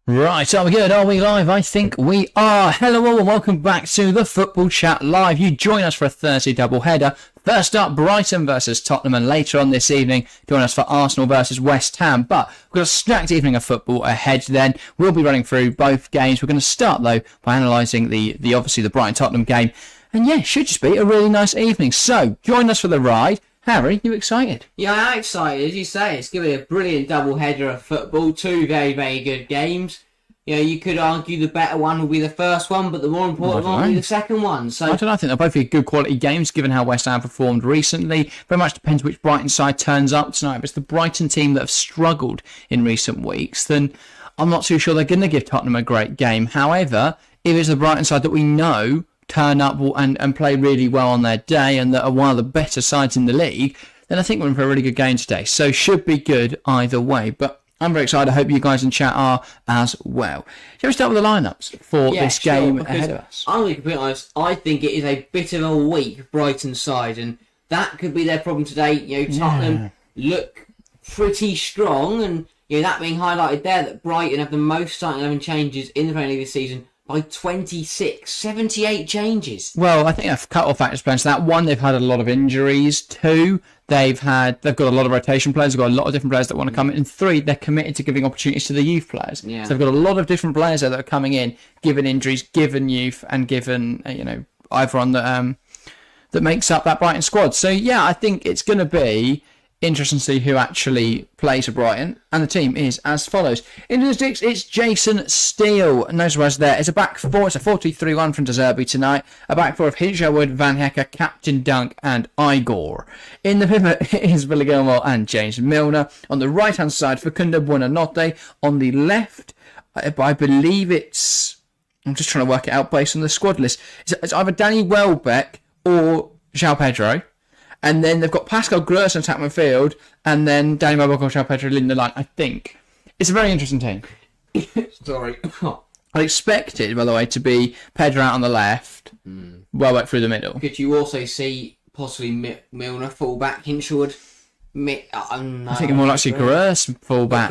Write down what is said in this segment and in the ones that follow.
Right, are we good? Are we live? I think we are. Hello all and welcome back to the Football Chat Live. You join us for a Thursday double header. First up, Brighton versus Tottenham, and later on this evening, join us for Arsenal versus West Ham. But we've got a stacked evening of football ahead then. We'll be running through both games. We're going to start though by analysing the obviously the Brighton-Tottenham game. And yeah, it should just be a really nice evening. So, join us for the ride. Harry, you excited? Yeah, I am excited. As you say, it's going to be a brilliant double header of football. Two very, very good games. You know, you could argue the better one will be the first one, but the more important one will be the second one. So I don't know. I think they'll both be good quality games, given how West Ham performed recently. Very much depends which Brighton side turns up tonight. If it's the Brighton team that have struggled in recent weeks, then I'm not too sure they're going to give Tottenham a great game. However, if it's the Brighton side that we know turn up and play really well on their day and that are one of the better sides in the league, then I think we're in for a really good game today. So should be good either way. But I'm very excited. I hope you guys in chat are as well. Shall we start with the lineups for this game ahead of us? I'm going to be completely honest. I think it is a bit of a weak Brighton side, and that could be their problem today. You know, Tottenham look pretty strong, and you know that being highlighted there that Brighton have the most starting 11 changes in the Premier League this season. By 26, 78 changes. Well, I think a couple of factors play into that. One, they've had a lot of injuries. Two, they've got a lot of rotation players. They've got a lot of different players that want to come in. And three, they're committed to giving opportunities to the youth players. Yeah. So they've got a lot of different players there that are coming in, given injuries, given youth, and given everyone that makes up that Brighton squad. So yeah, I think it's going to be interesting to see who actually plays for Brighton, and the team is as follows. Into the sticks, it's Jason Steele. No surprise there. It's a back four. It's a 4-2-3-1 from De Zerbi tonight. A back four of Hinshelwood, Van Hecke, Captain Dunk, and Igor. In the pivot is Billy Gilmore and James Milner. On the right-hand side, Facundo Buonanotte. On the left, I believe it's... I'm just trying to work it out based on the squad list. It's either Danny Welbeck or João Pedro. And then they've got Pascal Gross in attack midfield, and then Danny Welbeck or João Pedro in the line, I think. It's a very interesting team. Sorry. I expected, by the way, to be Pedro out on the left, Welbeck through the middle. Could you also see possibly Milner full-back, Hinshelwood? I think more likely Gross full-back.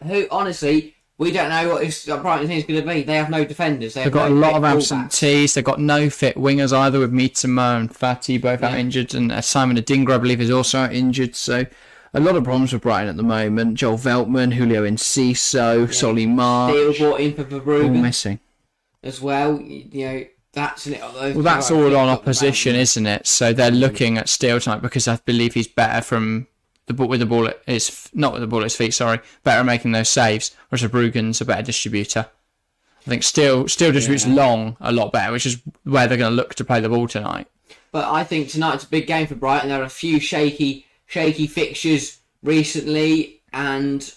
Who, honestly... We don't know what this Brighton team is going to be. They have no defenders. They've got a lot of absentees. They've got no fit wingers either, with Mitoma and Fati both out injured, and Simon Adingra, I believe, is also out injured. So a lot of problems with Brighton at the moment. Joel Veltman, Julio Enciso, Solly March. Steele brought in for Verbruggen. All missing. As well, you know, that's in it. Well, that's all on opposition, isn't it? So they're looking at Steele tonight because I believe he's better from... with the ball at his, not with the ball at his feet, sorry, better at making those saves, whereas Verbruggen's a better distributor. I think Steele distributes long a lot better, which is where they're going to look to play the ball tonight. But I think tonight's a big game for Brighton. There are a few shaky fixtures recently, and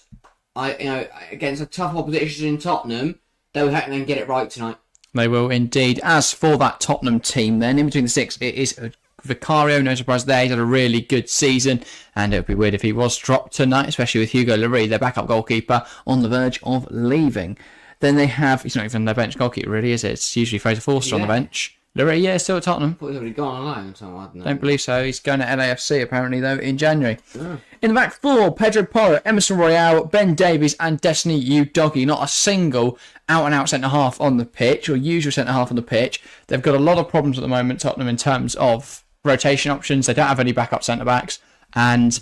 against a tough opposition in Tottenham, they will hope they can get it right tonight. They will indeed. As for that Tottenham team, then in between the six, it is Vicario, no surprise there. He's had a really good season, and it would be weird if he was dropped tonight, especially with Hugo Lloris, their backup goalkeeper, on the verge of leaving. Then they have, he's not even their bench goalkeeper, really, is it? It's usually Fraser Forster on the bench. Lloris, still at Tottenham. I thought he's already gone on loan, so I don't believe so. He's going to LAFC, apparently, though, in January. In the back four, Pedro Porro, Emerson Royale, Ben Davies, and Destiny Udogie. Not a single out-and-out centre-half on the pitch, or usual centre-half on the pitch. They've got a lot of problems at the moment, Tottenham, in terms of rotation options. They don't have any backup centre-backs, and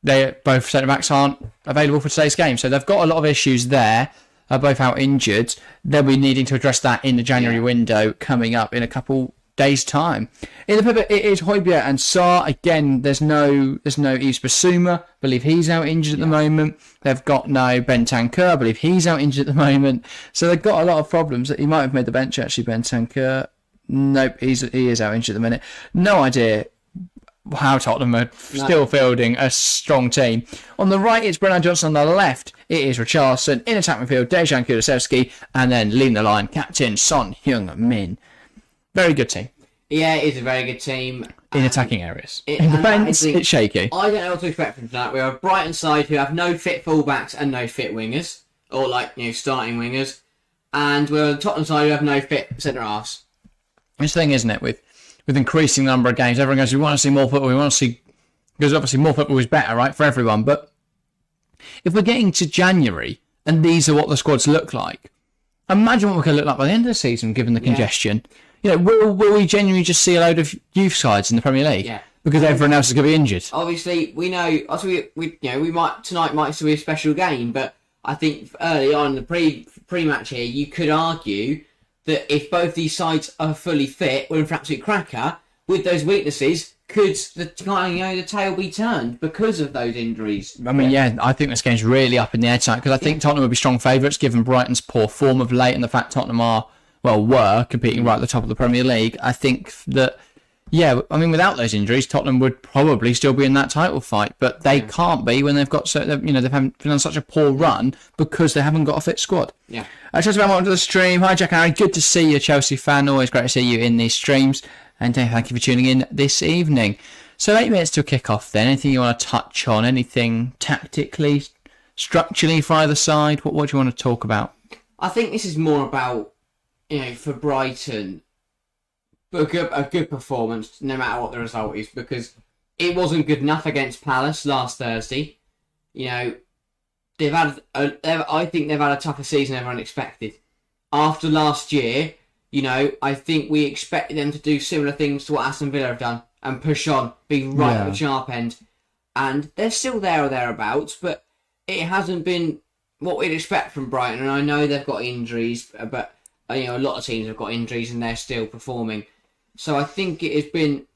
both centre-backs aren't available for today's game. So they've got a lot of issues there, both out injured. They'll be needing to address that in the January window coming up in a couple days' time. In the pivot, it is Højbjerg and Sarr. Again, there's no Yves Bissouma. I believe he's out injured at the moment. They've got no Bentancur. I believe he's out injured at the moment. So they've got a lot of problems. He might have made the bench, actually, Bentancur. Nope, he is out injured at the minute. No idea how Tottenham are still fielding a strong team. On the right, it's Brennan Johnson. On the left, it is Richarlison. In attack midfield, Dejan Kulusevski. And then leading the line, captain Son Heung-min. Very good team. Yeah, it is a very good team. In attacking areas. In defence, it's shaky. I don't know what to expect from tonight. We have a Brighton side who have no fit fullbacks and no fit wingers. Or starting wingers. And we're on the Tottenham side who have no fit centre-halves. This thing, isn't it, with increasing number of games, everyone goes, we want to see more football, we want to see, because obviously more football is better, right, for everyone, but if we're getting to January and these are what the squads look like. Imagine what we're going to look like by the end of the season, given the congestion. Will we genuinely just see a load of youth sides in the Premier League? Yeah. Because everyone else is going to be injured. Obviously, we know. Also, we might tonight might still be a special game, but I think early on in the pre-match here, you could argue that if both these sides are fully fit, we're in for an absolute cracker. With those weaknesses, could the tail be turned because of those injuries? I mean, I think this game's really up in the air tonight because I think Tottenham would be strong favourites given Brighton's poor form of late and the fact Tottenham were competing right at the top of the Premier League. I think that, without those injuries, Tottenham would probably still be in that title fight, but they can't be when they've got they've been on such a poor run because they haven't got a fit squad. Yeah. Just about welcome to the stream. Hi, Jack and Harry. Good to see you, Chelsea fan. Always great to see you in these streams. And thank you for tuning in this evening. So 8 minutes to kick off then. Anything you want to touch on? Anything tactically, structurally for either side? What do you want to talk about? I think this is more about, for Brighton, a good performance, no matter what the result is, because it wasn't good enough against Palace last Thursday. I think they've had a tougher season than everyone expected. After last year, I think we expected them to do similar things to what Aston Villa have done and push on, be right at the sharp end. And they're still there or thereabouts, but it hasn't been what we'd expect from Brighton. And I know they've got injuries, but a lot of teams have got injuries and they're still performing. So I think it has been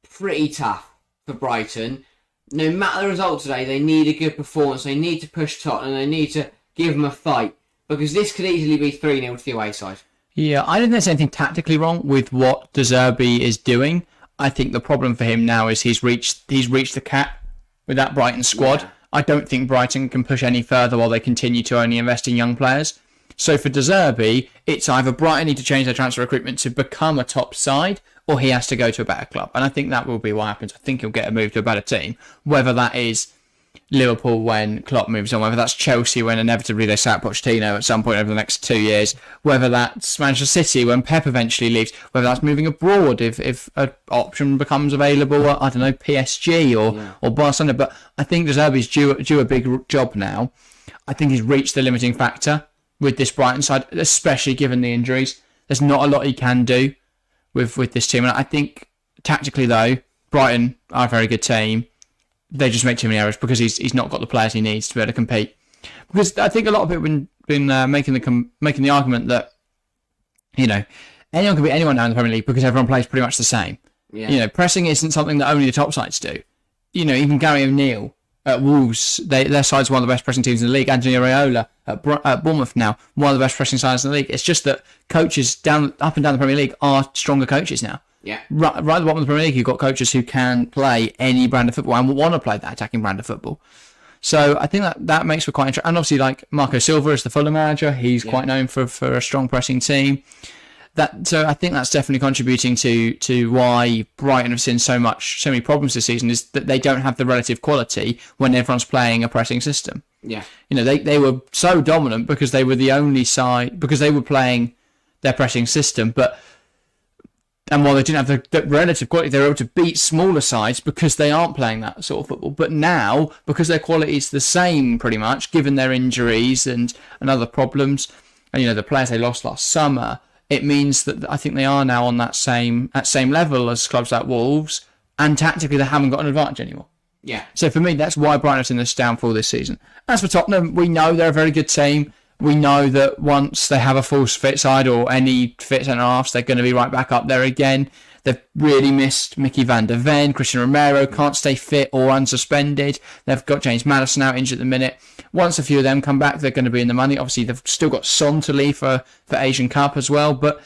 pretty tough for Brighton. No matter the result today, they need a good performance. They need to push Tottenham. They need to give them a fight because this could easily be 3-0 to the away side. Yeah, I don't think there's anything tactically wrong with what De Zerbi is doing. I think the problem for him now is he's reached the cap with that Brighton squad. Yeah. I don't think Brighton can push any further while they continue to only invest in young players. So for De Zerbi, it's either Brighton need to change their transfer recruitment to become a top side, or he has to go to a better club. And I think that will be what happens. I think he'll get a move to a better team, whether that is Liverpool when Klopp moves on, whether that's Chelsea when inevitably they sack Pochettino at some point over the next 2 years, whether that's Manchester City when Pep eventually leaves, whether that's moving abroad if an option becomes available at, I don't know, PSG or Barcelona. But I think De Zerbi's due a big job now. I think he's reached the limiting factor with this Brighton side, especially given the injuries. There's not a lot he can do with this team. And I think tactically though, Brighton are a very good team. They just make too many errors because he's not got the players he needs to be able to compete. Because I think a lot of people have been making the argument that anyone can beat anyone now in the Premier League because everyone plays pretty much the same. Yeah. Pressing isn't something that only the top sides do. Even Gary O'Neill at Wolves, their side's one of the best pressing teams in the league. Antonio Raiola at Bournemouth now, one of the best pressing sides in the league. It's just that coaches up and down the Premier League are stronger coaches now. Yeah. Right at the bottom of the Premier League, you've got coaches who can play any brand of football and want to play that attacking brand of football. So I think that makes for quite interesting. And obviously, like Marco Silva is the Fulham manager. He's quite known for a strong pressing team. So I think that's definitely contributing to why Brighton have seen so many problems this season, is that they don't have the relative quality when everyone's playing a pressing system. Yeah. They were so dominant because they were the only side, because they were playing their pressing system, and while they didn't have the relative quality, they were able to beat smaller sides because they aren't playing that sort of football. But now, because their quality is the same pretty much, given their injuries and other problems, and the players they lost last summer, it means that I think they are now on that same level as clubs like Wolves, and tactically they haven't got an advantage anymore. Yeah. So for me, that's why Brighton have seen this downfall this season. As for Tottenham, we know they're a very good team. We know that once they have a full fit side or any fit centre-halves, they're going to be right back up there again. They've really missed Mickey van der Ven. Christian Romero can't stay fit or unsuspended. They've got James Maddison out injured at the minute. Once a few of them come back, they're going to be in the money. Obviously, they've still got Son to leave for Asian Cup as well. But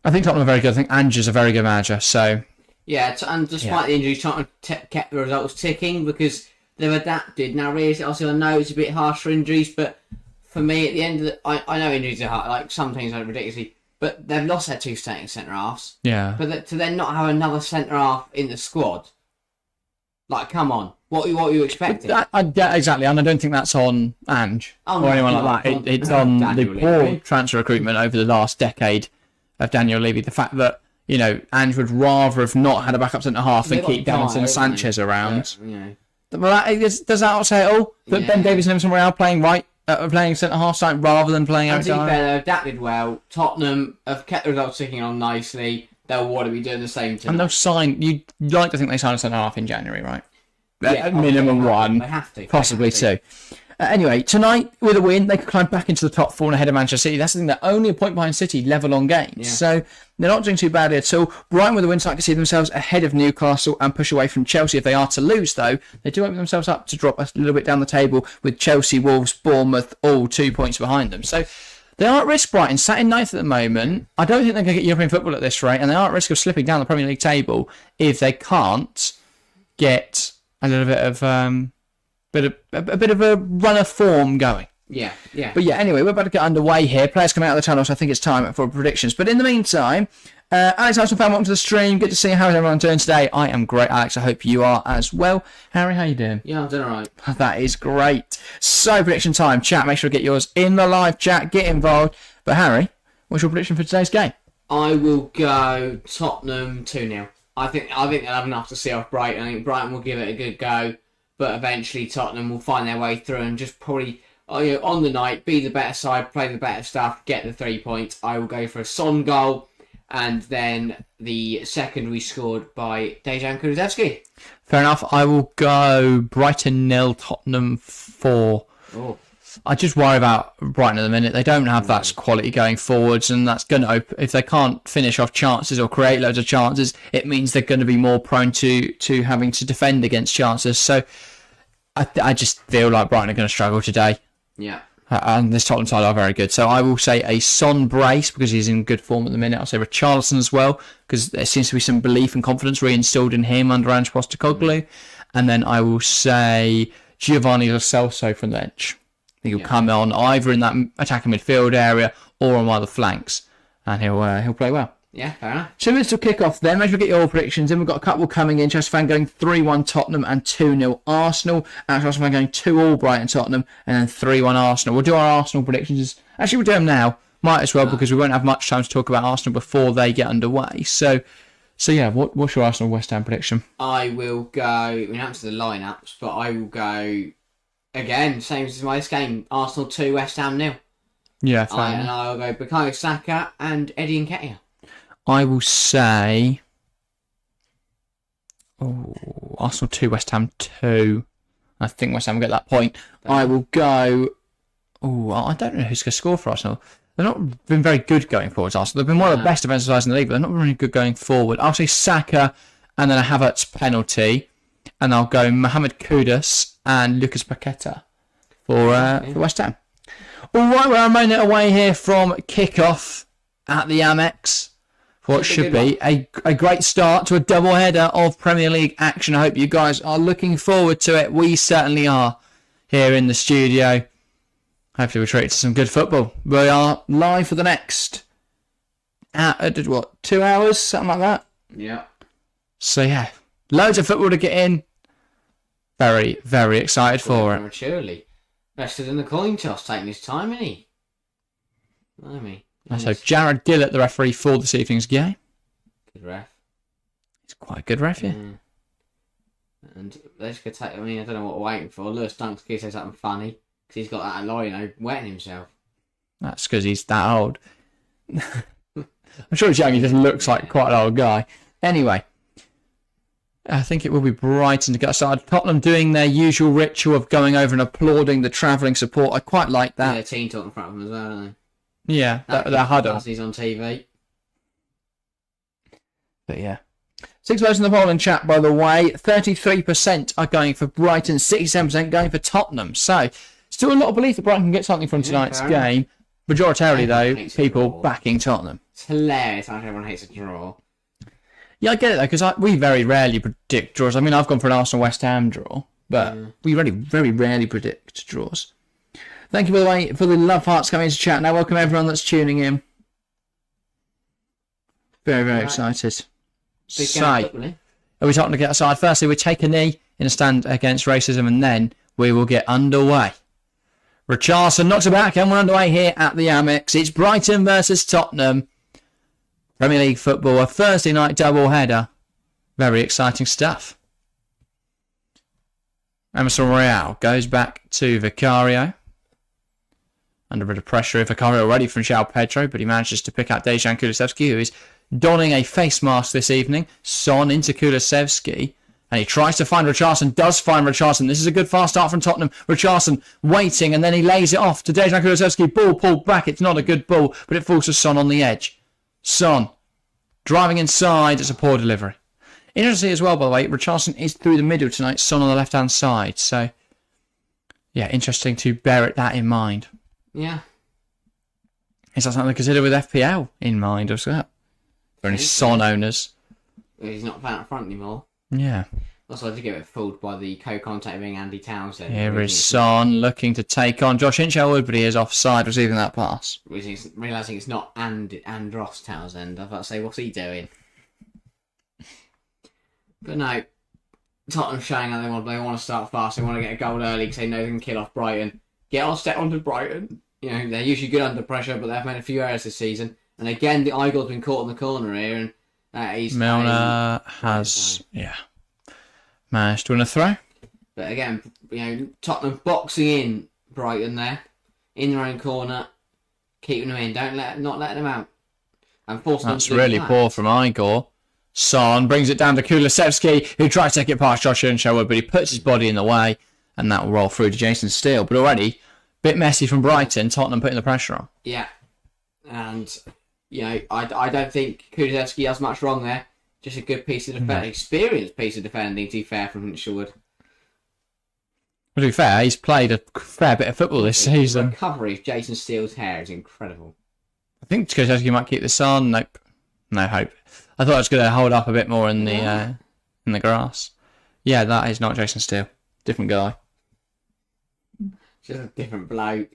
I think Tottenham are very good. I think Ange's a very good manager. So yeah, and despite the injuries, Tottenham kept the results ticking because they've adapted. Now, really, obviously, I know it's a bit harsh for injuries, but for me, at the end of the... I know injuries are hard, like some teams are ridiculously, but they've lost their two starting centre-halves. Yeah. But to then not have another centre-half in the squad, like, come on. What are you expecting? Exactly, and I don't think that's on Ange or anyone like that. It's on the poor transfer recruitment over the last decade of Daniel Levy. The fact that, Ange would rather have not had a backup centre-half than keep Davinson and Sanchez around. Well, does that not say it all? That Ben Davies and Emerson Royale playing right playing centre-half side rather than playing And to be outside. fair, they've adapted well. Tottenham have kept the results ticking on nicely. They'll want to be doing the same tonight. And they'll sign... You'd like to think they sign a centre-half in January, right? Yeah, At minimum one. They have to. Possibly two. Anyway, tonight, with a win, they could climb back into the top four and ahead of Manchester City. That's the thing, they're only a point behind City, level on games. Yeah. So they're not doing too badly at all. Brighton with a win tonight can see themselves ahead of Newcastle and push away from Chelsea. If they are to lose, though, they do open themselves up to drop a little bit down the table with Chelsea, Wolves, Bournemouth all 2 points behind them. So they are at risk, Brighton, sat in ninth at the moment. I don't think they're going to get European football at this rate, and they are at risk of slipping down the Premier League table if they can't get a little bit of... a bit of a run of form going. Yeah. But yeah, anyway, we're about to get underway here. Players coming out of the tunnel, so I think it's time for predictions. But in the meantime, Alex Arsenal fan, welcome to the stream. Good to see how everyone's doing today. I am great, Alex. I hope you are as well. Harry, how you doing? Yeah, I'm doing alright. That is great. So, prediction time. Chat, make sure to get yours in the live chat. Get involved. But Harry, what's your prediction for today's game? I will go Tottenham 2-0. I think they'll have enough to see off Brighton. I think Brighton will give it a good go. But eventually Tottenham will find their way through and just probably on the night be the better side, play the better stuff, get the 3 points. I will go for a Son goal, and then the second we scored by Dejan Kulusevski. Fair enough. I will go Brighton 0, Tottenham 4. Oh. I just worry about Brighton at the minute. They don't have that quality going forwards, and that's going to if they can't finish off chances or create loads of chances, it means they're going to be more prone to having to defend against chances. So I just feel like Brighton are going to struggle today. Yeah. And this Tottenham side are very good. So I will say a Son brace because he's in good form at the minute. I'll say Richarlison as well because there seems to be some belief and confidence reinstilled in him under Ange Postecoglou. And then I will say Giovanni Lo Celso from the bench. He'll come on either in that attacking midfield area or on one of the flanks, and he'll play well. Yeah, fair enough. 2 minutes to kick off then. Make sure we get your predictions in. We've got a couple coming in. Chelsea fan going 3-1 Tottenham and 2-0 Arsenal. Alex Arsenal fan going 2-all Brighton Tottenham and then 3-1 Arsenal. We'll do our Arsenal predictions. Actually, we'll do them now. Might as well because we won't have much time to talk about Arsenal before they get underway. So yeah, what's your Arsenal West Ham prediction? I will go, we haven't the lineups, but I will go, again, same as my game, Arsenal 2, West Ham 0. Yeah, fair And I'll go Bukayo Saka and Eddie Nketiah. I will say... Arsenal 2, West Ham 2. I think West Ham will get that point. I will go... I don't know who's going to score for Arsenal. They've not been very good going forwards, Arsenal. They've been one of the best defensive sides in the league, but they're not really good going forward. I'll say Saka and then a Havertz penalty. And I'll go Mohamed Kudus and Lucas Paqueta for West Ham. All right, we're a minute away here from kick-off at the Amex. For what should be a great start to a double-header of Premier League action. I hope you guys are looking forward to it. We certainly are here in the studio. Hopefully we're treated to some good football. We are live for the next, 2 hours? Something like that? Yeah. So yeah, loads of football to get in. Very, very excited for it. Prematurely. Rested in the coin toss, taking his time, isn't he? Blimey. So Jared Dillett, the referee for this evening's game. Good ref. He's quite a good ref, yeah. And let's go take, I don't know what we're waiting for. Lewis Dunk's going to say something funny. Because he's got that line, wetting himself. That's because he's that old. I'm sure he's young, he just looks like quite an old guy. Anyway, I think it will be Brighton to get started. Tottenham doing their usual ritual of going over and applauding the travelling support. I quite like that. Yeah, team talking in front of him as well, don't they? Yeah, that huddle. He's on TV. But yeah. 6 votes in the poll and chat, by the way. 33% are going for Brighton, 67% going for Tottenham. So, still a lot of belief that Brighton can get something from tonight's game. Majoritarily, though, people backing Tottenham. It's hilarious how everyone hates a draw. Yeah, I get it, though, because we very rarely predict draws. I mean, I've gone for an Arsenal-West Ham draw, but we very rarely predict draws. Thank you, by the way, for the love hearts coming into chat. Now, welcome everyone that's tuning in. Very, very excited. So, are we starting to get aside? Firstly, we take a knee in a stand against racism, and then we will get underway. Richarlison knocks it back, and we're underway here at the Amex. It's Brighton versus Tottenham. Premier League football, a Thursday night double-header. Very exciting stuff. Emerson Royale goes back to Vicario. Under a bit of pressure Vicario already from João Pedro, but he manages to pick out Dejan Kulusevski, who is donning a face mask this evening. Son into Kulusevski, and he tries to find Richarlison, does find Richarlison. This is a good fast start from Tottenham. Richarlison waiting, and then he lays it off to Dejan Kulusevski. Ball pulled back. It's not a good ball, but it falls to Son on the edge. Son driving inside. It's a poor delivery. Interesting as well, by the way, Richarlison is through the middle tonight, Son on the left-hand side. So, yeah, interesting to bear that in mind. Yeah. Is that something to consider with FPL in mind as well? For any Son owners. He's not playing up front anymore. Yeah. Also, I did get fooled by the co-commentating Andy Townsend. Here is Son looking to take on Josh Hinchelwood, but he is offside receiving that pass. Realising it's not Andros Townsend. I was about to say, what's he doing? But no, Tottenham showing how they want to start fast. They want to get a goal early because they know they can kill off Brighton. Get on step onto Brighton. You know, they're usually good under pressure, but they've made a few errors this season. And again, the Igor's been caught in the corner here, and Milner has managed to win a throw. But again, you know, Tottenham boxing in Brighton there, in their own corner, keeping them in. Not letting them out. And forcing them to do really that. Poor from Igor. Son brings it down to Kulusevski, who tries to take it past Josh Hinchelwood, but he puts his body in the way, and that will roll through to Jason Steele. But already, bit messy from Brighton, Tottenham putting the pressure on. Yeah. And, you know, I don't think Kulusevski has much wrong there. Just a good piece of defending, experienced piece of defending, to be fair, from Hinchelwood. To be fair, he's played a fair bit of football this season. The recovery of Jason Steele's hair is incredible. I think Kulusevski might keep this on. Nope. No hope. I thought it was going to hold up a bit more in the grass. Yeah, that is not Jason Steele. Different guy. Just a different bloke.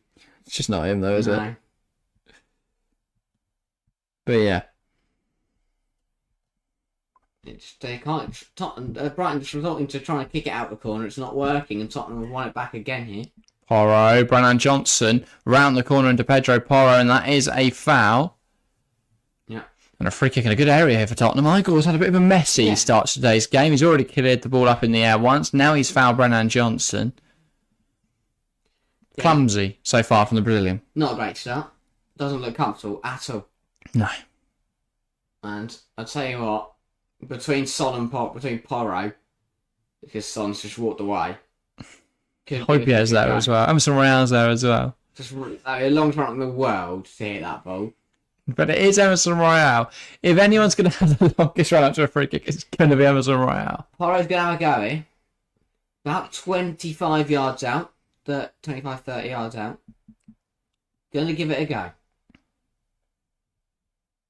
It's just not him, though, is it? But yeah. They can't. Brighton just resorting to trying to kick it out the corner. It's not working, and Tottenham have won it back again here. Porro, Brennan Johnson, round the corner into Pedro Porro, and that is a foul. Yeah. And a free kick in a good area here for Tottenham. Igor's had a bit of a messy start to today's game. He's already cleared the ball up in the air once. Now he's fouled Brennan Johnson. Yeah. Clumsy so far from the Brazilian. Not a great start. Doesn't look comfortable at all. No. And I'll tell you what, between Porro, because Son's just walked away. Hoybièr's there as well. Emerson Royale's there as well. Just a long run in the world to hit that ball. But it is Emerson Royale. If anyone's going to have the longest run up to a free kick, it's going to be Emerson Royale. Porro's going to have a go here. About 25 yards out. 25, 30 yards out. Going to give it a go.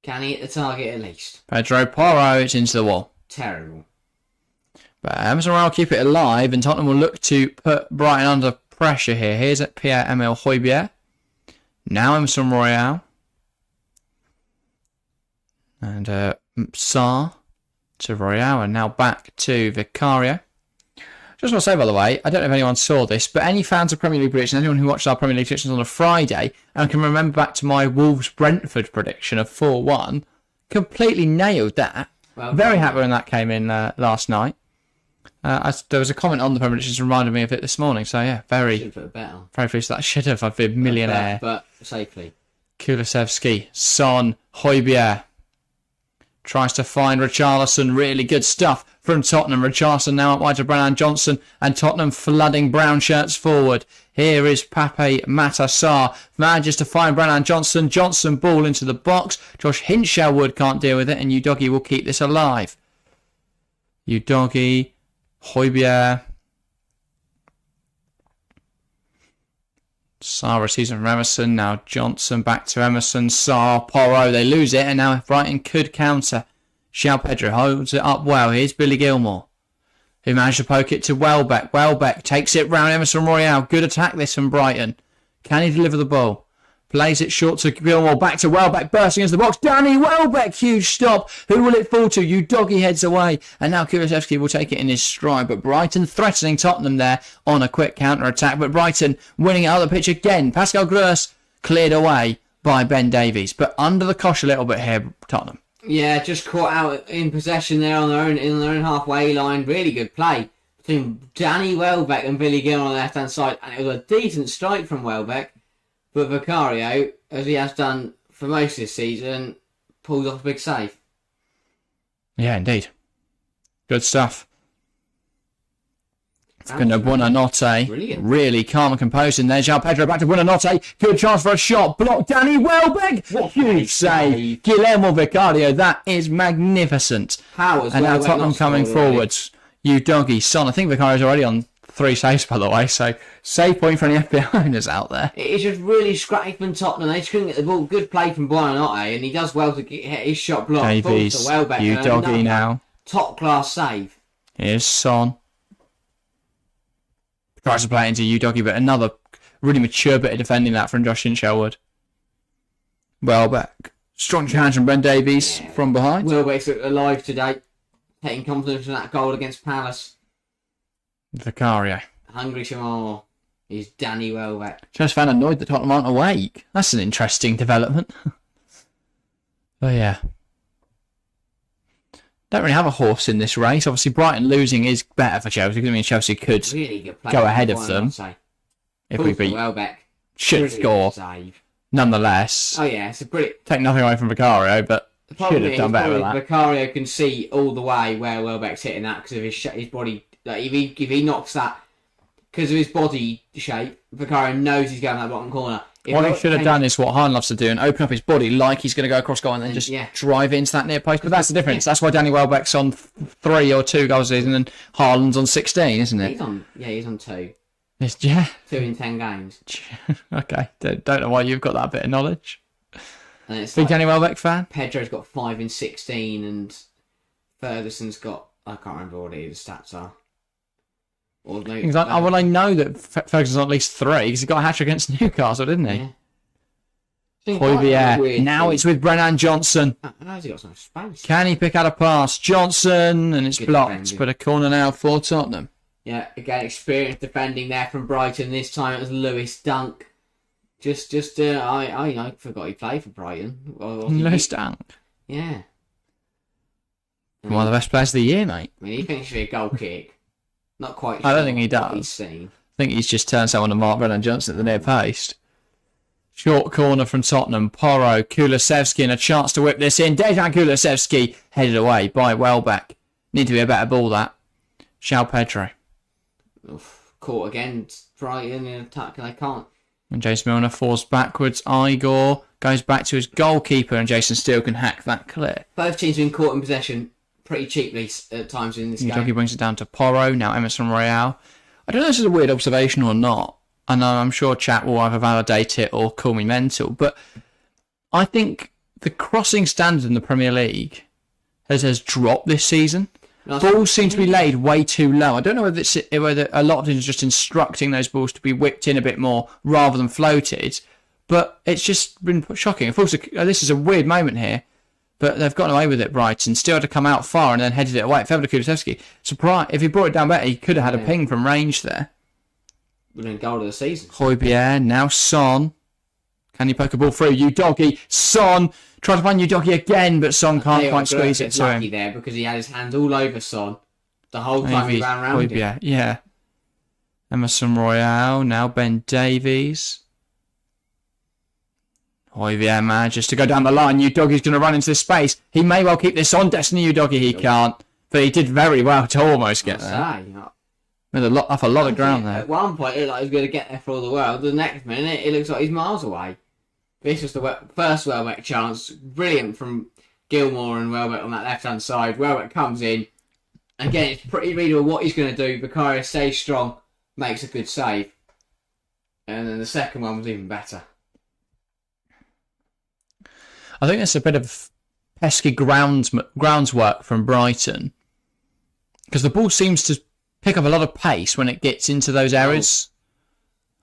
Can he hit the target at least? Pedro Porro, it's into the wall. Terrible. But Emerson Royale keep it alive, and Tottenham will look to put Brighton under pressure here. Here's at Pierre-Emile Højbjerg. Now Emerson Royale. And Sarr to Royale, and now back to Vicario. Just want to say, by the way, I don't know if anyone saw this, but any fans of Premier League predictions, anyone who watched our Premier League predictions on a Friday, and can remember back to my Wolves-Brentford prediction of 4-1, completely nailed that. Well, very happy when that came in last night. There was a comment on the Premier League that just reminded me of it this morning, so yeah, very pleased with that. Should have. I'd be a millionaire. But safely. Kulusevski, Son, Højbjerg. Tries to find Richarlison. Really good stuff from Tottenham. Richarlison now up wide to Brennan Johnson, and Tottenham flooding brown shirts forward. Here is Pape Matar Sarr. Manages to find Brennan Johnson. Johnson ball into the box. Josh Hinchelwood can't deal with it, and Udogie will keep this alive. Udogie, Højbjerg. Sarr receives from Emerson. Now Johnson back to Emerson. Sarr, Porro. They lose it, and now Brighton could counter. João Pedro holds it up well. Here's Billy Gilmore, who managed to poke it to Welbeck. Welbeck takes it round Emerson Royale. Good attack this from Brighton. Can he deliver the ball? Plays it short to Gilmore. Back to Welbeck. Bursting into the box. Danny Welbeck. Huge stop. Who will it fall to? Udogie heads away. And now Kulusevski will take it in his stride. But Brighton threatening Tottenham there on a quick counter-attack. But Brighton winning it out of the pitch again. Pascal Gross cleared away by Ben Davies. But under the cosh a little bit here, Tottenham. Yeah, just caught out in possession there on in their own halfway line. Really good play between Danny Welbeck and Billy Gilmore on the left-hand side. And it was a decent strike from Welbeck. But Vicario, as he has done for most of this season, pulls off a big save. Yeah, indeed. Good stuff. Buonanotte. Brilliant. Really calm and composed. And there's João Pedro back to Buonanotte. Good chance for a shot. Blocked. Danny Welbeck. What huge save. Guillermo Vicario. That is magnificent. How as and well now Tottenham coming forwards. You doggy son. I think Vicario's already on 3 saves, by the way. So save point for any FBI owners out there. It's just really scrappy from Tottenham. They just couldn't get the ball. Good play from Buonanotte, and he does well to get his shot blocked. Davies. To Welbeck, You doggy now. Top class save. Here's Son. Tries to play it into you doggy, but another really mature bit of defending that from Josh Shelwood. Welbeck. Strong challenge from Ben Davies from behind. Welbeck's alive today, taking confidence from that goal against Palace. Vicario. Hungry for more. He's Danny Welbeck. Just found annoyed that Tottenham aren't awake. That's an interesting development. Oh yeah. Don't really have a horse in this race. Obviously, Brighton losing is better for Chelsea. Because I mean, Chelsea could Really good play go ahead of them if we beat. Welbeck. Should score. Save. Nonetheless, Oh yeah, it's a brilliant. take nothing away from Vicario, but should have done better with that. Vicario can see all the way where Welbeck's hitting that because of his body. Like if he knocks that because of his body shape, Vicario knows he's going that bottom corner. What he should have done is what Haaland loves to do and open up his body like he's going to go across goal and then just drive into that near post. But that's the difference. That's why Danny Welbeck's on 3 or 2 goals a season and Haaland's on 16, isn't it? He's on 2. Yeah. 2 in 10 games. Okay. Don't know why you've got that bit of knowledge. And it's Big Danny Welbeck fan? Pedro's got 5 in 16 and Ferguson's got, I can't remember what the stats are. Or maybe, I know that Ferguson's on at least 3 because he got a hat-trick against Newcastle, didn't he? Yeah. Hoybier. Now it's with Brennan Johnson. How's he got so much space? Can he pick out a pass? Johnson, and it's Good blocked. defending. But a corner now for Tottenham. Yeah, again, experienced defending there from Brighton. This time it was Lewis Dunk. I forgot he played for Brighton. Lewis Dunk. Yeah. One of the best players of the year, mate. I mean, he thinks for a goal kick. Not quite I sure don't think he what does. he's seen. I think he's just turned someone to Mark Brennan Johnson at the near post. Short corner from Tottenham. Porro, Kulusevski, and a chance to whip this in. Dejan Kulusevski headed away by Welbeck. Need to be a better ball, that. João Pedro. Oof, caught against Brighton in attack. They can't. And Jason Milner forced backwards. Igor goes back to his goalkeeper, and Jason Steele can hack that clear. Both teams have been caught in possession pretty cheaply at times in this game. Udogie brings it down to Porro. Now Emerson Royale. I don't know if this is a weird observation or not. I know I'm sure chat will either validate it or call me mental, but I think the crossing standard in the Premier League has dropped this season. Balls seem to be laid way too low. I don't know whether a lot of teams are just instructing those balls to be whipped in a bit more rather than floated, but it's just been shocking. Of course, this is a weird moment here, but they've gotten away with it, Brighton. Still had to come out far and then headed it away. Fevda Kulusevski, surprise! If he brought it down better, he could have had a ping from range there. Winning goal of the season. Hoybier, now Son. Can he poke a ball through? Udogie, Son. Try to find Udogie again, but Son can't quite squeeze it to him. There because he had his hands all over Son the whole time he ran around him. Yeah. Emerson Royale, now Ben Davies. Hoybier manages to go down the line. Udogie's going to run into this space. He may well keep this on Destiny Udogie. He can't. But he did very well to almost get there. With a lot of ground there. At one point, it looked like he was going to get there for all the world. The next minute, it looks like he's miles away. This was the first Welbeck chance. Brilliant from Gilmore and Welbeck on that left-hand side. Welbeck comes in. Again, it's pretty readable what he's going to do. Vicario stays strong, makes a good save. And then the second one was even better. I think it's a bit of pesky groundswork from Brighton. Because the ball seems to pick up a lot of pace when it gets into those areas.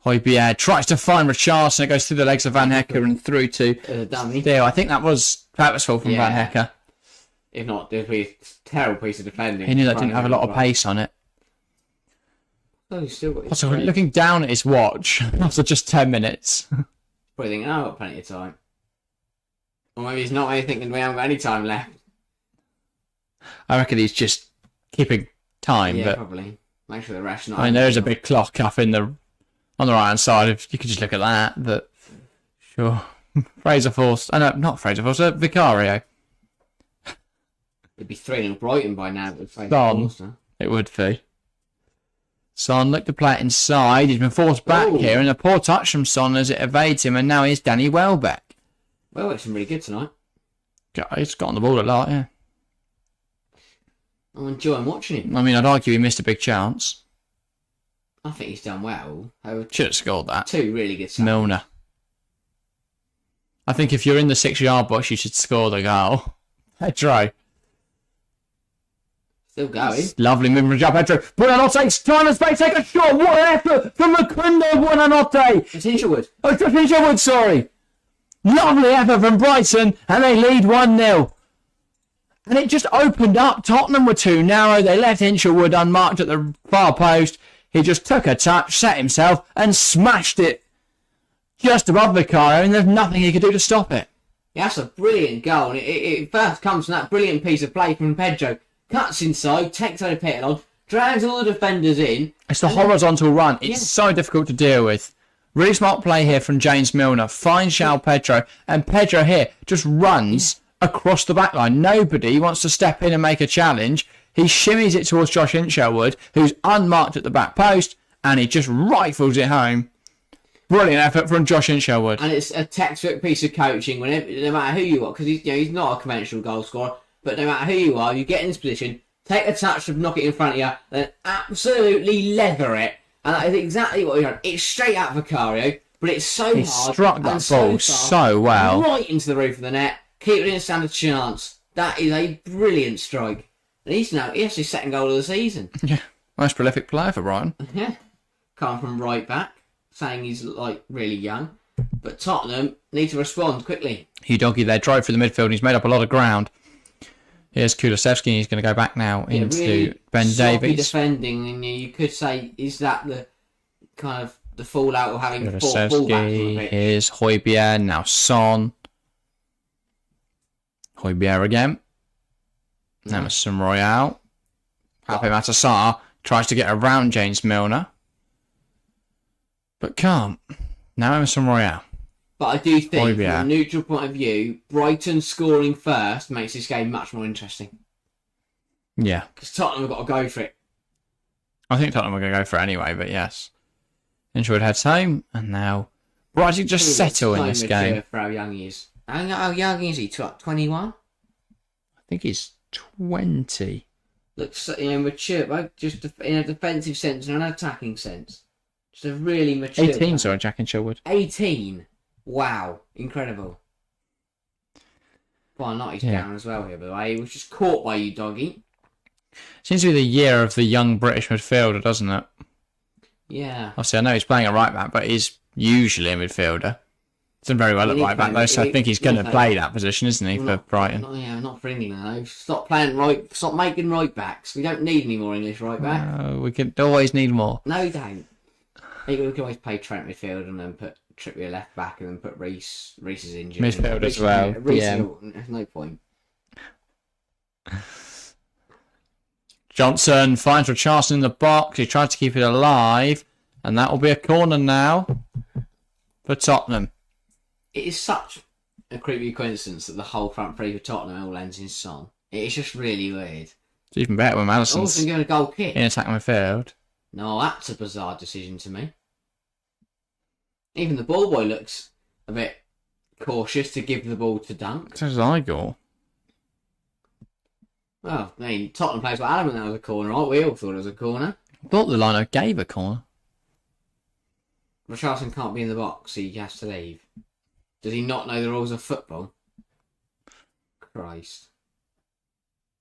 Hoybier tries to find Richarlison. It goes through the legs of Van Hecke and through to Steele. I think that was purposeful from Van Hecke. If not, there'd be a terrible piece of defending. He knew that didn't have a lot of pace on it. Oh, he's still got Also, looking down at his watch after just 10 minutes. Probably thinking, I've got plenty of time. Or maybe he's not really thinking we haven't got any time left. I reckon he's just keeping time. Yeah, but probably. Make sure the rest not. I mean, there is a big clock up on the right hand side. If you could just look at that, but Sure. Fraser Forster. Oh, no, not Fraser Forster. Vicario. It'd be 3-0 Brighton by now. Son. It would be. Son looked to play it inside. He's been forced back here, and a poor touch from Son as it evades him, and now here's Danny Welbeck. Welbeck's been really good tonight. Yeah, he's got on the ball a lot, yeah. I'm enjoying watching him. I mean, I'd argue he missed a big chance. I think he's done well. Should have scored that. 2 really good saves. Milner. I think if you're in the 6-yard box, you should score the goal. Pedro. Still going. Lovely movement from Pedro. Buonanotte, time and space, take a shot. What an effort from Macundo Buonanotte. It's Hinshelwood. Oh, it's Hinshelwood, sorry. Lovely effort from Brighton, and they lead 1-0. And it just opened up. Tottenham were too narrow. They left Hinshelwood unmarked at the far post. He just took a touch, set himself, and smashed it just above Vicario, and there's nothing he could do to stop it. Yeah, that's a brilliant goal. And it first comes from that brilliant piece of play from Pedro. Cuts inside, takes out a Petalon, drags all the defenders in. It's the horizontal run. It's so difficult to deal with. Really smart play here from James Milner. Finds João Pedro, and Pedro here just runs across the back line. Nobody wants to step in and make a challenge. He shimmies it towards Josh Hinshelwood, who's unmarked at the back post, and he just rifles it home. Brilliant effort from Josh Hinshelwood. And it's a textbook piece of coaching. No matter who you are, because he's not a conventional goal scorer, but no matter who you are, you get in this position, take a touch to knock it in front of you, then absolutely leather it. And that is exactly what we've done. It's straight out Vicario, but it's so hard. He struck that ball so well. Right into the roof of the net. Keeper didn't stand a chance. That is a brilliant strike. And he's his second goal of the season. Yeah, most prolific player for Brighton. Yeah. Coming from right back, saying he's really young. But Tottenham need to respond quickly. Hugh Doggy there drove through the midfield and he's made up a lot of ground. Here's Kulusevski, and he's going to go back now into really Ben Davies. Defending, and you could say, is that the kind of the fallout of having 4 fullbacks on the pitch? Here's Højbjerg, now Son. Højbjerg again. Now Emerson Royale. Pape Matar tries to get around James Milner, but can't. Now Emerson Royale. But I do think, from a neutral point of view, Brighton scoring first makes this game much more interesting. Yeah. Because Tottenham have got to go for it. I think Tottenham are going to go for it anyway, but yes. Hinshelwood heads home, and now Brighton just settle in this game. For how young he is. How young is he? 21? I think he's 20. Looks mature, but just in a defensive sense and an attacking sense. Just a really mature 18, sorry, Jack Hinshelwood. 18? Wow, incredible. Buonanotte's down as well here, by the way. He was just caught by you, doggy. Seems to be the year of the young British midfielder, doesn't it? Yeah. Obviously, I know he's playing at right back, but he's usually a midfielder. He's done very well at right back, though, so I think he's going to play that position, isn't he, for Brighton? Not for England, though. Stop making right backs. We don't need any more English right backs. We could always need more. No, we don't. We can always play Trent midfield and then put Trippier left back and then put Reece. Reece is injured. Midfield as well. There's no point. Johnson finds Richarlison in the box. He tried to keep it alive, and that will be a corner now for Tottenham. It is such a creepy coincidence that the whole front three for Tottenham all ends in Son. It is just really weird. It's even better when Madison's given a goal kick. in attack midfield. No, that's a bizarre decision to me. Even the ball boy looks a bit cautious to give the ball to Dunk. So does Igor. Well, I mean, Tottenham players were adamant that was a corner, right? We all thought it was a corner. I thought the liner gave a corner. Richarlison can't be in the box, he has to leave. Does he not know the rules of football? Christ.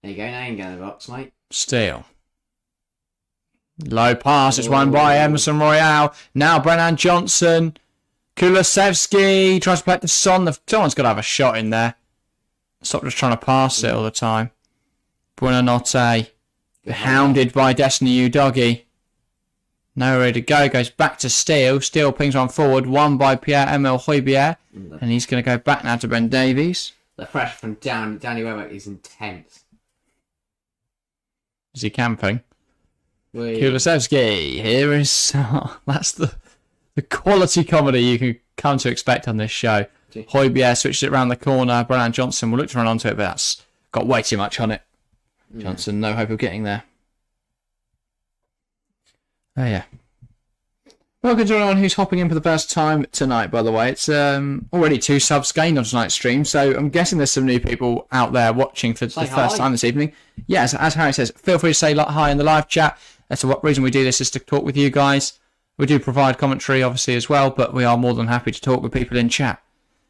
There you go, now you can go in the box, mate. Still. Low pass, it's won by Emerson Royale. Now Brennan Johnson. Kulusevski tries to play it to Son. Someone's got to have a shot in there. Stop just trying to pass it all the time. Buonanotte. Hounded by Destiny Udogie. Nowhere to go. Goes back to Steele. Steele pings one forward. Won by Pierre-Emile Højbjerg. And he's going to go back now to Ben Davies. The pressure from Danny Welbeck is intense. Is he camping? Kulusevski. Here is... that's the quality comedy you can come to expect on this show. Højbjerg switched it around the corner. Brian Johnson will look to run onto it, but that's got way too much on it. Johnson, no hope of getting there. Oh, yeah. Welcome to everyone who's hopping in for the first time tonight, by the way. It's already 2 subs gained on tonight's stream, so I'm guessing there's some new people out there watching for the first time this evening. Yes, as Harry says, feel free to say hi in the live chat. That's the reason we do this, is to talk with you guys. We do provide commentary, obviously, as well, but we are more than happy to talk with people in chat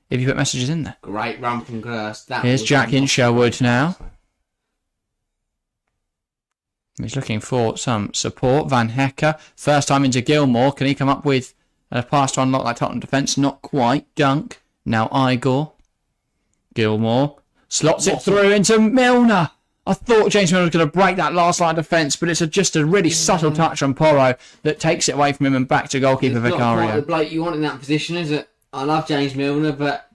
if you put messages in there. Great run from Gurst. Here's Jack in Sherwood now. He's looking for some support. Van Hecker, first time into Gilmore. Can he come up with a pass to unlock that Tottenham defence? Not quite. Dunk. Now Igor. Gilmore slots it through into Milner. I thought James Milner was going to break that last line of defence, but it's just a really subtle touch from Porro that takes it away from him and back to goalkeeper Vicario. Not quite the bloke you want in that position, is it? I love James Milner, but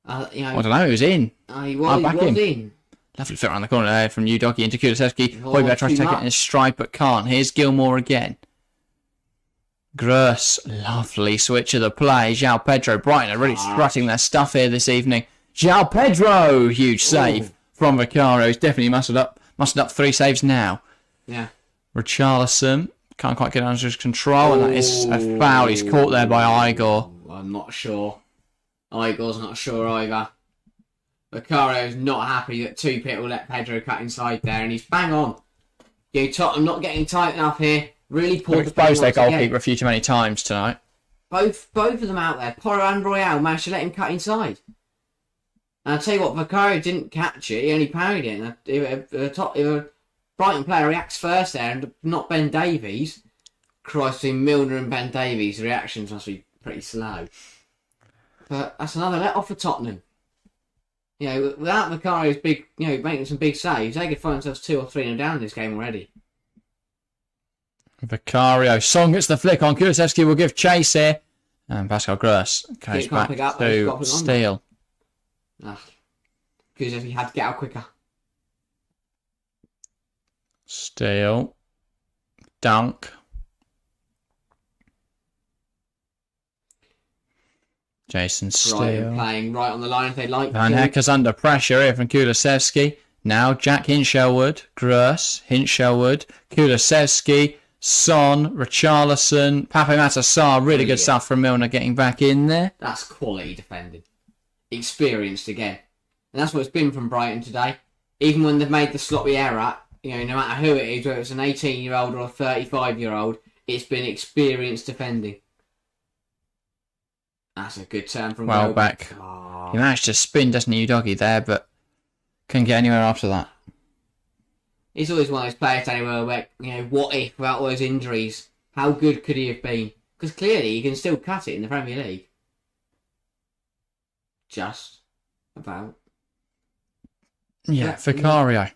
I don't know. He was in. He was in. Lovely fit around the corner there from Udogie into Kulusevski. Højbjerg tries to take it in his stride but can't. Here's Gilmore again. Gross, lovely switch of the play. João Pedro, Brighton are really strutting their stuff here this evening. João Pedro, huge save from Vicario. He's definitely mustered up 3 saves now. Yeah. Richarlison can't quite get under his control, and that is a foul. He's caught there by Igor. I'm not sure. Igor's not sure either. Vicario's not happy that 2 people let Pedro cut inside there, and he's bang on. Tottenham not getting tight enough here. Really poor. Exposed their goalkeeper a few too many times tonight. Both of them out there. Porro and Royale managed to let him cut inside. And I'll tell you what, Vicario didn't catch it. He only parried it. And if a Brighton player reacts first there, and not Ben Davies, Christ, between Milner and Ben Davies, the reactions must be pretty slow. But that's another let off for Tottenham. Without Vicario's big, making some big saves, they could find themselves 2 or 3 down in this game already. Vicario, Song gets the flick on. Kulusevski will give chase here. And Pascal Gross goes back to Steele. Kulusevski had to get out quicker. Steele. Dunk. Jason Steele. Playing right on the line if they like. Van Hecker's under pressure here from Kulusevski. Now Jack Hinshelwood, Gross, Hinshelwood, Kulusevski, Son, Richarlison, Pape Matar. Really good stuff from Milner getting back in there. That's quality defending. Experienced again. And that's what it's been from Brighton today. Even when they've made the sloppy error, no matter who it is, whether it's an 18-year-old or a 35-year-old, it's been experienced defending. That's a good turn from Welbeck. He managed to spin, doesn't he, Udogie there, but couldn't get anywhere after that. He's always one of those players, Danny Welbeck. What if, without all those injuries, how good could he have been? Because clearly he can still cut it in the Premier League. Just about. Yeah, Vicario.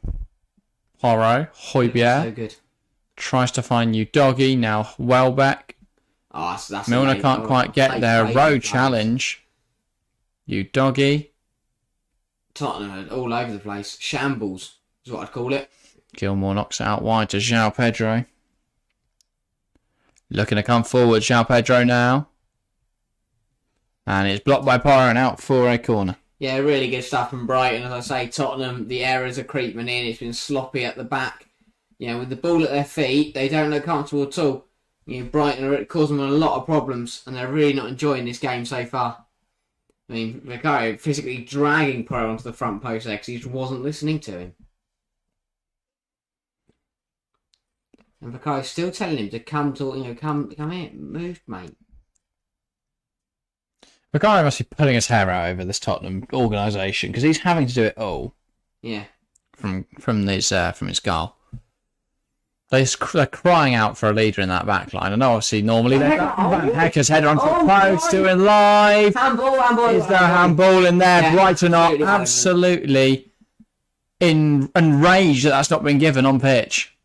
Porro, Højbjerg. So good. Tries to find Udogie, now Welbeck. That's Milner can't quite get there. Road challenge. Udogie. Tottenham are all over the place. Shambles is what I'd call it. Gilmore knocks it out wide to João Pedro. Looking to come forward, João Pedro now. And it's blocked by Porro and out for a corner. Yeah, really good stuff from Brighton. As I say, Tottenham, the errors are creeping in. It's been sloppy at the back. With the ball at their feet, they don't look comfortable at all. Brighton are causing them a lot of problems, and they're really not enjoying this game so far. Vicario physically dragging Porro onto the front post there because he just wasn't listening to him. And Vicario's still telling him to come here, move, mate. Vicario must be pulling his hair out over this Tottenham organisation because he's having to do it all. Yeah. From his goal. They're crying out for a leader in that back line. And obviously, normally they've got Van Hecker's header onto the post, doing live. Handball. Is there a handball in there? Yeah, Brighton are absolutely enraged that that's not been given on pitch.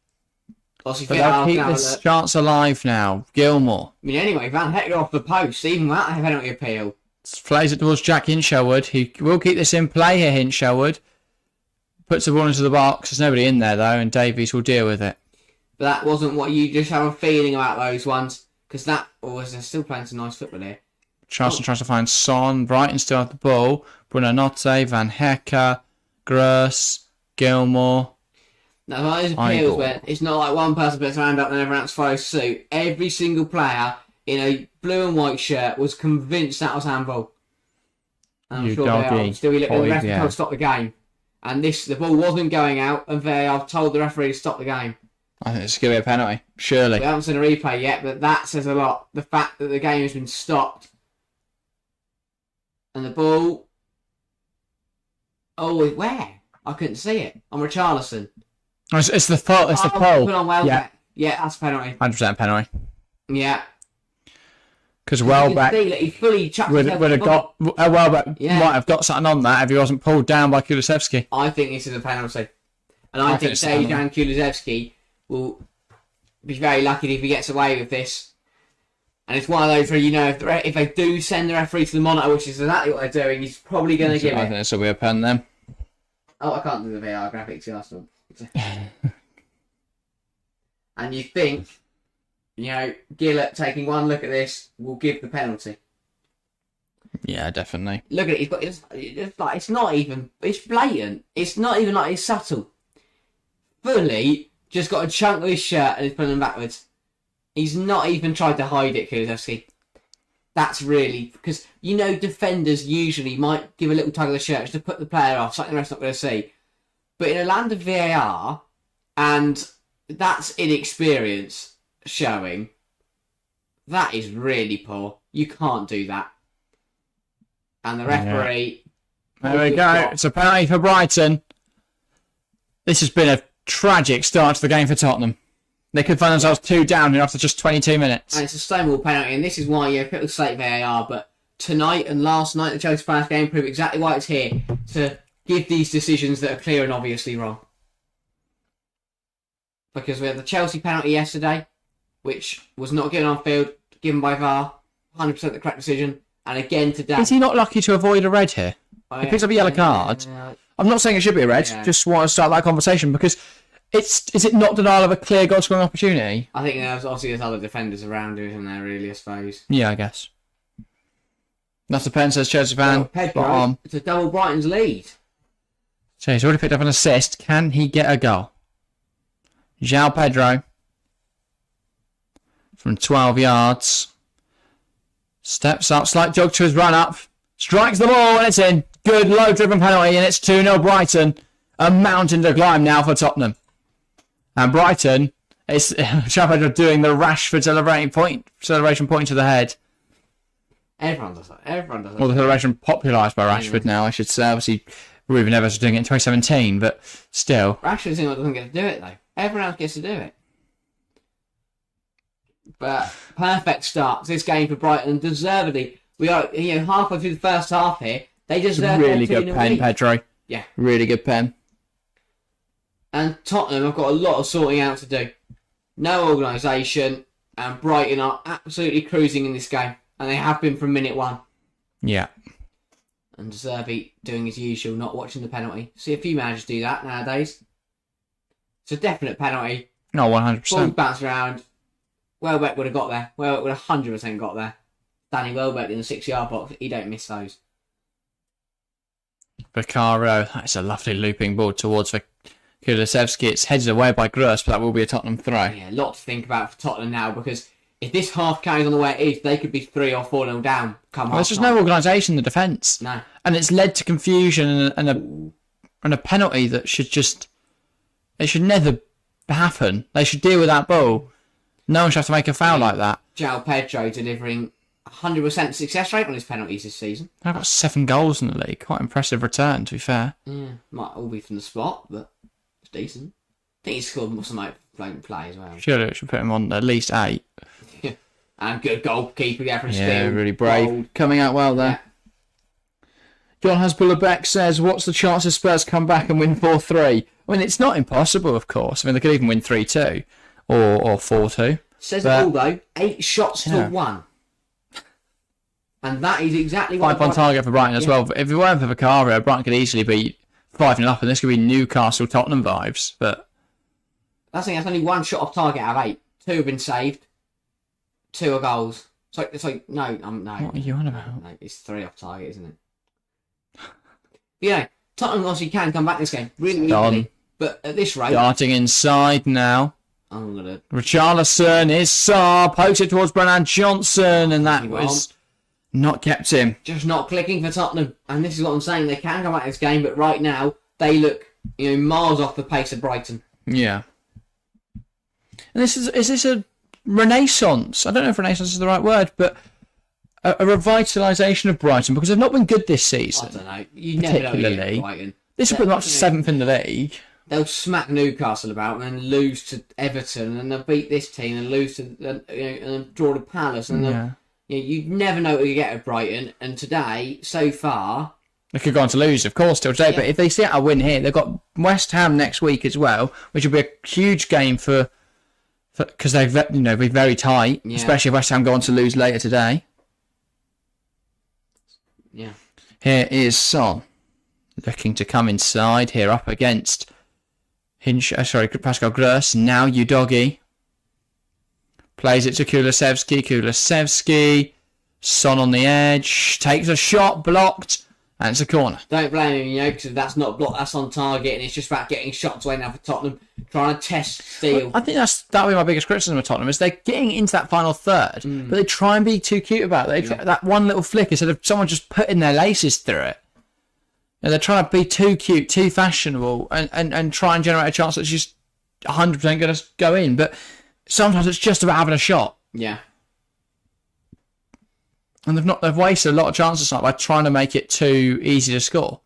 But they'll keep this chance alive now. Gilmore. Anyway, Van Hecker off the post, even without a penalty appeal. Plays it towards Jack Hinshelwood. He will keep this in play here, Hinshelwood. Puts the ball into the box. There's nobody in there, though, and Davies will deal with it. But that wasn't what you just have a feeling about those ones. Because that, or is they're still playing some nice football here. Charleston tries to find Son. Brighton still have the ball. Bruno Notte, Van Hecke, Gross, Gilmore. Now, those appeals where it's not like one person puts their hand up and everyone else follows suit. Every single player in a blue and white shirt was convinced that was handball. And I'm sure they are. Still, the referee told to stop the game. And the ball wasn't going out, and VAR told the referee to stop the game. I think it's going to be a penalty, surely. We haven't seen a replay yet, but that says a lot. The fact that the game has been stopped. And the ball... Oh, where? I couldn't see it. On Richarlison. It's the fault. It's the foul. Put on Welbeck. Yeah, that's a penalty. 100% penalty. Yeah. Because Welbeck he fully chucked would have got... Welbeck might have got something on that if he wasn't pulled down by Kulusevski. I think this is a penalty. And I think Dejan Kulusevski will be very lucky if he gets away with this. And it's one of those where, if they do send the referee to the monitor, which is exactly what they're doing, he's probably going to give it. I think this will be a pen then. Oh, I can't do the VAR graphics, Arsenal. And you think, Gillett taking one look at this will give the penalty. Yeah, definitely. Look at it. It's not even. It's blatant. It's not even like it's subtle. Fully just got a chunk of his shirt and he's pulling them backwards. He's not even tried to hide it, Kulusevski. That's really... Because, defenders usually might give a little tug of the shirt just to put the player off, something the rest not going to see. But in a land of VAR, and that's inexperience showing, that is really poor. You can't do that. And the referee... Yeah. There we go. It's a penalty for Brighton. This has been a tragic start to the game for Tottenham. They could find themselves 2 down after just 22 minutes. And it's a stonewall penalty, and this is why people slate VAR, but tonight and last night, the Chelsea Palace game proved exactly why it's here, to give these decisions that are clear and obviously wrong. Because we had the Chelsea penalty yesterday, which was not given on field, given by VAR, 100% the correct decision, and again today... Is he not lucky to avoid a red here? He picks up a yellow card. I'm not saying it should be a red, just want to start that conversation, because... Is it not denial of a clear goal scoring opportunity? I think there's other defenders around him, isn't there, really, I suppose. Yeah, I guess. That's the pen, says Chelsea fan. Pedro, it's a double Brighton's lead. So he's already picked up an assist. Can he get a goal? João Pedro. From 12 yards. Steps up, slight jog to his run up. Strikes the ball and it's in. Good low driven penalty and it's 2-0 Brighton. A mountain to climb now for Tottenham. And Brighton, it's João doing the Rashford celebration point to the head. Everyone does that. Well, the celebration popularised by Rashford now, I should say. Obviously, Ruben Neves was doing it in 2017, but still. Rashford's the one that doesn't get to do it, though. Everyone else gets to do it. But perfect start to this game for Brighton, deservedly. We are halfway through the first half here. They deserve really good pen, Pedro. Yeah. Really good pen. And Tottenham have got a lot of sorting out to do. No organisation, and Brighton are absolutely cruising in this game. And they have been from minute 1. Yeah. And De Zerbi doing his usual, not watching the penalty. See a few managers do that nowadays. It's a definite penalty. No, 100%. Ball bounced around. Welbeck would have got there. Welbeck would have 100% got there. Danny Welbeck in the 6-yard box. He don't miss those. Vicario. That's a lovely looping ball towards Kulusevski. It's headed away by Gross, but that will be a Tottenham throw. Yeah, a lot to think about for Tottenham now, because if this half carries on the way it is, they could be 3 or 4-0 down come half. There's just no organisation in the defence. No. And it's led to confusion and a penalty that should just... It should never happen. They should deal with that ball. No one should have to make a foul like that. João Pedro delivering 100% success rate on his penalties this season. I've got 7 goals in the league. Quite impressive return, to be fair. Yeah, might all be from the spot, but it's decent. I think he's scored some floating play as well. Surely we should put him on at least 8. And good goalkeeper there for his Yeah, really brave. Bold. Coming out well there. Yeah. John Hasbulla-Beck says, what's the chances Spurs come back and win 4-3? I mean, it's not impossible, of course. I mean, they could even win 3-2 or 4-2. Says it all, though. 8 shots to 1. And that is exactly what... 5 on target for Brighton as well. If it weren't for Vicario, Brighton could easily be 5-0 up, and this could be Newcastle-Tottenham vibes. But that's only 1 shot off target out of 8. 2 have been saved. 2 are goals. No. What are you on about? No, it's 3 off target, isn't it? Yeah, Tottenham obviously can come back this game really easily, but at this rate, Darting inside now. I'm gonna. Richarlison is Saar, pokes it towards Brennan Johnson, and that was not kept him. Just not clicking for Tottenham, and this is what I'm saying. They can come back this game, but right now they look, miles off the pace of Brighton. Yeah. And is this a renaissance? I don't know if renaissance is the right word, but a revitalisation of Brighton, because they've not been good this season. I don't know. You never know you get Brighton. This is pretty much 7th in the league. They'll smack Newcastle about and then lose to Everton, and they'll beat this team and lose to and then draw to Palace, and you never know what you get at Brighton. And today, so far, they could go on to lose, of course, till today. Yeah. But if they see a win here, they've got West Ham next week as well, which will be a huge game because they've be very tight, especially if West Ham go on to lose later today. Yeah. Here is Son looking to come inside here up against Pascal Gross. Now Udogie plays it to Kulusevski. Son on the edge, takes a shot, blocked, and it's a corner. Don't blame him, because that's not blocked, that's on target, and it's just about getting shots away now for Tottenham, trying to test Steele. I think that'll be my biggest criticism of Tottenham, is they're getting into that final third, but they try and be too cute about it. That one little flick, instead of someone just putting their laces through it. They're trying to be too cute, too fashionable, and try and generate a chance that's just 100% going to go in. But sometimes it's just about having a shot. Yeah. And they've wasted a lot of chances tonight by trying to make it too easy to score.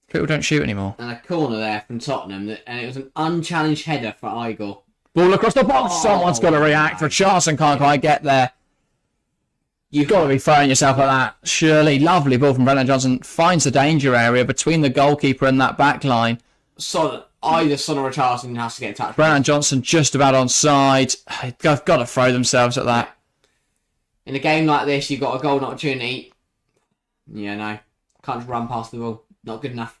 People don't shoot anymore. And a corner there from Tottenham, and it was an unchallenged header for Igor. Ball across the box. Someone's got to react. Richarlison can't quite get there. You've got to be throwing yourself at that. Surely, lovely ball from Brennan Johnson. Finds the danger area between the goalkeeper and that back line. Either Son or Richarlison has to get touched. Brennan Johnson just about onside. They've got to throw themselves at that. In a game like this, you've got a golden opportunity. Yeah, no. Can't just run past the ball. Not good enough.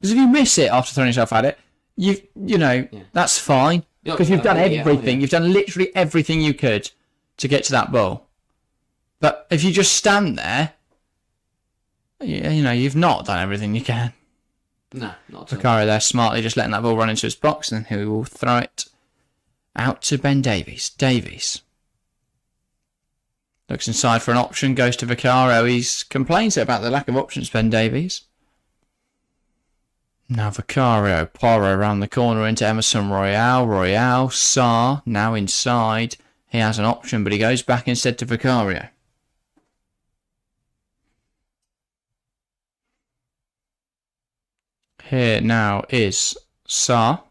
Because if you miss it after throwing yourself at it, that's fine. Because you've done everything. You've done literally everything you could to get to that ball. But if you just stand there, you've not done everything you can. No, not at all. Vicario there smartly just letting that ball run into his box, and then he will throw it out to Ben Davies. Davies looks inside for an option, goes to Vicario. He complains about the lack of options, Ben Davies. Now Vicario, Porro around the corner into Emerson Royale, Saar now inside. He has an option, but he goes back instead to Vicario. Here now is Saar.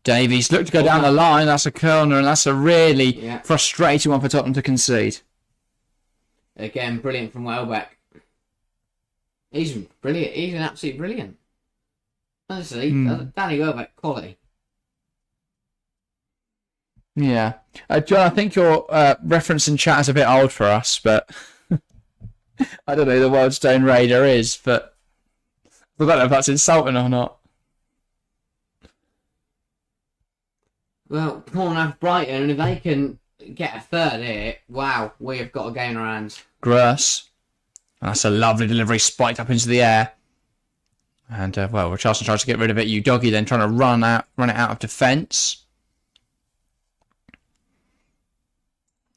Davies looked to go down the line. That's a corner, and that's a really frustrating one for Tottenham to concede. Again, brilliant from Welbeck. He's brilliant. He's an absolute brilliant. Honestly, Danny Welbeck, quality. Yeah. John, I think your reference in chat is a bit old for us, but I don't know who the Wildstone Raider is, but I don't know if that's insulting or not. Well, corner Brighton, and if they can get a third here, wow, we have got a game in our hands. Gross. That's a lovely delivery, spiked up into the air. And, Richarlison tries to get rid of it. Udogie then trying to run it out of defence.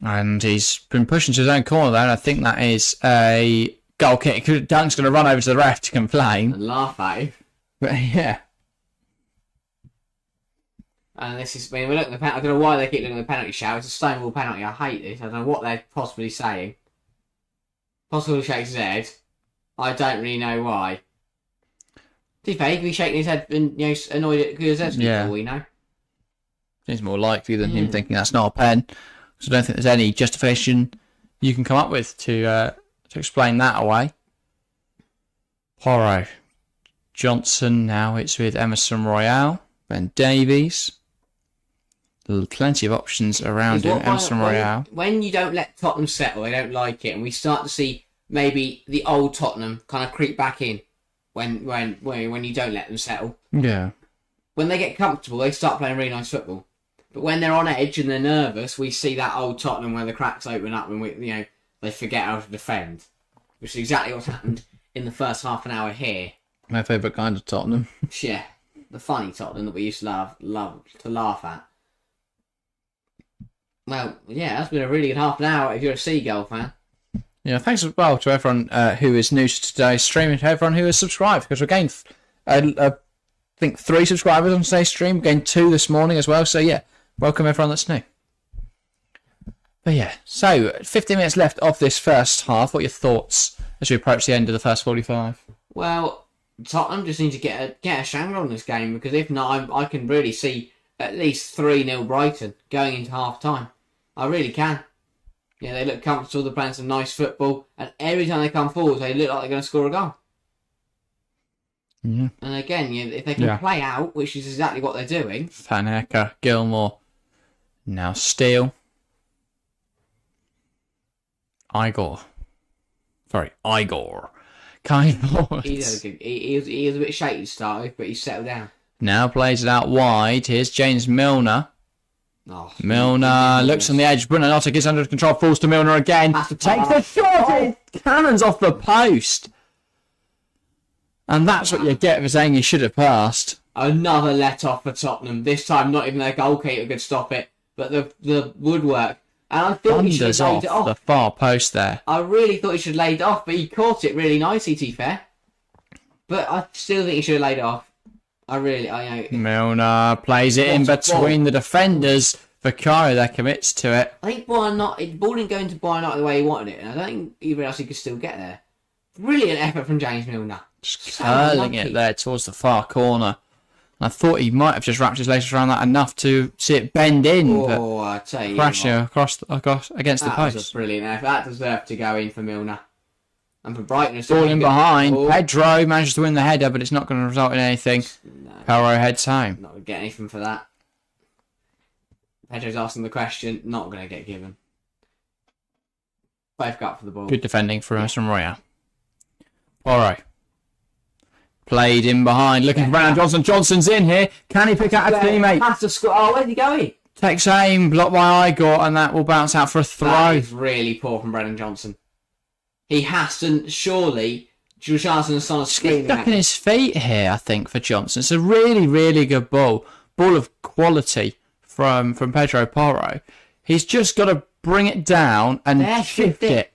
And he's been pushing to his own corner there, and I think that is a goal kick. Dunk's going to run over to the ref to complain. And laugh at him. But, yeah. And this is, we're looking at the penalty. I don't know why they keep looking at the penalty shout. It's a stonewall penalty. I hate this. I don't know what they're possibly saying. Possibly shakes his head. I don't really know why. To be fair, he could be shaking his head and annoyed at Kulusevski for all we know. Seems more likely than him thinking that's not a pen. So I don't think there's any justification you can come up with to explain that away. Porro. Johnson, now it's with Emerson Royale. Ben Davies. Plenty of options around him. Emerson Royale. When you don't let Tottenham settle, they don't like it, and we start to see maybe the old Tottenham kind of creep back in when you don't let them settle. Yeah. When they get comfortable, they start playing really nice football. But when they're on edge and they're nervous, we see that old Tottenham where the cracks open up and they forget how to defend, which is exactly what's happened in the first half an hour here. My favourite kind of Tottenham. Yeah, the funny Tottenham that we used to love to laugh at. Well, yeah, that's been a really good half an hour if you're a Seagull fan. Yeah, thanks as well to everyone who is new to today's stream and to everyone who has subscribed, because we're getting, I think, 3 subscribers on today's stream. We're getting 2 this morning as well. So, yeah, welcome everyone that's new. But, yeah, so 15 minutes left of this first half. What are your thoughts as we approach the end of the first 45? Well, Tottenham just need to get a shanger on this game, because if not, I can really see at least 3-0 Brighton going into half-time. I really can. Yeah, they look comfortable, they're playing some nice football, and every time they come forward, they look like they're going to score a goal. Yeah. And again, if they can play out, which is exactly what they're doing. Van Hecker, Gilmore, now Steele, Igor. Kai Lord. He was a bit shaky to start with, but he's settled down. Now plays it out wide. Here's James Milner. Oh, Milner looks on the edge. Buonanotte gets under control. Falls to Milner again. Takes the shot. Cannons off the post. And that's what you get for saying he should have passed. Another let off for Tottenham. This time, not even their goalkeeper could stop it, but the woodwork. And I thought he should have laid it off. The far post there. I really thought he should have laid it off, but he caught it really nicely, to be fair. But I still think he should have laid it off. I know. Milner plays it in between the defenders. Vicario there commits to it. I think the ball didn't go into Buonanotte the way he wanted it, and I don't think he realised he could still get there. Brilliant effort from James Milner. Just curling it there towards the far corner. I thought he might have just wrapped his legs around that enough to see it bend in. Oh, I tell you, crashing across against the post. That was a brilliant effort. That deserved to go in for Milner. And for Brighton, falling behind. Pedro manages to win the header, but it's not going to result in anything. No, Pelro heads home. Not going to get anything for that. Pedro's asking the question, not going to get given. Both got for the ball. Good defending for Emerson Royale. Porro. Played in behind, looking for Brandon Johnson. Johnson's in here. Can he pick out a teammate? Has to score. Oh, where's he going? Takes aim, blocked by Igor, and that will bounce out for a throw. That is really poor from Brendan Johnson. He has to, surely, Richarlison and Son are screaming stuck in his feet here, I think, for Johnson. It's a really, really good ball. Ball of quality from Pedro Porro. He's just got to bring it down and shift it.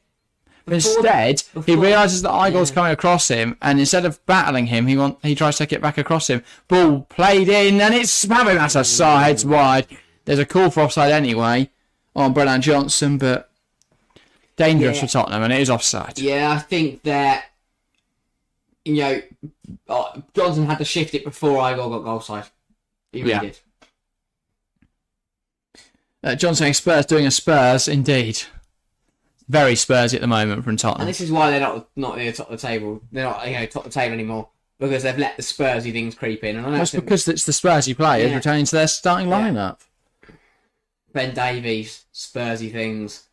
Instead, he realises that Igor's coming across him, and instead of battling him, he tries to take it back across him. Ball played in, and it's Mavimasa sides wide. There's a call for offside anyway on Brennan Johnson, but dangerous for Tottenham, and it is offside. Yeah, I think that Johnson had to shift it before Igor got goal side. He really did. Johnson Spurs doing a Spurs indeed. Very Spursy at the moment from Tottenham. And this is why they're not near the top of the table. They're not top of the table anymore, because they've let the Spursy things creep in. And that's because it's the Spursy players returning to their starting lineup. Ben Davies, Spursy things.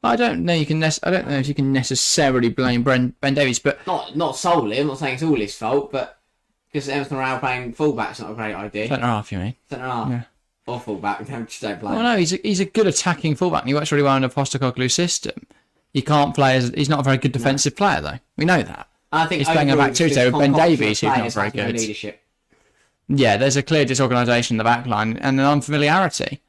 I don't know. I don't know if you can necessarily blame Ben Davies, but not solely. I'm not saying it's all his fault, but because Emerson Royale playing fullback's not a great idea. Centre half, you mean? Centre half. Yeah. Or fullback, just don't play. Well, no, he's a good attacking fullback. And he works really well in a Postecoglou's system. He can't play he's not a very good defensive player, though. We know that. I think he's playing a back two with Ben Davies, who's not very good. Leadership. Yeah, there's a clear disorganisation in the back line and an unfamiliarity.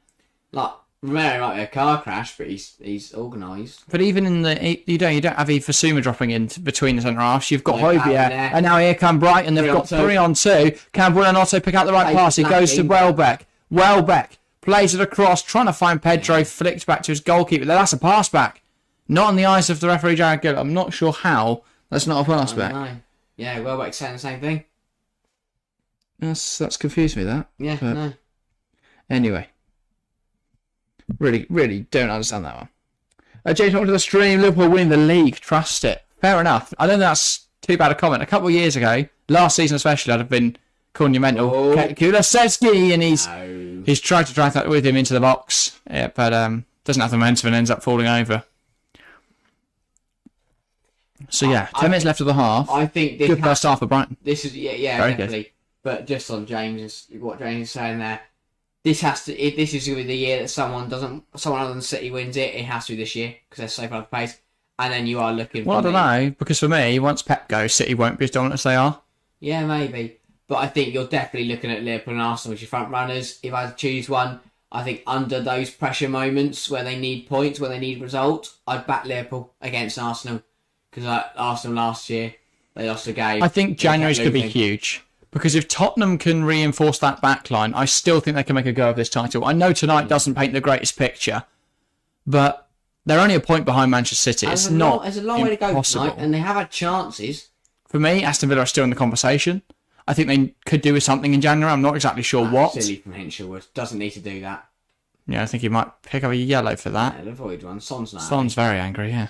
Like Romero might be a car crash, but he's organised. But even in you don't have Ifasuma dropping in between the centre halves. You've got Hojbjerg, and now here come Brighton. They've got 3-on-2. Can Buonanotte pick out the right pass? He goes to Welbeck. Welbeck plays it across, trying to find Pedro, flicked back to his goalkeeper. That's a pass back. Not in the eyes of the referee, Jared Gill. I'm not sure how that's not a pass back. Yeah, Welbeck's saying the same thing. That's confused me, that. Yeah, but no. Anyway. Really, really don't understand that one. James, welcome to the stream. Liverpool winning the league. Trust it. Fair enough. I don't think that's too bad a comment. A couple of years ago, last season especially, I'd have been calling you mental. Kulusevski, and he's tried to drag that with him into the box, but doesn't have the momentum and ends up falling over. So 10 minutes left of the half. I think good first half for Brighton. This is very definitely. Good. But just on what James is saying there, this has to. If this is going to be the year that someone other than City wins it, it has to be this year because they're so far the pace. And then you are looking. Well, I don't know, because for me, once Pep goes, City won't be as dominant as they are. Yeah, maybe. But I think you're definitely looking at Liverpool and Arsenal as your front runners. If I had to choose one, I think under those pressure moments where they need points, where they need results, I'd back Liverpool against Arsenal. Because Arsenal last year, they lost a game. I think January's going to be huge. Because if Tottenham can reinforce that backline, I still think they can make a go of this title. I know tonight doesn't paint the greatest picture, but they're only a point behind Manchester City. It's not There's a long way to go tonight, and they have had chances. For me, Aston Villa are still in the conversation. I think they could do with something in January. I'm not exactly sure what. Silly from Hinshelwood. Doesn't need to do that. Yeah, I think he might pick up a yellow for that. Yeah, avoid one. Son's very angry, yeah.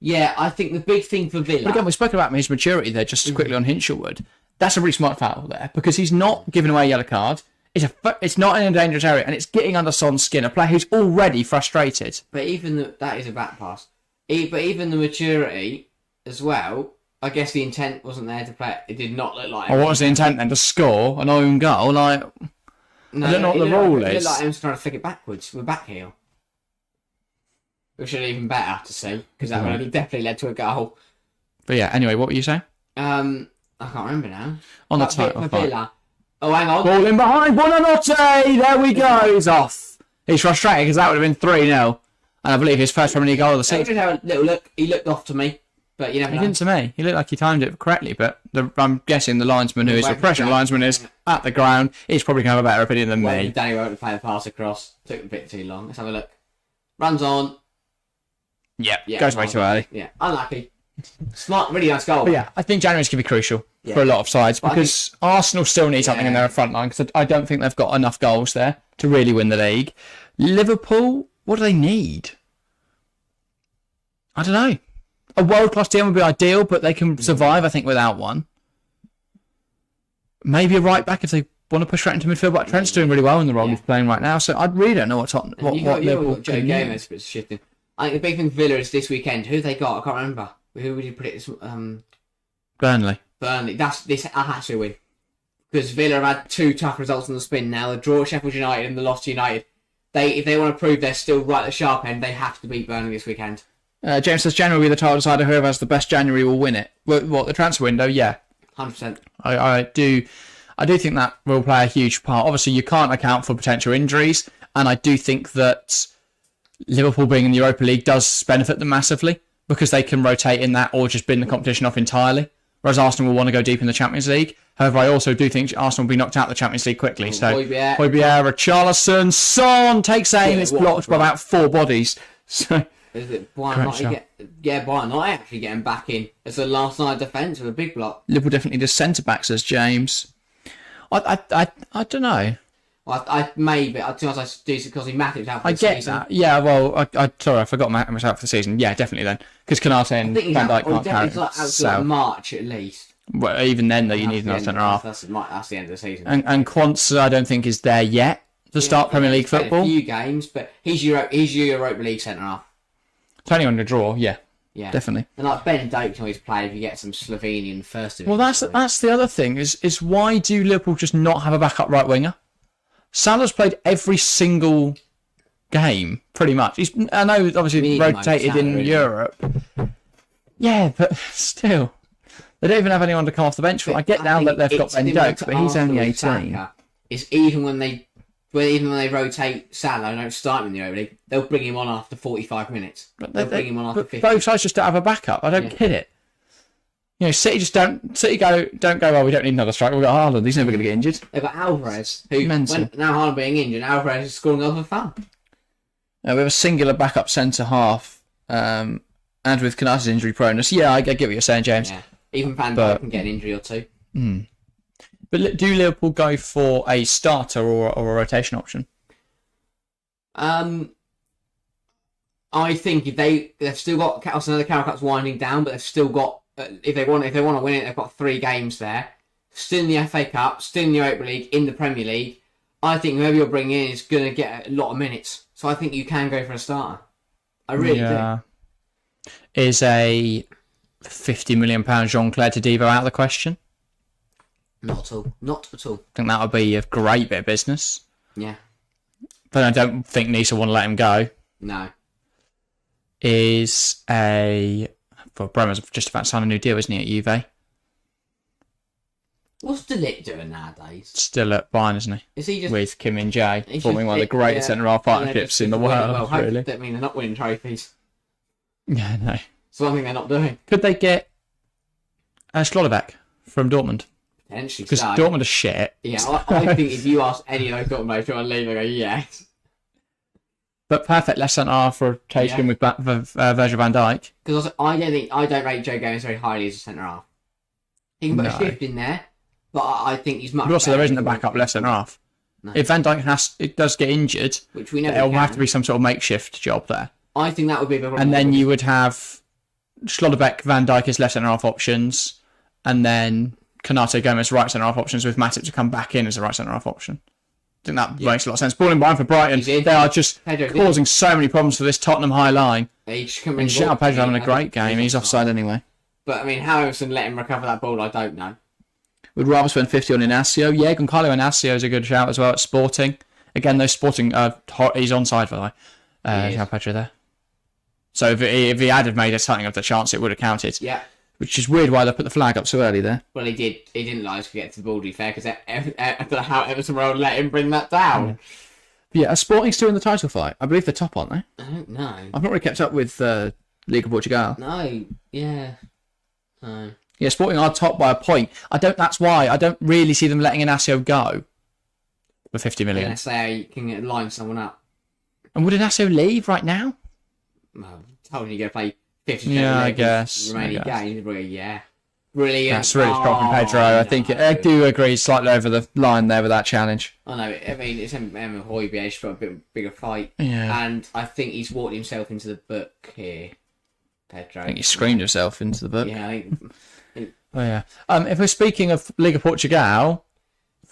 Yeah, I think the big thing for Villa... But again, we've spoken about his maturity there just quickly on Hinshelwood. That's a really smart foul there, because he's not giving away a yellow card. It's not in a dangerous area, and it's getting under Son's skin, a player who's already frustrated. But even that is a back pass. But even the maturity as well... I guess the intent wasn't there to play. It did not look like... What was the intent then? To score an own goal? I don't know what the rule is. It looked like Em's trying to flick it backwards with back heel. Which is even better to see, because that would have definitely led to a goal. But yeah, anyway, what were you saying? I can't remember now. On the title fight. Oh, hang on. Ball in behind, Buonanotte! There we go, he's off. He's frustrated because that would have been 3-0. And I believe his first Premier League goal of the season. He did have a little look. He looked off to me. But you never know. He didn't to me. He looked like he timed it correctly, but I'm guessing the linesman, who is the pressure linesman, is at the ground. He's probably going to have a better opinion than me. Danny won't play the pass across. Took a bit too long. Let's have a look. Runs on. Yep, goes way too early. Yeah, unlucky. Smart, really nice goal. But yeah, I think January's going to be crucial for a lot of sides, because Arsenal still need something in their front line, because I don't think they've got enough goals there to really win the league. Liverpool, what do they need? I don't know. A world-class team would be ideal, but they can survive, I think, without one. Maybe a right-back if they want to push right into midfield, but Trent's doing really well in the role he's playing right now, so I really don't know what Liverpool Joe Gomez is shifting. I think the big thing for Villa is this weekend. Who have they got? I can't remember. Who would you predict? Burnley. This has to win. Because Villa have had 2 tough results on the spin now. The draw at Sheffield United and the loss to United. If they want to prove they're still right at the sharp end, they have to beat Burnley this weekend. James says January will be the title decider. Whoever has the best January will win it. What, the transfer window? Yeah. 100%. I do think that will play a huge part. Obviously, you can't account for potential injuries, and I do think that Liverpool being in the Europa League does benefit them massively, because they can rotate in that or just bin the competition off entirely, whereas Arsenal will want to go deep in the Champions League. However, I also do think Arsenal will be knocked out of the Champions League quickly. So Højbjerg, Richarlison, Son takes aim, it's blocked by about 4 bodies. So... Is it Brighton not actually getting back in as the last night defence with a big block? Liverpool definitely does centre-back, says James. I don't know. Well, I maybe. I think I do because he Matip's out for the season. season. That. Yeah, well, sorry, I forgot Matip's out for the season. Yeah, definitely then. Because Canate and Van Dijk can't carry it. Out to March at least. Well, even then, though, you need another centre-half. That's the end of the season. And Quansah, I don't think, is there yet to start Premier League football. A few games, but he's your Europa League centre-half. It's only on the draw, yeah, definitely. And like Ben Doak can always play if you get some Slovenian first division. Well, that's the other thing is why do Liverpool just not have a backup right winger? Salah's played every single game pretty much. I know obviously rotated in Europe. Yeah, but still, they don't even have anyone to come off the bench for. I get now that they've got Ben Doak, but he's only 18. It's even when they rotate Salah and don't start him in the Europa League, they'll bring him on after 45 minutes. They'll bring him on after 50. Both sides just don't have a backup. I don't get it. You know, City don't go, well, we don't need another striker. We've got Haaland. He's never going to get injured. They've got Alvarez, who, now Haaland being injured, Alvarez is scoring over fun. We have a singular backup centre-half, and with Canate's injury proneness. Yeah, I get what you're saying, James. Yeah. Even Van Dijk can get an injury or 2. But do Liverpool go for a starter or a rotation option? I think if they've still got another Carroll Cup's winding down, but they've still got if they want to win it, they've got 3 games there. Still in the FA Cup, still in the Europa League, in the Premier League. I think whoever you're bringing in is going to get a lot of minutes. So I think you can go for a starter. I really do. Is a £50 million Jean-Claire Todibo out of the question? Not at all. Not at all. I think that would be a great bit of business. Yeah. but I don't think Nice will want to let him go, No. is Bremer's just about to sign a new deal, isn't he, at Juve? What's De Ligt doing nowadays? Still at Bayern, isn't he? Is he just With Kim and Jae, He's forming just- one of the greatest centre-half partnerships in the world, really. That mean they're not winning trophies. Yeah, no. It's one thing they're not doing. Could they get Schlotterbeck from Dortmund? Potentially Because so. Dortmund are shit. Yeah, I think if you ask any of those Dortmund players to leave, they go, yes. But perfect left centre-half rotation with Virgil van Dijk. Because I don't rate Joe Gomez very highly as a centre half. He can put a shift in there, but I think he's much. But also, better there isn't a than backup left centre-half. No. If Van Dijk does get injured, which we know there'll have to be some sort of makeshift job there. I think that would be a problem. And then you would have Schlotterbeck, Van Dijk as left centre-half options, and then Konaté Gomez right centre-half options with Matip to come back in as a right centre-half option. I think that makes a lot of sense. Ball in behind for Brighton. They are just causing so many problems for this Tottenham high line. And João Pedro having a great game. He's offside anyway. But, I mean, how Everton let him recover that ball, I don't know. Would rather spend 50 on Inacio. Yeah, Goncalo Inacio is a good shout as well at Sporting. Again, those Sporting... he's onside, by the way. João Pedro there. So if he had made something of the chance, it would have counted. Yeah. Which is weird why they put the flag up so early there. Well, he did. He didn't like to get to the ball, to be fair, because I don't know how Everton will let him bring that down. Yeah, are Sporting still in the title fight? I believe they're top, aren't they? I don't know. I've not really kept up with Liga Portugal. No, yeah. No. Yeah, Sporting are top by a point. That's why I don't really see them letting Inacio go for 50 million. Unless they can line someone up. And would Inacio leave right now? Well, told you you're going to play 50 I guess. remaining games. Really, yeah. Brilliant. That's really strong from Pedro. I think I do agree slightly over the line there with that challenge. I know. I mean, it's Emma Højbjerg. He's got a bit bigger fight. Yeah. And I think he's walked himself into the book here, Pedro. I think he screamed himself into the book. Yeah, I think... Oh, yeah. If we're speaking of Liga Portugal,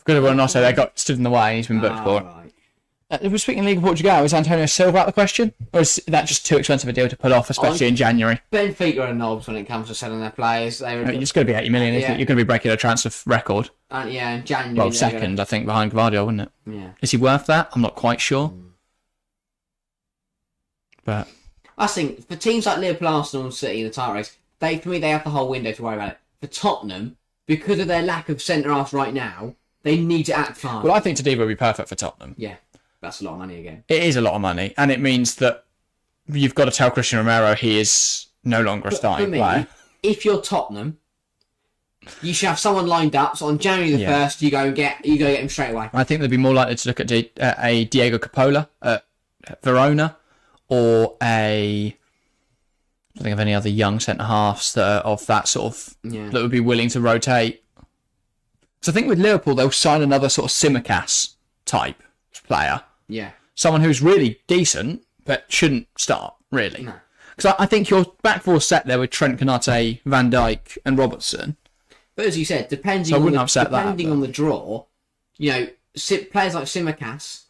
good one also they got stood in the way and he's been booked for it. Right. If we're speaking Liga Portugal, is Antonio Silva out the question? Or is that just too expensive a deal to pull off, especially in January? Benfica are knobs when it comes to selling their players. It's going to be 80 million, isn't it? You're going to be breaking a transfer record. Yeah, in January. Well, second, I think, behind Gvardiol, wouldn't it? Yeah. Is he worth that? I'm not quite sure. But I think for teams like Liverpool, Arsenal and City in the title race, for me, they have the whole window to worry about it. For Tottenham, because of their lack of centre-halves right now, they need to act fast. Well, I think Tadibo would be perfect for Tottenham. Yeah, that's a lot of money again. It is a lot of money, and it means that you've got to tell Christian Romero he is no longer a starting player. If you're Tottenham, you should have someone lined up. So on January the 1st, you go get him straight away. I think they'd be more likely to look at a Diego Coppola at Verona, or I don't think of any other young centre halves that are of that sort of that would be willing to rotate. So I think with Liverpool they'll sign another sort of Simicast type player. Yeah. Someone who's really decent but shouldn't start really. No. Because I think your back four set there with Trent, Konaté, Van Dijk, and Robertson. But as you said, depending on the draw, players like Simicast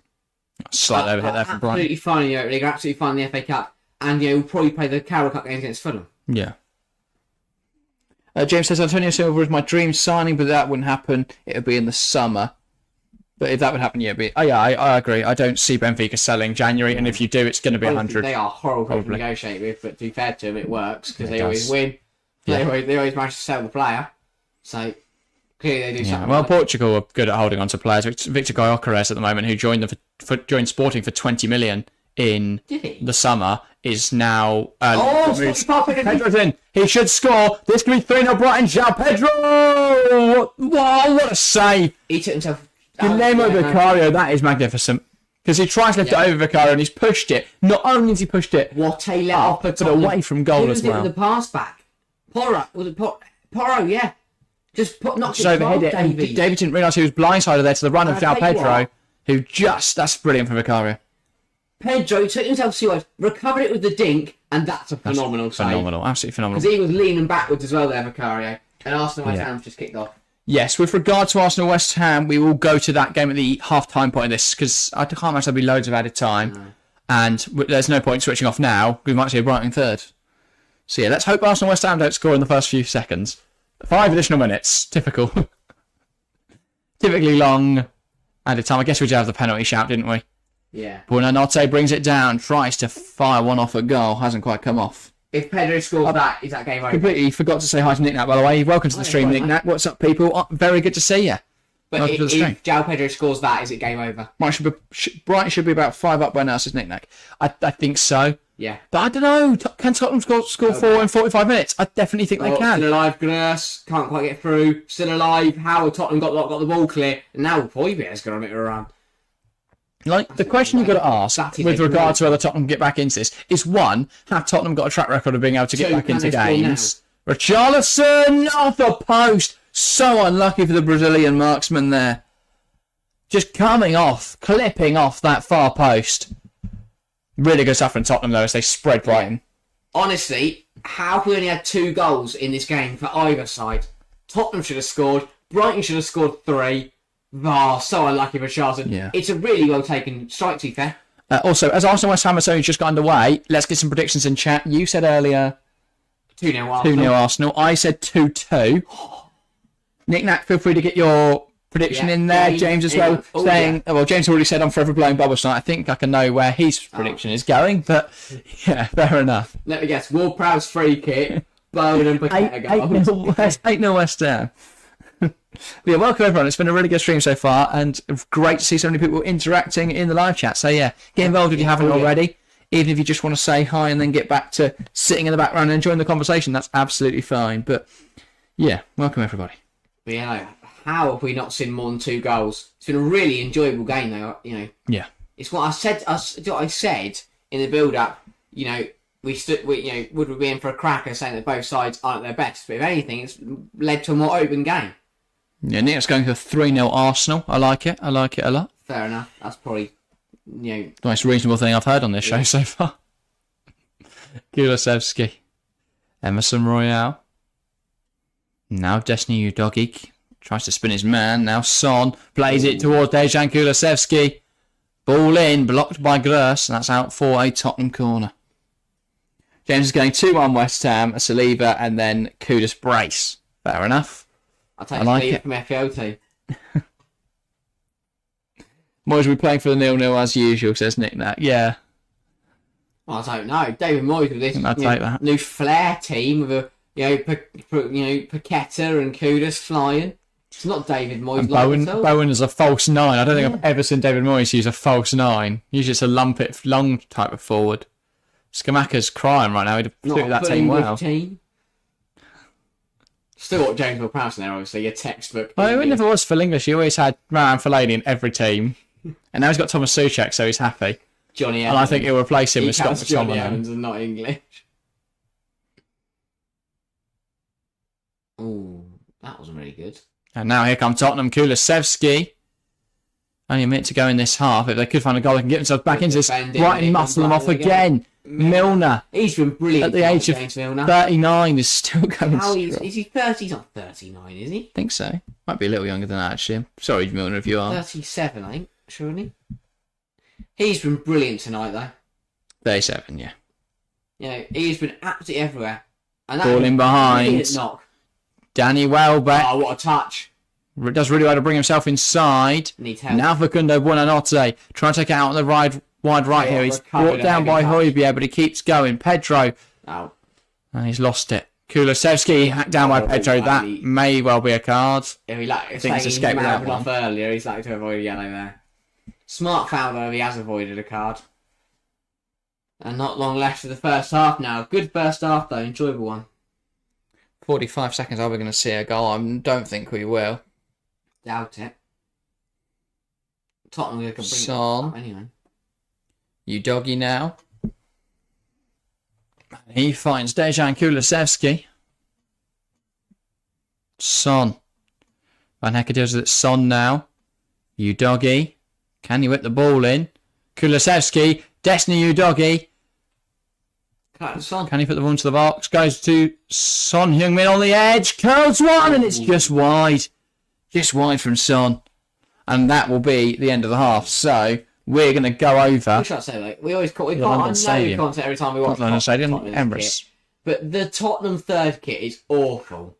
slightly overhit there from Brighton. Absolutely fine in the Europa League, absolutely fine in the FA Cup, and we'll probably play the Carroll Cup games against Fulham. Yeah. James says Antonio Silva is my dream signing, but that wouldn't happen. It would be in the summer. But if that would happen, I agree. I don't see Benfica selling January, and if you do, it's going to be 100. They are horrible to negotiate with, but to be fair to them, it works because they always win. Yeah. They always manage to sell the player. So clearly they do something. Well, Portugal are good at holding on to players. Victor Gyökeres at the moment, who joined joined Sporting for 20 million in the summer, is now. Pedro's in. He should score. This could be 3-0 Brighton. João Pedro! Wow, what a save! He took himself. Guillermo Vicario, that is magnificent. Because he tries to lift it over Vicario and he's pushed it. Not only has he pushed it, what a let off, but away from goal as well. The pass back. Porro, was it Porro? Yeah. Just knocked it overhead it. David didn't realise he was blindsided there to the run of João Pedro, that's brilliant for Vicario. Pedro took himself serious, recovered it with the dink, and that's a phenomenal save. Phenomenal, absolutely phenomenal. Because he was leaning backwards as well there, Vicario. And Arsenal West Ham just kicked off. Yes, with regard to Arsenal West Ham, we will go to that game at the half-time point of this, because I can't imagine there'll be loads of added time. No. And there's no point switching off now. We might see a Brighton third. So yeah, let's hope Arsenal West Ham don't score in the first few seconds. 5 additional minutes. Typical. Typically long. Added time. I guess we did have the penalty shout, didn't we? Yeah. Buonanotte brings it down, tries to fire one off a goal, hasn't quite come off. If Pedro scores that, is that game over? Completely forgot to say hi to Nick Nat, by the way. Welcome to the stream, Nick Nat. What's up, people? Oh, very good to see you. But if João Pedro scores that, is it game over? Brighton should be about 5 up by now, says Nick Nat. I think so. Yeah. But I don't know. Can Tottenham score 4 in 45 minutes? I definitely think they can. Still alive, Gnurse. Can't quite get through. Still alive. Howard Tottenham got the ball clear. And now Poyvier's going to make it around. Like, the question you've got to ask with regard to whether Tottenham get back into this is, one, have Tottenham got a track record of being able to get back into games? Richarlison off the post. So unlucky for the Brazilian marksman there. Just clipping off that far post. Really good stuff from Tottenham, though, as they spread Brighton. Honestly, how have we only had 2 goals in this game for either side? Tottenham should have scored. Brighton should have scored 3. Oh, so unlucky for Richarlison. Yeah. It's a really well taken strike, to be fair. Also, as Arsenal West Ham has only just got underway, let's get some predictions in chat. You said earlier 2-0 Arsenal. 2-0 Arsenal. I said 2-2. Nick Nat, feel free to get your prediction in there. James as well, saying, well, James already said I'm forever blowing bubbles tonight. I think I can know where his prediction is going, but yeah, fair enough. Let me guess. Ward-Prowse free kick, Bowen and Paqueta goal. 8-0 West Ham. But yeah, welcome everyone. It's been a really good stream so far, and great to see so many people interacting in the live chat. So yeah, get involved if you haven't already. Even if you just want to say hi and then get back to sitting in the background and enjoying the conversation, that's absolutely fine. But yeah, welcome everybody. But yeah, how have we not seen more than 2 goals? It's been a really enjoyable game, though. You know. Yeah. It's what I said. What I said in the build-up. You know, would we be in for a cracker saying that both sides aren't their best? But if anything, it's led to a more open game. Yeah, Nick's going for 3-0 Arsenal. I like it. I like it a lot. Fair enough. That's probably, the most reasonable thing I've heard on this show so far. Kulusevski. Emerson Royale. Now Destiny Udogi tries to spin his man. Now Son plays it towards Dejan Kulusevski. Ball in, blocked by Gross, and that's out for a Tottenham corner. James is going 2-1 West Ham, a Saliba, and then Kudus brace. Fair enough. I'll take Saliba from FPL team. Moyes will be playing for the 0-0 as usual, says Nick Nat. Yeah. Well, I don't know. David Moyes with this new flair team with a Paqueta and Kudus flying. It's not David Moyes. Bowen is a false 9. I don't think I've ever seen David Moyes use a false 9. Usually it's a long type of forward. Skamaka's crying right now. He'd suit that team well. Still got James Ward-Prowse in there, obviously. Your textbook. Well, it never was Phil English. He always had Maran Fellaini in every team. And now he's got Thomas Souček, so he's happy. Johnny Evans. And I think he'll replace him with Scott McTominay. Johnny Evans and not English. Ooh, that wasn't really good. And now here comes Tottenham. Kulusevski. Only a minute to go in this half. If they could find a goal, they can get themselves back into this. Brighton muscle them off again. Milner. He's been brilliant. At the age of 39 is still going strong. Is he 30? He's not 39, is he? I think so. Might be a little younger than that, actually. Sorry, Milner, if you are. 37, I think, surely. He's been brilliant tonight, though. 37, yeah. He's been absolutely everywhere. And that ball in behind. Knock. Danny Welbeck. Oh, what a touch. Does really well to bring himself inside. Needs help. Now Facundo Buonanotte. Trying to take it out on the wide right here. He's brought down by Højbjerg, but he keeps going. Pedro. Oh. And he's lost it. Kulusevski hacked down by Pedro. That may well be a card. If I think he's escaped that one. Earlier, he's likely to avoid a yellow there. Smart foul, though, he has avoided a card. And not long left for the first half now. Good first half, though. Enjoyable one. 45 seconds, are we going to see a goal? I don't think we will. Doubt it. Tottenham can bring Son. it up anyway. Udogi now. He finds Dejan Kulusevski. Son. Van Hecke deals with it. Son now. Udogi. Can he whip the ball in? Kulusevski. Destiny Udogi. Can he put the ball into the box? Goes to Son Heung-min on the edge. Curls one and it's just wide. Just wide from Son. And that will be the end of the half. So we're going to go over. We can't say that. We always we can't say every time we watch London Stadium, Emirates. But the Tottenham third kit is awful.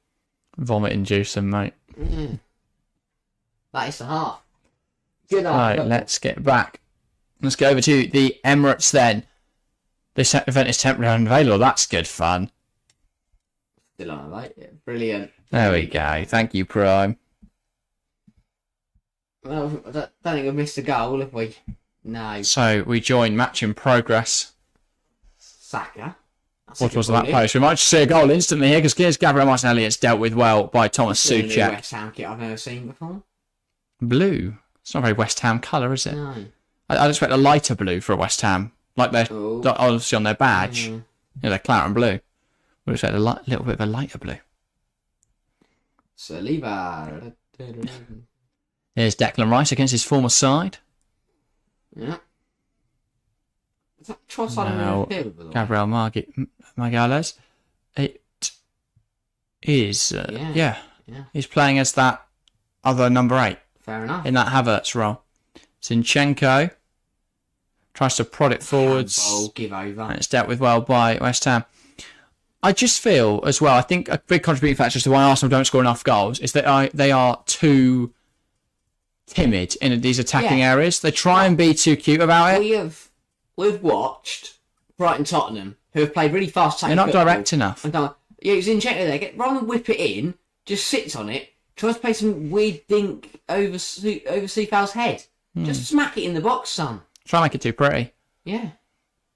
Vomit inducing, mate. That is the half. Good Right, night. let's get back. Let's go over to the Emirates then. This event is temporarily unavailable. That's good fun. Still on, right? Yeah, brilliant. There we go. Thank you, Prime. Well, I don't think we've missed a goal, have we? No. So we join match in progress. Saka. What was that post? We might just see a goal instantly here because here's Gabriel Martinelli. It's dealt with well by Thomas Souček. West Ham kit I've never seen before. Blue. It's not a very West Ham colour, is it? No. I'd expect a lighter blue for a West Ham. Like they're obviously on their badge. Mm. They're claret and blue. We'd expect a little bit of a lighter blue. Saliba. Here's Declan Rice against his former side. Yeah. Is that Trossard in the midfield? Gabriel Magalhaes. It is. Yeah. He's playing as that other number 8. Fair enough. In that Havertz role. Zinchenko tries to prod it forwards. Handball, give over. And it's dealt with well by West Ham. I just feel as well, I think a big contributing factor to why Arsenal don't score enough goals is that they are too timid in these attacking areas. They try and be too cute about it. We've watched Brighton Tottenham, who have played really fast attacking They're not football. direct enough. Zinchenko there, rather than whip it in, just sits on it, tries to play some weird dink over Seafowl's head. Just smack it in the box, son. Try and make it too pretty. Yeah.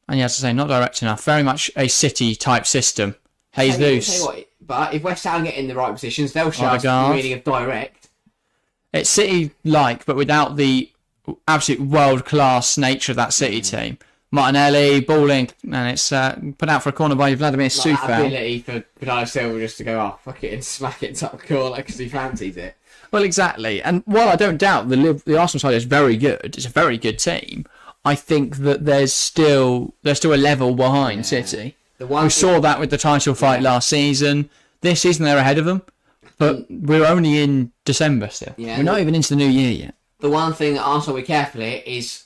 And as I say, not direct enough. Very much a City type system. Jesus. Tell you what, but if West Ham get in the right positions, they'll show us the meaning of direct. It's City-like, but without the absolute world-class nature of that City team. Martinelli, balling, and it's put out for a corner by Vladimir Seafeld. That ability for Bernardo Silva just to go, fuck it, and smack it top corner because he fancies it. Well, exactly. And while I don't doubt the Arsenal side is very good, it's a very good team, I think that there's still a level behind City. We saw that with the title fight last season. This season they're ahead of them, but we're only in December still. Yeah, we're not even into the new year yet. The one thing that Arsenal will be careful here is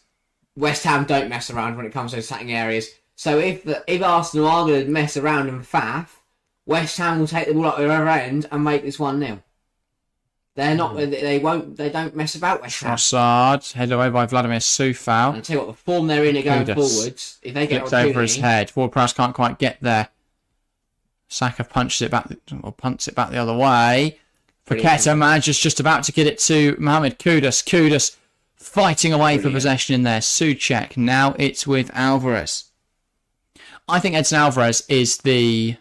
West Ham don't mess around when it comes to attacking areas. So if Arsenal are going to mess around and faff, West Ham will take the ball up their other end and make this 1-0. They're not. They won't. They don't mess about West Ham. Trossard headed away by Vladimir Seafeld. And I tell you what, the form they're in going forwards. If they get over his head, Ward-Prowse can't quite get there. Saka punches it back, or punts it back the other way. Paqueta manages just about to get it to Mohamed Kudus. Kudus fighting away for possession in there. Souček. Now it's with Alvarez. I think Edson Alvarez is the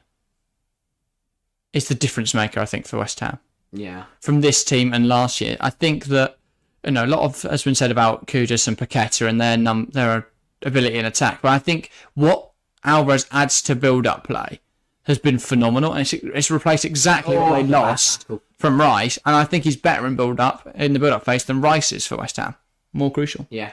difference maker. I think for West Ham. Yeah. From this team and last year, I think that a lot of has been said about Kudus and Paqueta and their ability in attack, but I think what Alvarez adds to build-up play has been phenomenal, and it's replaced exactly what they lost from Rice, and I think he's better in the build-up phase than Rice is for West Ham. More crucial. Yeah.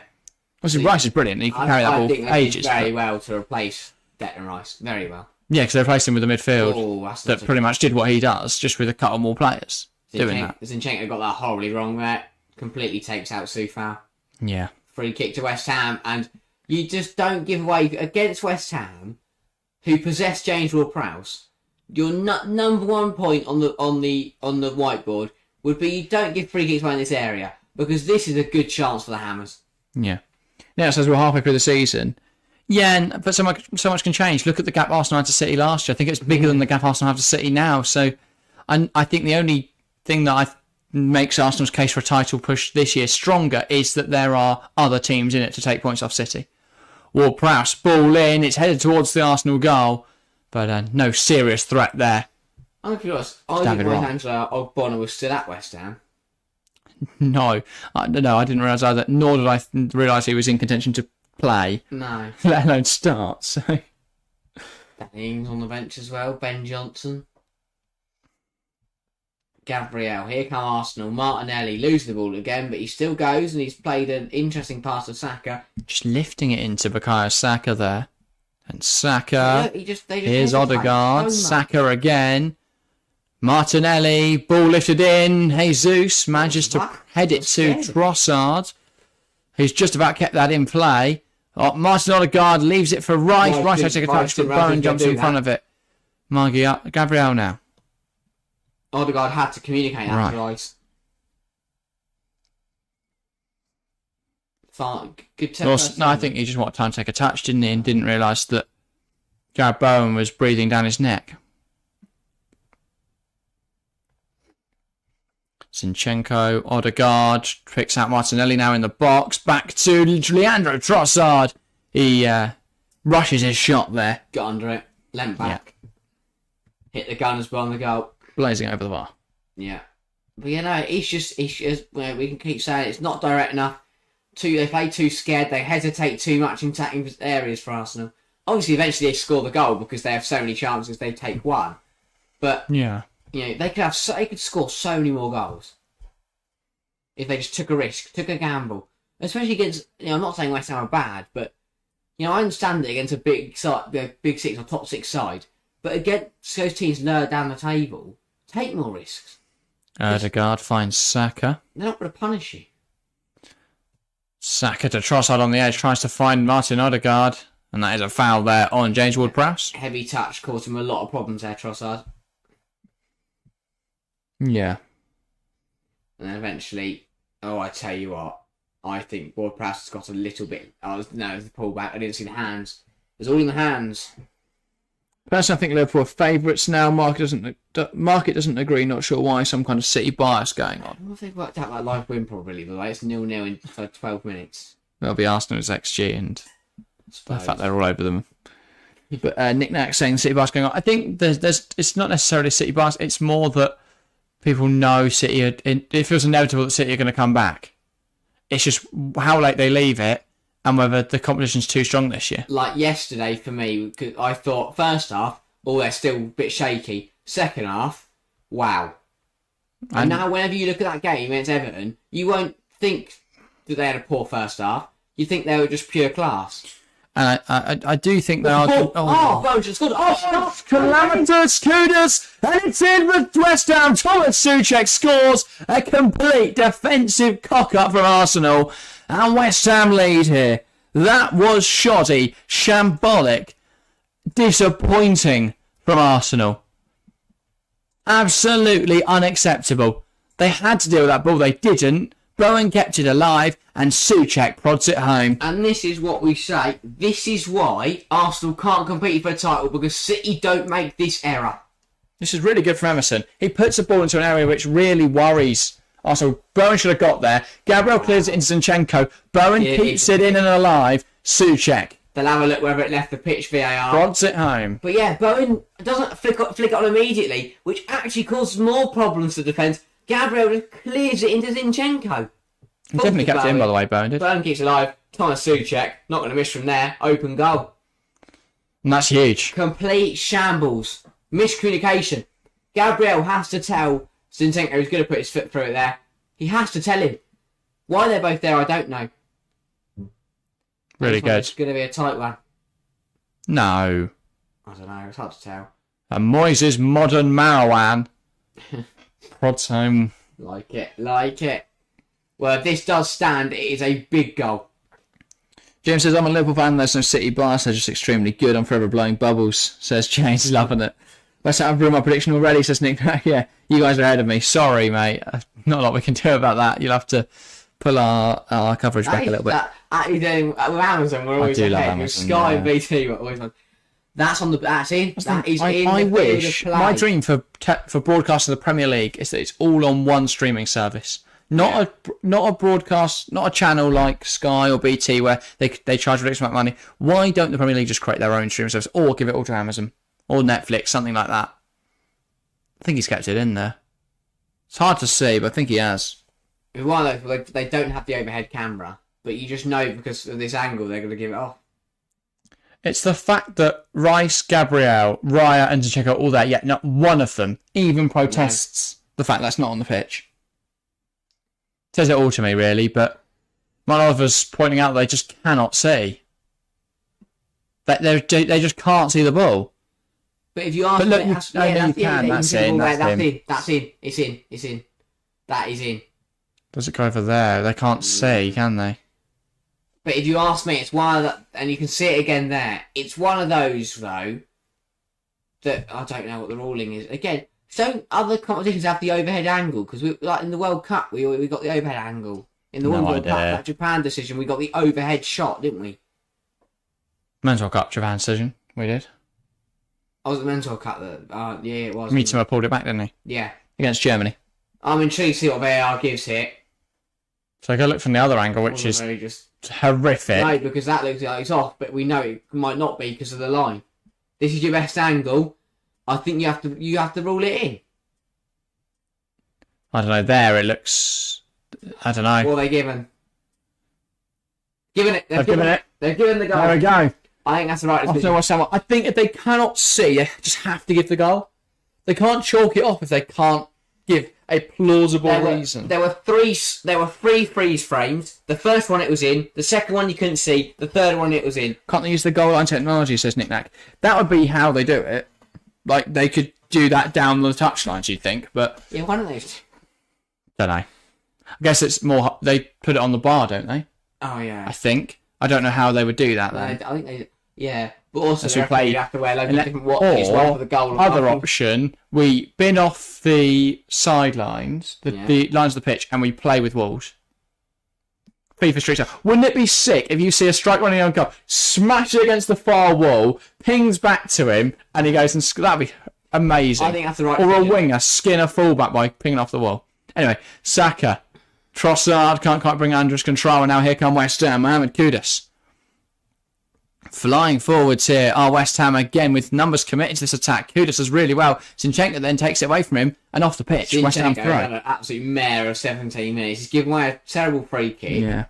Obviously, Rice is brilliant. He can carry that ball for ages. Very well to replace Declan Rice. Very well. Yeah, because they replaced him with a midfield that pretty much did what he does, just with a couple more players doing that. Zinchenko got that horribly wrong there. Completely takes out Seafowlh. Yeah. Free kick to West Ham, and you just don't give away against West Ham, who possess James Ward-Prowse. Your number one point on the whiteboard would be you don't give free kicks away in this area because this is a good chance for the Hammers. Yeah. Now, so as we're halfway through the season. Yeah, but so much can change. Look at the gap Arsenal had to City last year. I think it's bigger than the gap Arsenal have to City now. So I think the only thing that makes Arsenal's case for a title push this year stronger is that there are other teams in it to take points off City. Ward-Prowse, ball in, it's headed towards the Arsenal goal, but no serious threat there. I'm curious, I didn't realise Angelo Ogbonna was still at West Ham. No, I didn't realise either, nor did I realise he was in contention to play. No. Let alone start, so... Danny Ings on the bench as well, Ben Johnson. Gabriel, here come Arsenal. Martinelli loses the ball again, but he still goes and he's played an interesting pass to Saka. Just lifting it into Bukayo Saka there. And Saka. They just here's Odegaard. Saka again. Martinelli. Ball lifted in. Jesus manages to head it to Trossard, who's just about kept that in play. Martin Odegaard leaves it for Rice. Rice has to take a touch, but Bowen jumps in front of it. Gabriel now. Odegaard had to communicate that to Rice. fine. Good No, I think he just wanted time to take a touch, didn't he? And didn't realise that Gareth Bowen was breathing down his neck. Zinchenko, Odegaard, picks out Martinelli now in the box. Back to Leandro Trossard. He rushes his shot there. Got under it. Leant back. Hit the gun as well on the goal. Blazing over the bar. Yeah. But it's just well, we can keep saying it's not direct enough. They play too scared. They hesitate too much in attacking areas for Arsenal. Obviously, eventually they score the goal because they have so many chances. They take one. But yeah. They could score so many more goals if they just took a risk, took a gamble. Especially against, I'm not saying West Ham are bad, but I understand it against a big six or top six side. But against those teams lower down the table, take more risks. Odegaard finds Saka. They're not going to punish you. Saka to Trossard on the edge, tries to find Martin Odegaard, and that is a foul there on James Ward-Prowse. Heavy touch caused him a lot of problems there, Trossard. Yeah. And then eventually, I tell you what, I think Ward-Prowse has got a little bit. It was the pullback. I didn't see the hands. It was all in the hands. Personally, I think Liverpool are favourites now. Market doesn't agree. Not sure why. Some kind of City bias going on. Well, they've worked out that live win probably. By the way, it's 0-0 in 12 minutes. There'll be Arsenal's XG and the fact they're all over them. But Nick Nack saying City bias going on. I think it's not necessarily City bias. It's more that people know City. It feels inevitable that City are going to come back. It's just how late they leave it. And whether the competition's too strong this year. Like yesterday for me, because I thought first half, they're still a bit shaky. Second half, wow. And now whenever you look at that game against Everton, you won't think that they had a poor first half. You think they were just pure class. And I do think they are... Bowen just scored. Calamitous Kudus, and it's in with West Ham. Thomas Souček scores a complete defensive cock-up from Arsenal. And West Ham lead here. That was shoddy, shambolic, disappointing from Arsenal. Absolutely unacceptable. They had to deal with that ball. They didn't. Bowen kept it alive, and Souček prods it home. And this is what we say. This is why Arsenal can't compete for a title, because City don't make this error. This is really good for Emerson. He puts the ball into an area which really worries Arsenal. Bowen should have got there. Gabriel clears it into Zinchenko. Bowen keeps it in and alive. Souček. They'll have a look whether it left the pitch, VAR. Prods it home. But yeah, Bowen doesn't flick it on immediately, which actually causes more problems to defence. Gabriel just clears it into Zinchenko. He definitely kept it in, by the way, Bowen did. Bowen keeps it alive. Thomas Souček, not going to miss from there. Open goal. And that's huge. Complete shambles. Miscommunication. Gabriel has to tell Zinchenko he's going to put his foot through it there. He has to tell him. Why they're both there, I don't know. Really good. It's going to be a tight one. No. I don't know, it's hard to tell. And Moyes' modern Marawan. Prods home. Like it. Well, if this does stand, it is a big goal. James says, I'm a Liverpool fan, there's no City bias, they're just extremely good. I'm forever blowing bubbles, says James, loving it. Let's have my prediction already, says Nick. Yeah, you guys are ahead of me. Sorry, mate. Not a lot we can do about that. You'll have to pull our coverage back a little bit. With Amazon, we're always ahead. With Sky and BT, we're always on. That's on the. That's in. That is in. I the wish field of play. my dream for broadcasting the Premier League is that it's all on one streaming service, not a broadcast, not a channel like Sky or BT where they charge ridiculous amount of money. Why don't the Premier League just create their own streaming service or give it all to Amazon or Netflix, something like that? I think he's kept it in there. It's hard to see, but I think he has. Well, they don't have the overhead camera, but you just know because of this angle they're going to give it off. It's the fact that Rice, Gabriel, Raya and Zinchenko are all there, yet not one of them even protests the fact that's not on the pitch. Says it all to me, really, but one of us pointing out they just cannot see. They just can't see the ball. But if you ask, look, that's in. It's in. That is in. Does it go over there? They can't see, can they? But if you ask me, it's one of the, and you can see it again there. It's one of those though that I don't know what the ruling is. Again, don't other competitions have the overhead angle? Because we like in the World Cup, we got the overhead angle In the World Cup, that Japan decision, we got the overhead shot, didn't we? Men's World Cup, Japan decision. We did. Oh, was it the Men's World Cup? Yeah, it was. Mitoma pulled it back, didn't he? Yeah. Against Germany. I'm intrigued to see what VAR gives here. So go look from the other angle, which is horrific. No, because that looks like it's off, but we know it might not be because of the line. This is your best angle. I think you have to rule it in. I don't know. There it looks. I don't know. What are they given? Given it. They've given it. They've given the goal. There we go. I think that's the right decision. I think if they cannot see, they just have to give the goal. They can't chalk it off if they can't give a plausible reason. There were three freeze frames. The first one it was in. The second one you couldn't see. The third one it was in. Can't they use the goal line technology? Says Nick Nack. That would be how they do it. Like they could do that down the touchlines, you'd think, but yeah, one of those. Don't know. I guess it's more. They put it on the bar, don't they? Oh yeah. I think. I don't know how they would do that though. I think they. Yeah, but also you have to wear loads of different watches. One for the goal. Other option, we bin off the sidelines, the lines of the pitch, and we play with walls. FIFA Street Style. Wouldn't it be sick if you see a strike running on goal, smash it against the far wall, pings back to him, and he goes and that'd be amazing. I think that's the right. Or a winger skin a fullback by pinging off the wall. Anyway, Saka, Trossard can't quite bring under his control, and now here come West Ham. Mohamed Kudus. Flying forwards here are West Ham again with numbers committed to this attack. Kudus does really well. Zinchenko then takes it away from him and off the pitch. Zinchenko West Ham throw. had an absolute mare of 17 minutes. He's given away a terrible free kick. Yeah.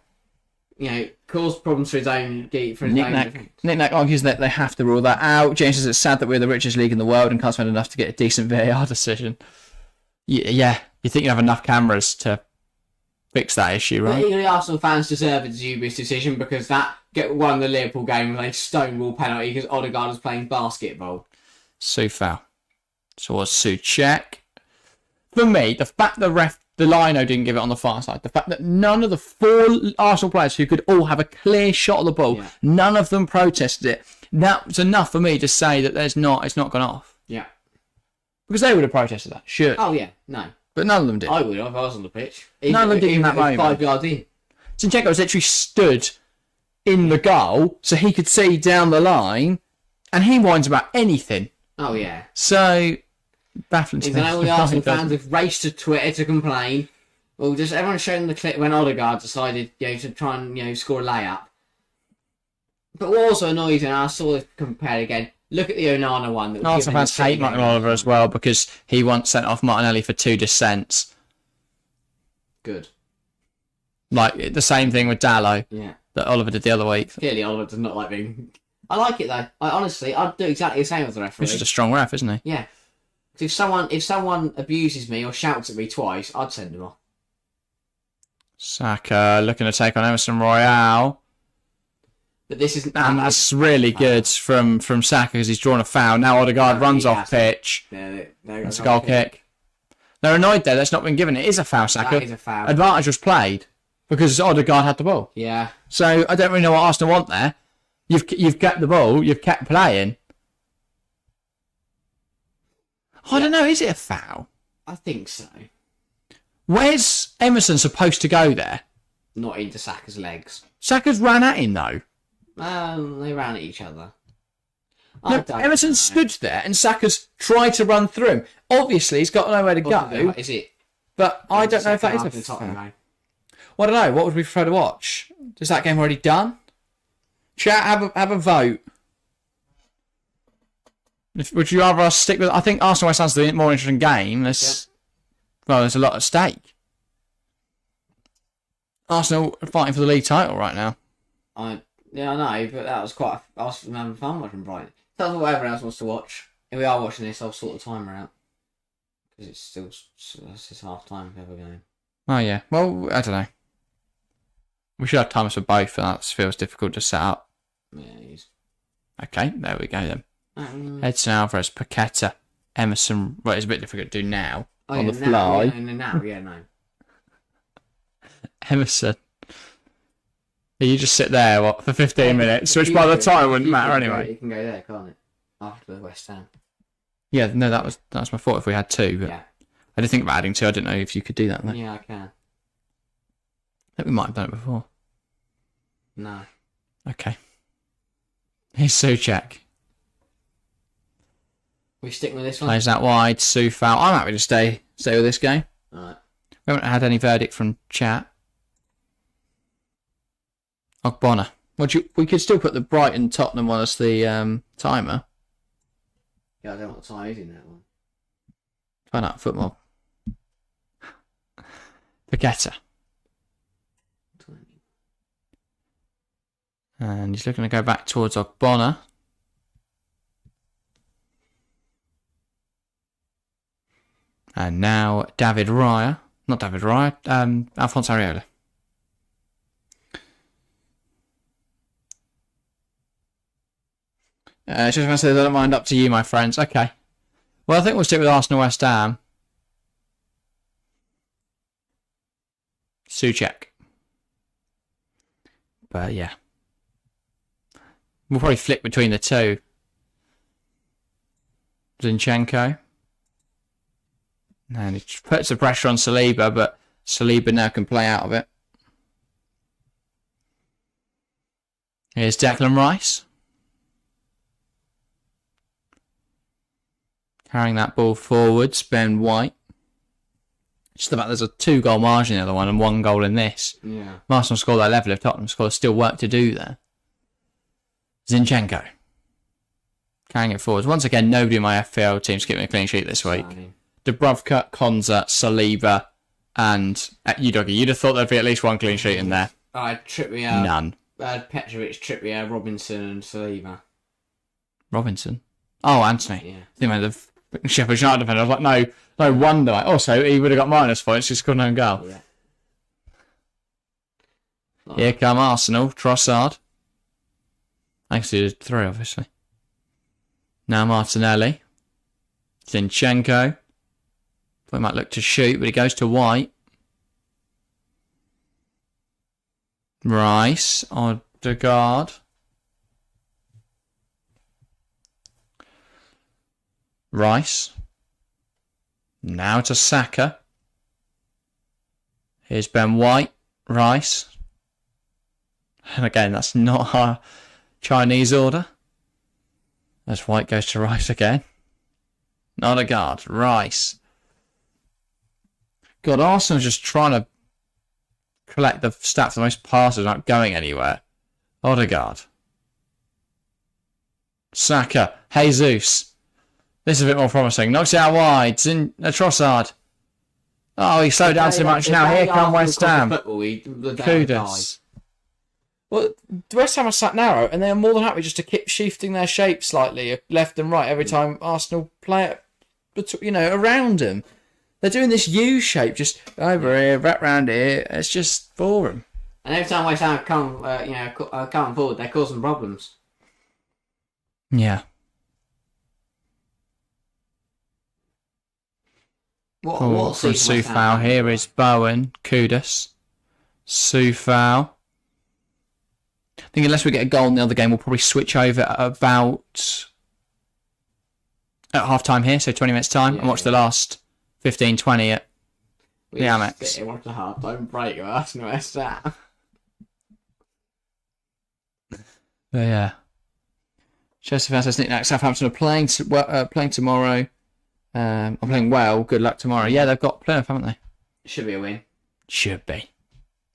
You know, caused problems for his own. Nick Nack argues that they have to rule that out. James says it's sad that we're the richest league in the world and can't spend enough to get a decent VAR decision. Yeah. You think you have enough cameras to fix that issue, right? But the Arsenal fans deserve a dubious decision because that won the Liverpool game with a stonewall penalty because Odegaard was playing basketball. Foul. Towards Souček. For me, the fact the Lino didn't give it on the far side, the fact that none of the four Arsenal players who could all have a clear shot of the ball, none of them protested it, that was enough for me to say that it's not gone off. Yeah. Because they would have protested that, sure. Oh, yeah, no. But none of them did. I would have if I was on the pitch. None of them did in that moment. 5 yards in. Zinchenko was literally stood in the goal so he could see down the line and he whines about anything. Oh, yeah. So, baffling to me. All the Arsenal fans have raced to Twitter to complain. Well, just everyone's shown the clip when Odegaard decided to try and score a layup. But what also annoys me, and I saw this compared again, look at the Onana one. That Arsenal fans hate Martin Oliver as well because he once sent off Martinelli for 2 dissents. Good. Like the same thing with Dallo. Yeah. That Oliver did the other week. Clearly, Oliver does not like being. I like it though. I'd do exactly the same as the referee. He's just a strong ref, isn't he? Yeah. If someone abuses me or shouts at me twice, I'd send him off. Saka looking to take on Emerson Royale. But this is that's really good from Saka because he's drawn a foul. Now Odegaard runs off pitch. That's a goal kick. They're annoyed there. That's not been given. It is a foul, Saka. That is a foul. Advantage was played because Odegaard had the ball. Yeah. So I don't really know what Arsenal want there. You've kept the ball. You've kept playing. I don't know. Is it a foul? I think so. Where's Emerson supposed to go there? Not into Saka's legs. Saka's ran at him though. They ran at each other. No, Emerson stood there and Saka's tried to run through him. Obviously, he's got nowhere to go. Is it? But I don't know if that is a foul. Well, I don't know. What would we prefer to watch? Is that game already done? Chat, have a vote. Would you rather us stick with... I think Arsenal West Ham's the more interesting game. Well, there's a lot at stake. Arsenal are fighting for the league title right now. I know, but that was quite... I was having fun watching Brighton. That's what everyone else wants to watch. If we are watching this, I'll sort the timer out. Because it's half time of every game. Oh, yeah. Well, I don't know. We should have timers for both, and that feels difficult to set up. Yeah, it is. Okay, there we go then. Edson Alvarez, Paqueta, Emerson. Well, it's a bit difficult to do now. On the fly. No. Emerson. You just sit there for 15 minutes, which by the time wouldn't matter anyway. You can go there, can't it? After West Ham. Yeah, no, that was my thought if we had 2. But yeah. I did think about adding 2. I didn't know if you could do that. Though. Yeah, I can. think we might have done it before. No. Okay. Here's Souček. We sticking with this one? Plays that wide. Soufal. I'm happy to stay with this game. Alright. We haven't had any verdict from chat. Ogbonna. We could still put the Brighton Tottenham one as the timer. Yeah, I don't know what time is in that one. Find out football. Paqueta. And he's looking to go back towards Ogbonna. And now David Raya. Not David Raya. Alphonse Areola. Just want to say, I don't mind, up to you, my friends. Okay. Well, I think we'll stick with Arsenal West Ham. Souček. But yeah. We'll probably flick between the two. Zinchenko. And it puts the pressure on Saliba, but Saliba now can play out of it. Here's Declan Rice. Carrying that ball forwards, Ben White. Just the fact there's a 2-goal margin in the other one and 1 goal in this. Yeah. Arsenal score their level if Tottenham score. Still work to do there. Zinchenko. Carrying it forwards. Once again, nobody in my FPL team's keeping a clean sheet this week. Dubravka, Konza, Saliba, and Udogie. You'd have thought there'd be at least 1 clean sheet in there. Trippier. None. Petrovic, Trippier, Robinson, and Saliba. Robinson. Oh, Anthony. Yeah. I think the Sheffield United defender. I was like, no wonder. Also, he would have got minus points. Just couldn't own goal. Yeah. Here come Arsenal. Trossard. Actually, there's 3, obviously. Now Martinelli. Zinchenko. He might look to shoot, but he goes to White. Rice. Odegaard. Rice. Now to Saka. Here's Ben White. Rice. And again, that's not our Chinese order. As White goes to Rice again. Odegaard. Rice. God, Arsenal's just trying to collect the stats for the most passes not going anywhere. Odegaard. Saka. Jesus. This is a bit more promising. Knocks it out wide. Trossard. Oh, he slowed down too much now. Here come West Ham. Kudos. Well, the West Ham are sat narrow, and they're more than happy just to keep shifting their shape slightly left and right every time Arsenal play it, around them. They're doing this U shape, just over here, back round here. It's just boring. And every time West Ham come forward, they're causing problems. Yeah. What from Soufal here is Bowen, Kudus, Soufal. I think unless we get a goal in the other game, we'll probably switch over at half time here, so 20 minutes time, and watch the last 15-20 at the Amex. Watch the half time break with Arsenal West Ham. But yeah. Chelsea fans says Nick Southampton are playing tomorrow. I'm playing well. Good luck tomorrow. Yeah, they've got Plymouth, haven't they? Should be a win. Should be.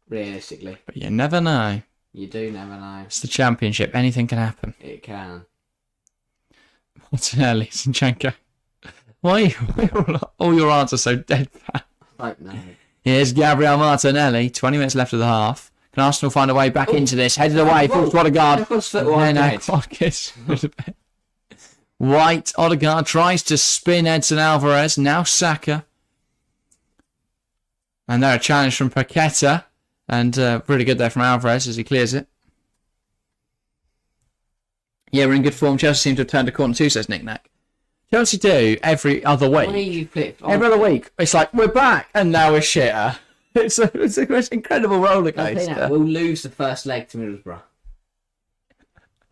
Realistically. But you never know. You do never know. It's the Championship. Anything can happen. It can. Martinelli, Zinchenko. Why are all your answers so deadpan? I don't know. Here's Gabriel Martinelli. 20 minutes left of the half. Can Arsenal find a way back into this? Headed away. Falls to Odegaard. White. Odegaard tries to spin Edson Alvarez. Now Saka. And there a challenge from Paqueta. And really good there from Alvarez as he clears it. Yeah, we're in good form. Chelsea seem to have turned a corner too, says Nick Nack. Chelsea do every other week. Every other week. It's like, we're back, and now we're shitter. It's a most incredible roller coaster. We'll lose the first leg to Middlesbrough.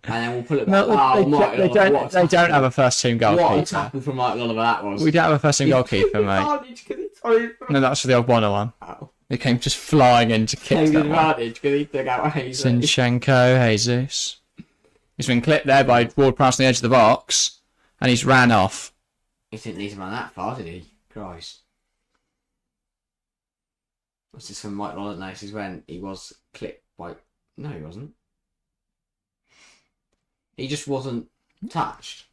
And then we'll pull it back. They don't have a first team goalkeeper. What a tackle from Michael Oliver that was. We don't have a first team goalkeeper, mate. No, that's for the Ogbonna one. Oh. They came just flying in to kick Taking that one. advantage because he took out Jesus. Zinchenko, Jesus. He's been clipped there by Ward-Prowse on the edge of the box, and he's ran off. He didn't need to run that far, did he? Christ. What's this from Mike Rolland notices when he was clipped by... No, he wasn't. He just wasn't touched.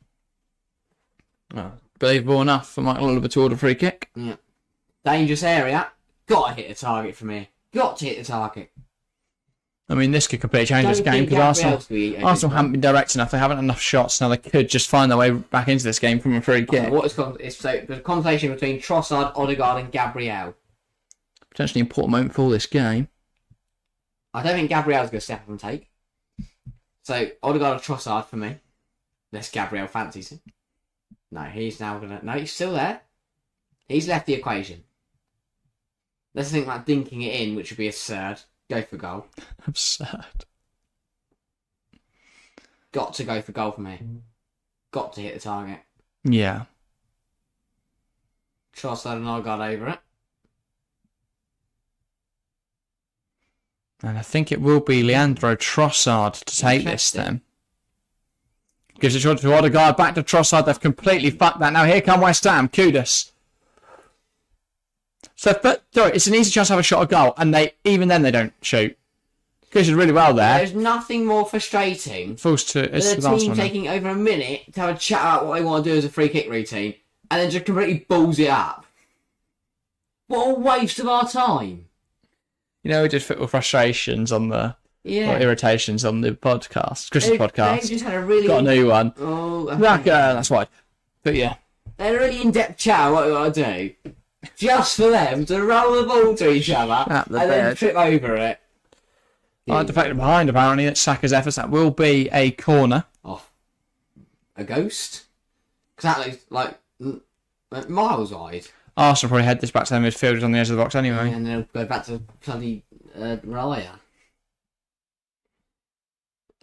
Oh, believable enough for Michael Oliver to order a free kick. Yeah. Dangerous area. Got to hit the target from here. Got to hit the target. I mean, this could completely change this game because Arsenal haven't been direct enough. They haven't enough shots. Now they could just find their way back into this game from a free kick. It's a conversation between Trossard, Odegaard and Gabriel. Potentially important moment for this game. I don't think Gabriel's going to step up and take. So, Odegaard or Trossard for me. Unless Gabriel fancies him. No, he's now going to... No, he's still there. He's left the equation. Let's think about dinking it in, which would be absurd. Go for goal. Absurd. Got to go for goal from here. Got to hit the target. Yeah. Trossard and Odegaard over it. And I think it will be Leandro Trossard to take this then. Gives it short to Odegaard, back to Trossard. They've completely fucked that. Now here come West Ham. Kudus. So, but it's an easy chance to have a shot at goal, and even then they don't shoot. Kudus is really well there. There's nothing more frustrating Falls to than a team taking over a minute to have a chat about what they want to do as a free kick routine, and then just completely balls it up. What a waste of our time. You know, we did football frustrations on the... Yeah. Or irritations on the podcast. Chris's podcast. They just had a really... Got a new one. Oh, That's why. But yeah. They had a really in-depth chat what we want to do. Just for them to roll the ball to each other and then trip over it. Deflected behind, apparently. It's Saka's efforts. That will be a corner. Off. A ghost? Because that looks like miles wide. Arsenal probably head this back to their midfielders on the edge of the box anyway. And then they'll go back to bloody Raya.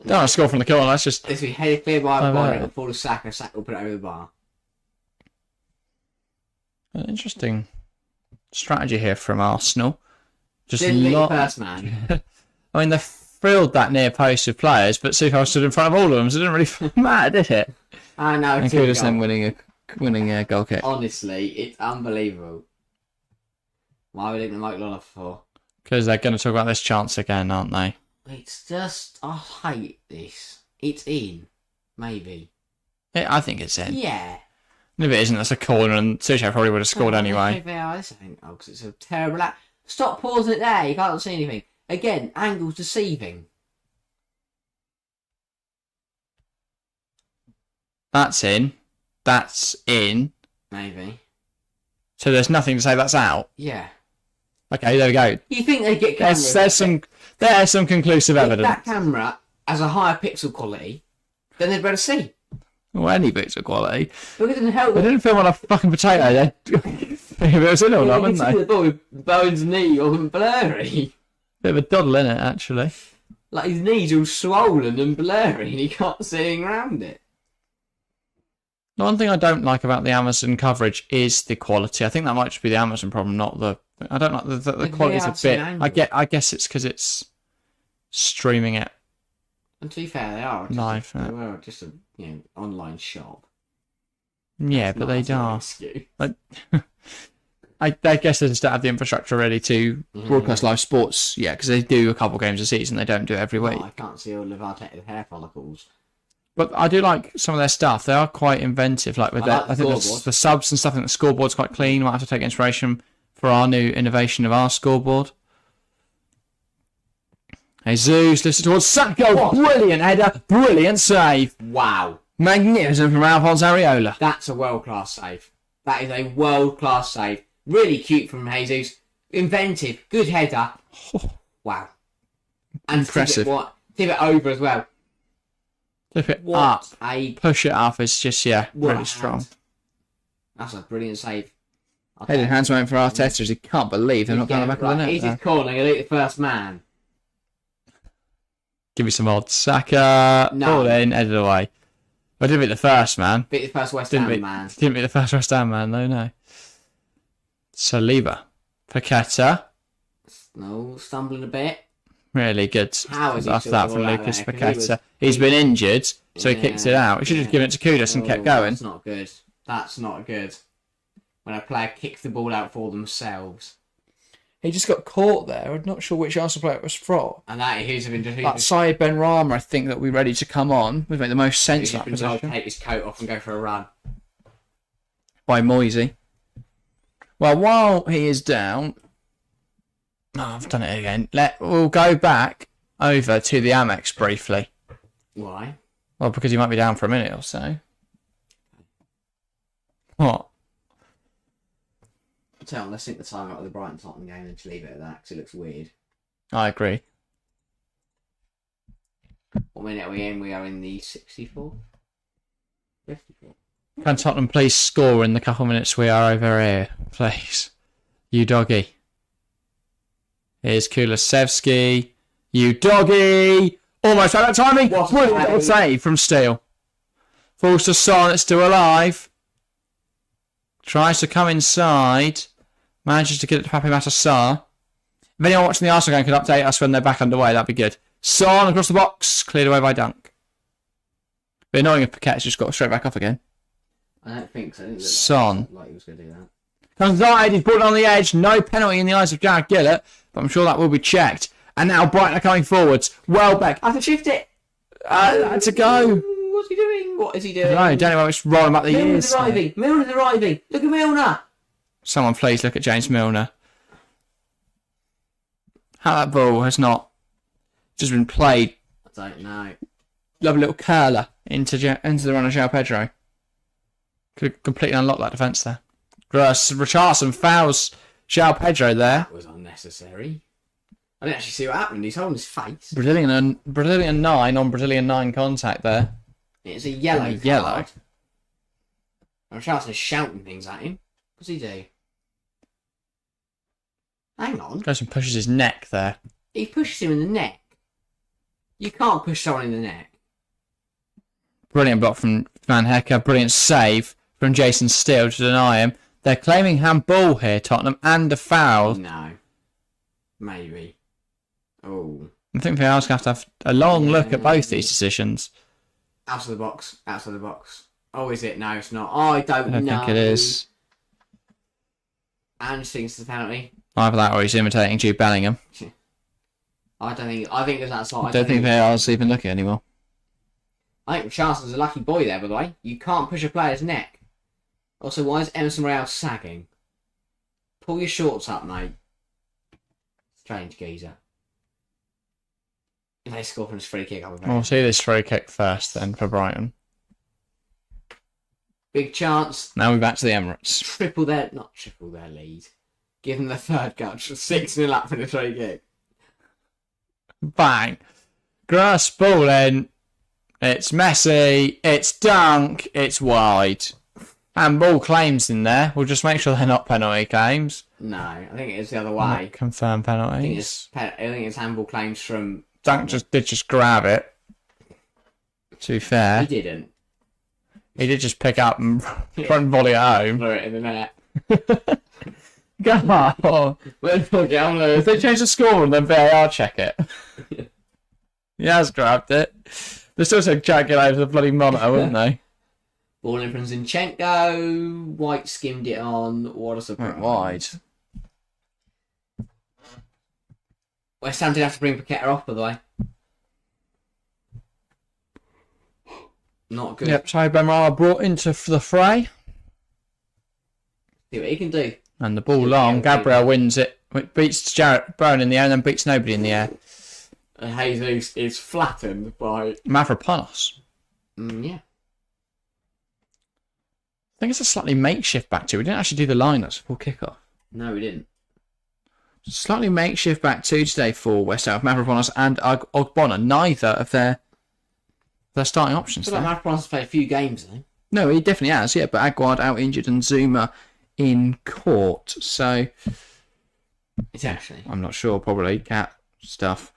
Don't want to score from the corner. That's just... This will be headed clear by a bar. It'll fall to Saka. Saka will put it over the bar. An interesting strategy here from Arsenal. Just Didn't beat the first man. I mean, they filled that near post with players, but Suko stood in front of all of them, so it didn't really matter, did it? I know. And Kudus then winning a goal kick. Honestly, it's unbelievable. Why would they like Lola for? Because they're going to talk about this chance again, aren't they? It's just... I hate this. It's in. Maybe. I think it's in. Yeah. And if it isn't, that's a corner, and Sucho probably would have scored anyway. This ain't... Oh, because it's a terrible... Stop pausing it there. You can't see anything. Again, angle's deceiving. That's in. That's in. Maybe. So there's nothing to say that's out? Yeah. Okay, there we go. You think they get cameras? There's some conclusive evidence. If that camera has a higher pixel quality, then they'd better see. Well, any pixel quality. But it didn't help. They didn't film on a fucking potato. If it was in or not, wouldn't they? The ball with Bowen's knee wasn't blurry. Bit of a doddle in it, actually. Like his knees all swollen and blurry, and he can't see anything around it. The one thing I don't like about the Amazon coverage is the quality. I think that might just be the Amazon problem, not the... I don't like the quality's a bit... I guess it's because it's streaming it. And to be fair, they are live. They were just a online shop. Yeah, but they are. I guess they just don't have the infrastructure ready to broadcast live sports. Yeah, because they do a couple games a season. They don't do it every week. I can't see all of Arteta's hair follicles. But I do like some of their stuff. They are quite inventive. Like with I think the subs and stuff. I think the scoreboard's quite clean. Might have to take inspiration for our new innovation of our scoreboard. Jesus lifts it towards Saka. What? Brilliant header. Brilliant save. Wow. Magnificent from Alphonse Areola. That's a world-class save. That is a world-class save. Really cute from Jesus. Inventive. Good header. Wow. And impressive. Tip it over as well. Tip it up. Push it up. It's just, really strong. That's a brilliant save. Headed hands went for Arteta as he can't believe they're not going back of the net. He's his corner. He'll eat the first man. Give me some odds. Saka. No. Ball in, headed away. I didn't beat the first man. Beat the first West Ham man. Didn't beat the first West Ham man, though, no. Saliba. Paqueta. No, stumbling a bit. Really good How is he after still that got from all that Lucas there? 'Cause Paqueta. He's been injured, so he kicked it out. He should have given it to Kudus and kept going. That's not good. That's not good. When a player kicks the ball out for themselves. He just got caught there. I'm not sure which Arsenal player it was from. And that who's been just That Syed Ben Rama, I think, that we're ready to come on would make the most sense in that been told to position. take his coat off and go for a run. By Moisey. Well, while he is down... Oh, I've done it again. We'll go back over to the Amex briefly. Why? Well, because he might be down for a minute or so. What? Tell him, let's sync the time up with the Brighton Tottenham game and just leave it at that because it looks weird. I agree. What minute are we in? We are in the 64? 54. Can Tottenham please score in the couple minutes we are over here, please? You doggy. Here's Kulusevski. You doggy! Almost out of timing. Brilliant little save from Steele. Falls to Son, it's still alive. Tries to come inside. Manages to get it to Pape Matar. If anyone watching the Arsenal game could update us when they're back underway, that'd be good. Son across the box. Cleared away by Dunk. Be annoying if Paquet's just got straight back off again. I don't think so. I didn't look Son. like he was going to do that. Comes inside, he's brought it on the edge. No penalty in the eyes of Jared Gillett, but I'm sure that will be checked. And now Brighton are coming forwards. Welbeck. I have to shift it. That's a go. What's he doing? What is he doing? I don't know why it's rolling back the Milner's years. arriving. Milner's arriving. Look at Milner. Someone please look at James Milner. How that ball has not just been played. I don't know. Lovely little curler into the run of João Pedro. Could have completely unlocked that defence there. Richarlison fouls João Pedro there. That was unnecessary. I didn't actually see what happened. He's holding his face. Brazilian 9 on Brazilian 9 contact there. It's a yellow card. Yellow. And Richarlison's shouting things at him. What's he do? Hang on. Goes and pushes his neck there. He pushes him in the neck. You can't push someone in the neck. Brilliant block from Van Hecker. Brilliant save from Jason Steele to deny him. They're claiming handball here, Tottenham, and a foul. No. Maybe. Oh. I think they are going to have a long look at both these decisions. Out of the box. Out of the box. Oh, is it? No, it's not. Oh, I don't know. I don't think it is. And thinks the penalty. Either that or he's imitating Jude Bellingham. I think it's that sort. I don't think they are even looking anymore. I think Richarlison's a lucky boy there, by the way. You can't push a player's neck. Also, why is Emerson Royale sagging? Pull your shorts up, mate. Strange geezer. If they score from this free kick, I'll be very We'll see this free kick first then for Brighton. Big chance. Now we're back to the Emirates. Not triple their lead. Give them the third goal. 6-0 up for the free kick. Bang. Grass ball in. It's messy. It's Dunk. It's wide. And ball claims in there. We'll just make sure they're not penalty claims. No, I think it's the other way. Not confirmed penalties. I think it's handball claims from... Dunk did just grab it. To be fair. He didn't. He did just pick up and front volley at home. Throw it in the net. Go on. If they change the score and then VAR check it. He has grabbed it. They still said Jack it over the bloody monitor, wouldn't they? Ball in from Zinchenko. White skimmed it on. What a surprise. Wide. West Ham did have to bring Paqueta off, by the way. Not good. Yep, so Benrahma brought into the fray. See what he can do. And the ball long. Gabriel wins it. It beats Jarrett Brown in the air and then beats nobody in the air. And Jesus is flattened by... Mavropanos. Yeah. I think it's a slightly makeshift back two. We didn't actually do the lineups before kickoff. No, we didn't. Slightly makeshift back two today for West Ham. Mavropanos and Ogbonna. Neither of their starting options. I feel like Mavropanos has played a few games, though. No, he definitely has, yeah. But Aguard out injured and Zuma in court. So... It's actually... I'm not sure, probably. Cat stuff.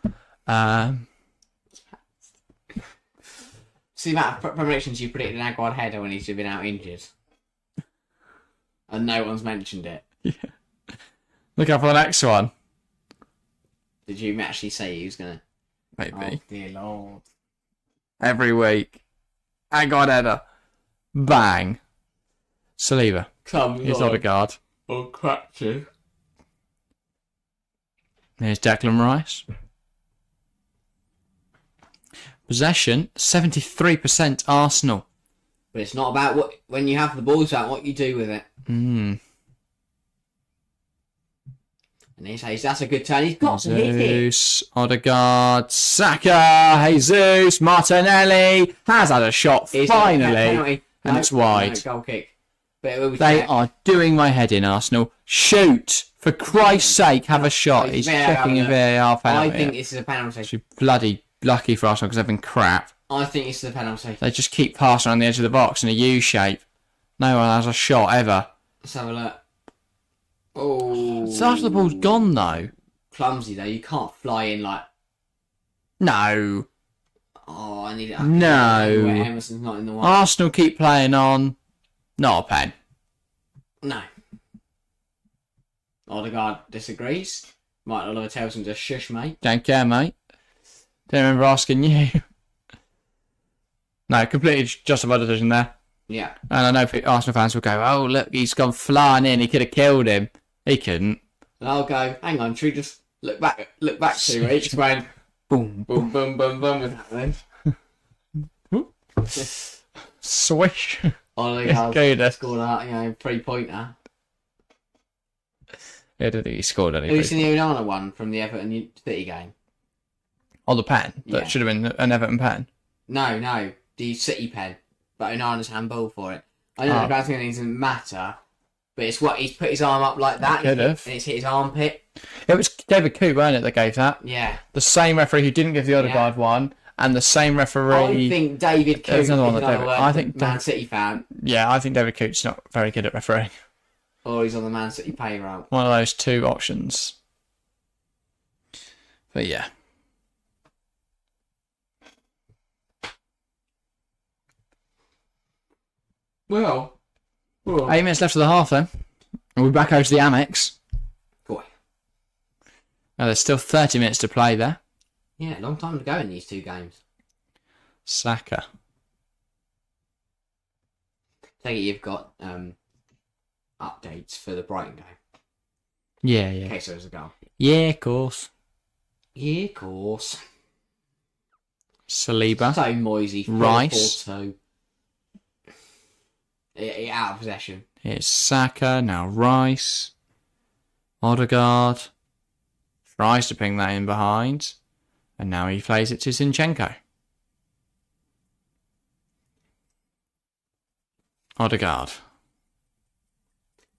See the amount of predictions you predicted an Aguard header when he's been out injured. And no one's mentioned it. Yeah. Look out for the next one. Did you actually say he was going to? Maybe. Oh, dear Lord. Every week. And got header. Bang. Saliba. Here's Odegaard. On crutches. Here's Declan Rice. Possession, 73% Arsenal. But it's not about when you have the ball, it's about what you do with it. Mm. And here's Hayes. That's a good turn. He's got to hit it. Jesus, Odegaard, Saka, Jesus, Martinelli has had a shot finally. And it's wide. No, goal kick. But it will be They are doing my head in, Arsenal. Shoot! For Christ's sake, have a shot. He's checking a VAR penalty. I think this is a penalty. Actually, bloody lucky for Arsenal because they've been crap. I think this is a penalty. They just keep passing on the edge of the box in a U shape. No one has a shot ever. Let's have a look. Oh. So after the ball's gone though. Clumsy though. You can't fly in like. No. Oh, I need it. No. Where Emerson's not in the one. Arsenal keep playing on. Not a pen. No. Odegaard disagrees. Might not have tells him to shush, mate. Don't care, mate. Don't remember asking you. No, completely justified decision there. Yeah. And I know Arsenal fans will go, oh, look, he's gone flying in. He could have killed him. He couldn't. And I'll go, hang on, should we just look back to it? Just went boom, boom, boom, boom, boom with that then. Swish. Odegaard scored that, 3-pointer. Yeah, I don't think he scored any. Have you seen the Onana one from the Everton City game? Oh, the pen. That Yeah. should have been an Everton pen. No, the City pen. But Onana's handball for it. I don't know about it doesn't matter, but it's what he's put his arm up like that. Could have. And it's hit his armpit. It was David Coote, weren't it, that gave that? Yeah. The same referee who didn't give the Odegaard one, and the same referee. I think David Coote There's is another one that another David- I think Man City fan. Yeah, I think David Coote's not very good at refereeing. Or he's on the Man City payroll. One of those two options. But yeah. Well. 8 minutes left of the half then. And we're back over to the Amex. Boy. Now there's still 30 minutes to play there. Yeah, long time to go in these two games. Saka. Take it you've got updates for the Brighton game. Yeah. In case there was a goal. Yeah, of course. Yeah, of course. Saliba. So Moisey. Rice. Porto. Out of possession. Here's Saka. Now Rice. Odegaard. Tries to ping that in behind. And now he plays it to Zinchenko. Odegaard.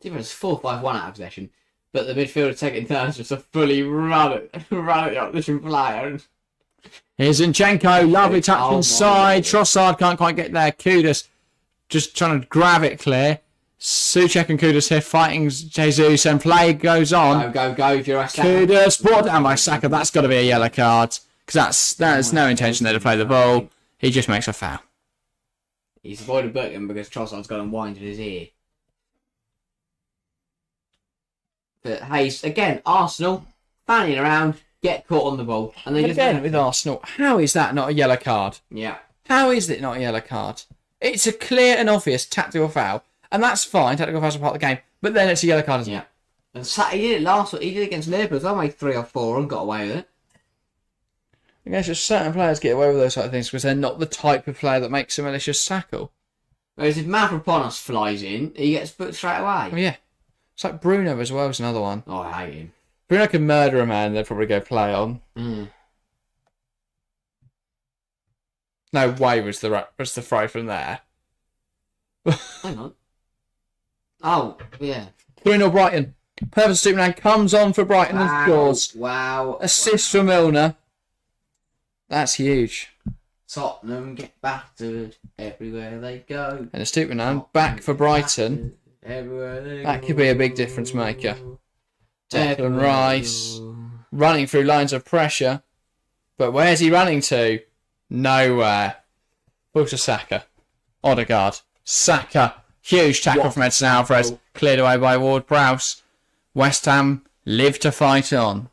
Difference 4-5-1 out of possession. But the midfielder taking turns just to fully run it the opposition player. Here's Zinchenko. Lovely touch Oh my inside. God. Trossard can't quite get there. Kudus just trying to grab it clear. Suchek and Kudus here fighting Jesus, and play goes on. Go, if you're a Kudus brought down by Saka. That's got to be a yellow card. Because there's no intention there to play the ball. He just makes a foul. He's avoided booking because Trossard's got him winded his ear. But Hayes, again, Arsenal, fanning around, get caught on the ball. And they just Again, with Arsenal, how is that not a yellow card? Yeah. How is it not a yellow card? It's a clear and obvious tactical foul. And that's fine, tactical fouls are part of the game. But then it's a yellow card, isn't it? And he did it last week. He did it against Liverpool. So I made 3 or 4 and got away with it. I guess just certain players get away with those sort of things because they're not the type of player that makes a malicious tackle. Whereas if Mavropanos flies in, he gets booked straight away. Oh, yeah. It's like Bruno as well as another one. Oh, I hate him. Bruno can murder a man, they'd probably go play on. Mm. No way was the throw from there. Hang on. Oh, yeah. 3-0 Brighton. Purpose Superman comes on for Brighton and scores. Wow. Assist from Milner. That's huge. Tottenham get battered everywhere they go. And a Superman back for Brighton. Everywhere they That go. could be a big difference maker. Declan Rice running through lines of pressure. But where's he running to? Nowhere. Ball to Saka. Odegaard. Saka. Huge tackle from Edson Alvarez. Cleared away by Ward-Prowse. West Ham live to fight on.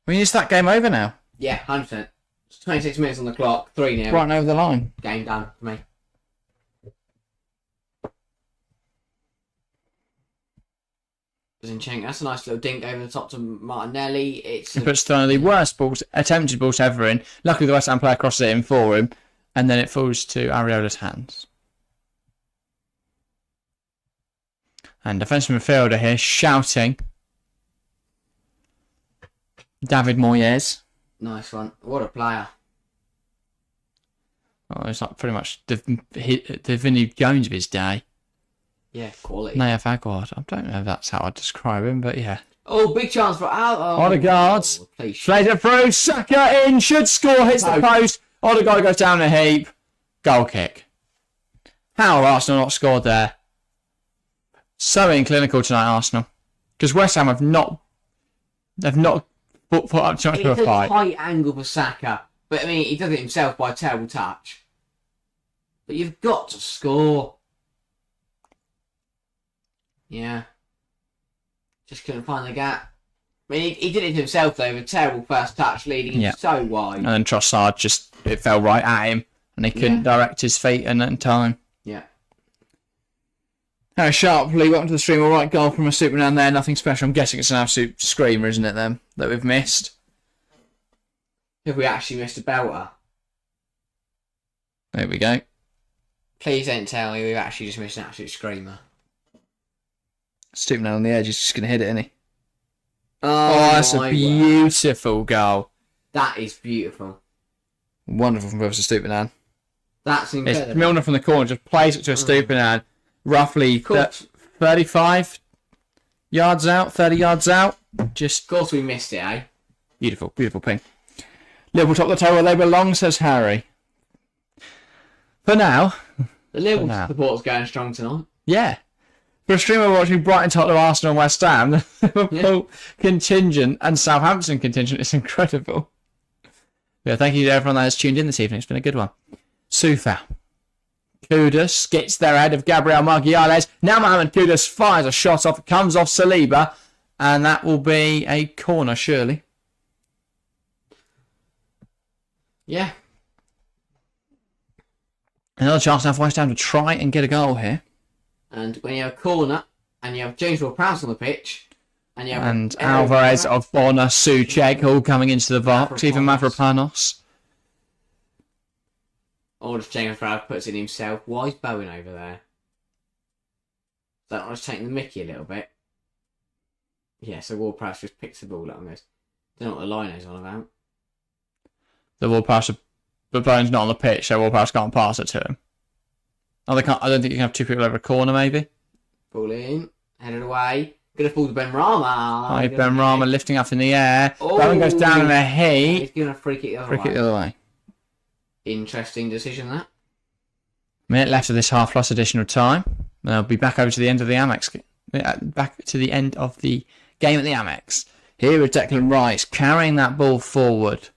We need that game over now. Yeah, 100%. It's 26 minutes on the clock, 3-0. Right over the line. Game done for me. Zinchenko, that's a nice little dink over the top to Martinelli. It's He puts one of the worst attempted balls ever in. Luckily, the West Ham player crosses it in for him, and then it falls to Areola's hands. And defensive midfielder here shouting. David Moyes. nice one. What a player. Oh, it's like pretty much the Vinnie Jones of his day. Yeah, quality. Naya Fagward. I don't know if that's how I'd describe him, but yeah. Oh, big chance for Odegaard. Please. Plays it through. Saka in. Should score. Hits the post. Odegaard goes down a heap. Goal kick. How have Arsenal not scored there? So inclinical tonight, Arsenal. Because West Ham have not... They've not put up too much of a fight. It's a tight angle for Saka. But, I mean, he does it himself by a terrible touch. But you've got to score. Yeah. Just couldn't find the gap. I mean, he did it himself, though, with a terrible first touch, leading him so wide. And then Trossard just... It fell right at him. And he couldn't direct his feet in time. Yeah. Harry Sharpley, welcome to the stream. All right, goal from a Superman there. Nothing special. I'm guessing it's an absolute screamer, isn't it, then, that we've missed? Have we actually missed a belter? There we go. Please don't tell me we've actually just missed an absolute screamer. Superman on the edge is just going to hit it, isn't he? Oh, That's a beautiful goal. That is beautiful. Wonderful from Professor Superman. That's incredible. It's Milner from the corner, just plays it to a Superman, roughly 35 yards out, 30 yards out. Just Of course we missed it, eh? beautiful, beautiful ping. Liverpool top of the table where they belong, says Harry. For now. The Liverpool support's going strong tonight. Yeah. For a streamer watching Brighton, Tottenham, Arsenal and West Ham, the Liverpool contingent and Southampton contingent is incredible. Yeah, thank you to everyone that has tuned in this evening. It's been a good one. Sufa. Kudus gets there ahead of Gabriel Margiales. Now Mohamed Kudus fires a shot off. It comes off Saliba. And that will be a corner, surely. Yeah. Another chance now for West Ham to try and get a goal here. And when you have a corner, and you have James Ward-Prowse on the pitch, and you have... And Alvarez, Ogbonna, Souček all coming into the box. Even Mavropanos. Or if James Ward-Prowse puts it himself. Why is Bowen over there? Is that not just taking the mickey a little bit? Yeah, so Ward-Prowse just picks the ball up and goes, don't know what the line is on about. The Ward-Prowse, but Bowen's not on the pitch, so Ward-Prowse can't pass it to him. Oh, they can't. I don't think you can have two people over a corner, maybe. Ball in, headed away. Gonna fall to Ben Rama. Hi, Ben Rama lifting up in the air. Bowen goes down in a heat. He's gonna free kick the other way. Free kick the other way. Interesting decision, that. Minute left of this half plus additional time. And I'll be back over to the end of the Amex. Back to the end of the game at the Amex. Here is Declan Rice carrying that ball forward.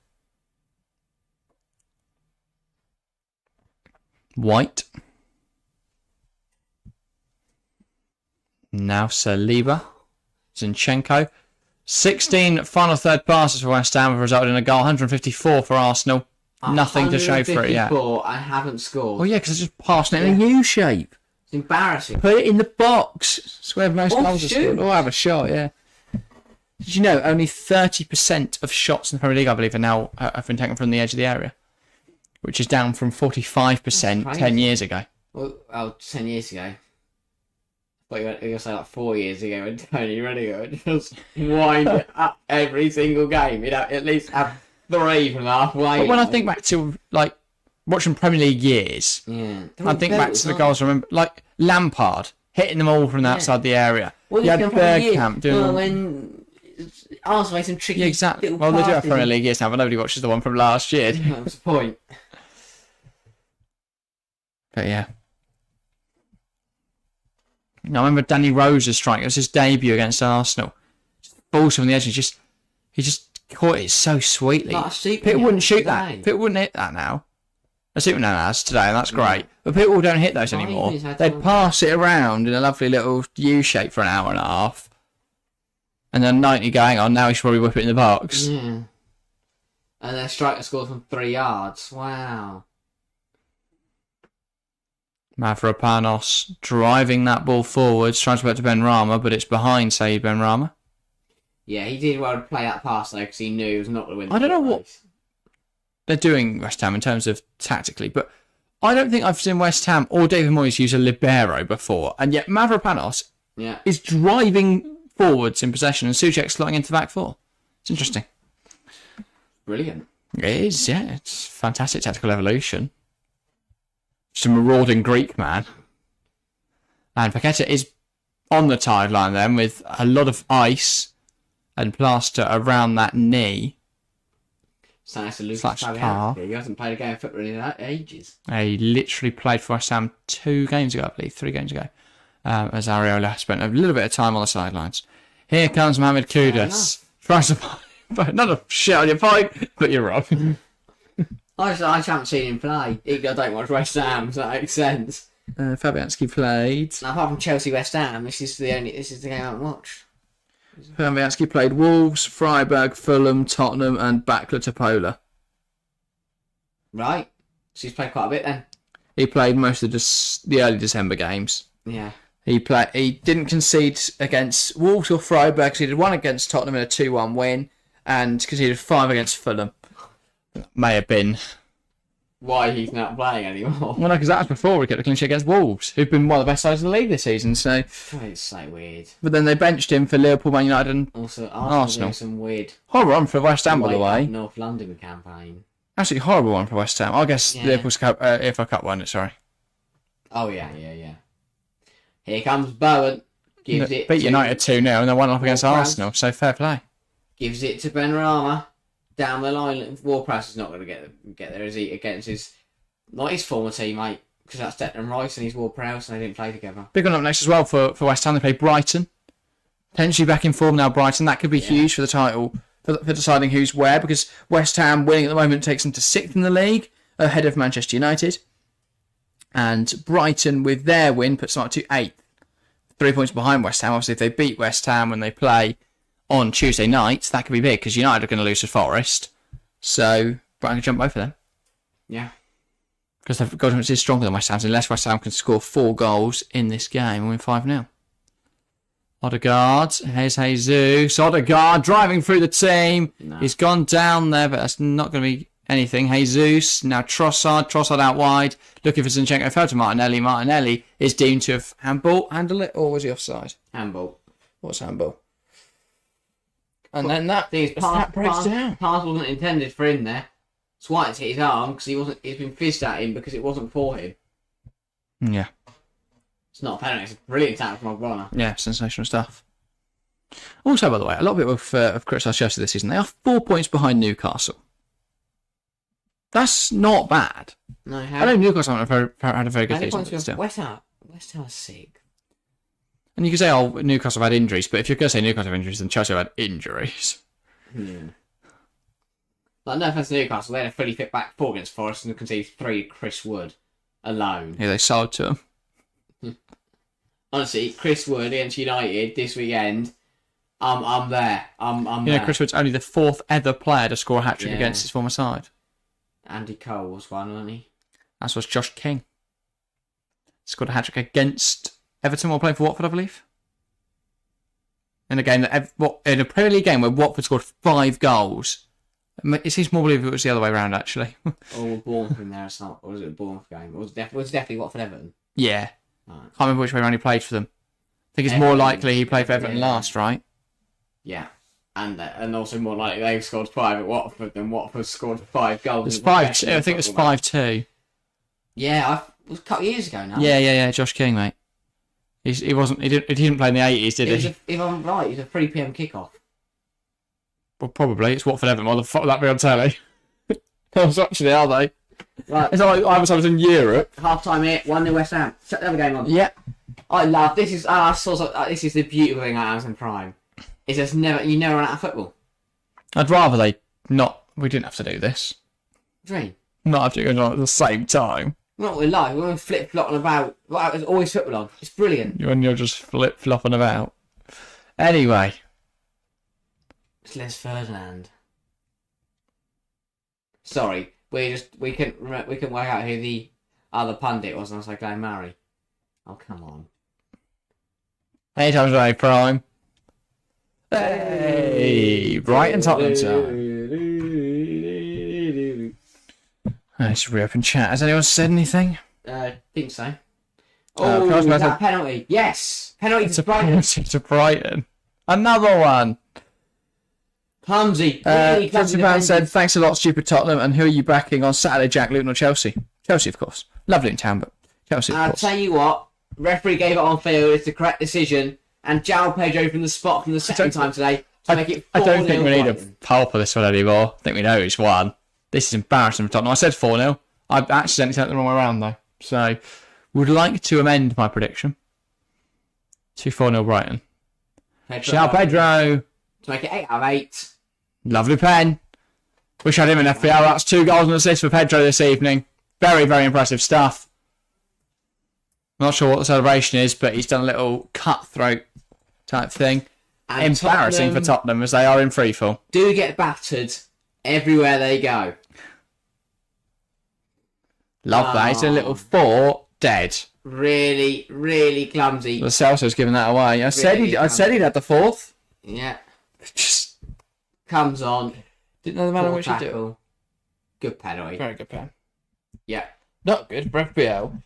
White. Now Saliba. Zinchenko. 16 final third passes for West Ham have resulted in a goal. 154 for Arsenal. Nothing to show for it yet. I haven't scored. Oh yeah, because they're just passing it in a U shape. It's embarrassing. Put it in the box. It's where most goals are shoot. scored. Oh, have a shot, yeah. Did you know only 30% of shots in the Premier League, I believe, are now have been taken from the edge of the area, which is down from 45% 10 years ago. Well, 10 years ago. But you were going to say like 4 years ago when Tony Rudiger would just wind it up every single game. He'd at least have 3 from halfway. But when I think back to like watching Premier League years, I think back to the goals I remember, like Lampard hitting them all from the outside the area. Well, you had Bergkamp doing when Arsenal made some tricky exactly. little Well, they do have passes. Premier League years now, but nobody watches the one from last year. That was the point. But yeah. I remember Danny Rose's strike. It was his debut against Arsenal. Just balls from the edge. He just caught it so sweetly. Like People wouldn't shoot that. People wouldn't hit that now. A Superman has today, and that's great. But people don't hit those anymore. They'd pass it around in a lovely little U shape for an hour and a half. And then 90 going on, now he should probably whip it in the box. Yeah. And their striker scores from 3 yards. Wow. Mavropanos driving that ball forwards, trying to put it to Ben Rama, but it's behind Saeed Ben Rama. Yeah, he did well to play that pass though, because he knew he was not going to win. I don't know what they're doing, West Ham, in terms of tactically, but I don't think I've seen West Ham or David Moyes use a libero before, and yet Mavropanos is driving forwards in possession and Souček slotting into the back four. It's interesting. Brilliant. It is, yeah. It's fantastic tactical evolution. Just a marauding Greek man. And Paqueta is on the tide line then with a lot of ice and plaster around that knee. So nice to lose Slash car. He hasn't played a game of football in ages. He literally played for West Ham 2 games ago, I believe, 3 games ago. As Areola spent a little bit of time on the sidelines. Here comes Mohamed Kudus. Tries to not a shit on your pipe, but you're wrong. I haven't seen him play. Even though I don't watch West Ham, so that makes sense. Fabianski played. Now, apart from Chelsea West Ham, this is the game I haven't watched. Fabianski played Wolves, Freiburg, Fulham, Tottenham, and Bakla Topola. Right. So he's played quite a bit then. He played most of the early December games. Yeah. He didn't concede against Wolves or Freiburg. He did 1 against Tottenham in a 2-1 win, and conceded 5 against Fulham. May have been why he's not playing anymore. Well, no, because that was before we got the clean sheet against Wolves, who've been one of the best sides of the league this season. So, it's so weird. But then they benched him for Liverpool, Man United, and also Arsenal. Some weird horrible one for West Ham, by the way. North London campaign. Absolutely horrible one for West Ham. I guess Liverpool's Cup, FA Cup won it. Sorry. Oh yeah. Here comes Bowen. Gives it. Beat United 2-0 and then 1-0 against Arsenal. So fair play. Gives it to Benrahma. Down the line, Ward-Prowse is not going to get there, is he? Against not his former teammate, because that's Declan Rice and he's Ward-Prowse, and they didn't play together. Big one up next as well for West Ham. They play Brighton. Potentially back in form now, Brighton. That could be huge for the title, for deciding who's where, because West Ham winning at the moment takes them to 6th in the league, ahead of Manchester United. And Brighton, with their win, puts them up to 8th. 3 points behind West Ham. Obviously, if they beat West Ham when they play on Tuesday night, that could be big, because United are going to lose to Forest. So, Brighton can jump both of them. Yeah. Because the goal difference is stronger than West Ham's, unless West Ham can score 4 goals in this game and win 5-0. Odegaard, here's Jesus. Odegaard driving through the team. No. He's gone down there, but that's not going to be anything. Jesus, now Trossard out wide. Looking for Zinchenko, fell to Martinelli. Martinelli is deemed to have handled it, or was he offside? Handball. What's handball? And then that breaks down. Pass wasn't intended for him there. Swiatek hit his arm because he's been fizzed at him because it wasn't for him. Yeah. It's not a penalty. It's a brilliant tackle from Ogbonna. Yeah, sensational stuff. Also, by the way, a lot of people have criticised Chelsea this season. They are 4 points behind Newcastle. That's not bad. No, I know Newcastle haven't had a very good season. But still. West Ham are sick. And you can say, oh, Newcastle have had injuries, but if you're going to say Newcastle have injuries, then Chelsea have had injuries. Like, no offence to Newcastle, they had a fully fit back 4 against Forest and conceded 3 Chris Wood alone. Yeah, they sold to him. Honestly, Chris Wood against United this weekend, I'm there. I'm there. Chris Wood's only the 4th ever player to score a hat-trick against his former side. Andy Cole was one, wasn't he? As was Josh King. Scored a hat-trick against Everton while playing for Watford, I believe. In a game in a Premier League game where Watford scored 5 goals. It seems more believable it was the other way around, actually. Or Bournemouth in there, it's not. Or was it a Bournemouth game? It was definitely Watford Everton. Yeah. Right. Can't remember which way around he played for them. I think it's more likely he played for Everton last, right? Yeah. And also more likely they've scored 5 at Watford than Watford scored 5 goals. It's 5-2. I think it was 5-2. Yeah, it was a couple of years ago now. Yeah. Josh King, mate. He didn't play in the 80s, did he? If I'm right, it was a 3 PM kickoff. Well, probably. It's Watford Everton. Why the fuck would that be on telly? Actually, are they? Right. It's like I was in Europe. Half time here, 1-0 West Ham. Shut the other game on. Yeah. I love this. This is the beautiful thing about Amazon Prime. It's just you never run out of football. I'd rather they not. We didn't have to do this. Dream. Not have to go on at the same time. Not what we like. We're flip flopping about. Wow, there's always football on. It's brilliant. When you're just flip flopping about. Anyway, It's Les Ferdinand. Sorry, we couldn't work out who the other pundit was, and I was like, Glenn Murray. Oh, come on. Anytime's right, Prime. Hey, Brighton Tottenham time. I should reopen chat. Has anyone said anything? Think so. Oh, that penalty. Yes! Penalty to Brighton. Penalty to Brighton. Another one. Clumsy. Really clumsy. Fan said, thanks a lot, stupid Tottenham. And who are you backing on Saturday, Jack, Luton or Chelsea? Chelsea, of course. Lovely in town, but Chelsea, of course. I'll tell you what. Referee gave it on field. It's the correct decision. And João Pedro from the spot from the second time today to make it 4-0. I don't think we need a poll for this one anymore. I think we know who's won. This is embarrassing for Tottenham. I said 4-0. I accidentally said it the wrong way around, though. So, would like to amend my prediction to 4-0 Brighton. João Pedro. To make it 8 out of 8. Lovely pen. Wish I had him in FPL. That's 2 goals and assists for Pedro this evening. Very, very impressive stuff. Not sure what the celebration is, but he's done a little cutthroat type thing. And embarrassing for Tottenham as they are in freefall. Do get battered everywhere they go. Love that. It's a little 4 dead. Really, really clumsy. Lo Celso's giving that away. I said he'd had the 4th. Yeah. Just comes on. Didn't know the man what should do. Good penalty. Very good pen. Yeah. Not good for FPL.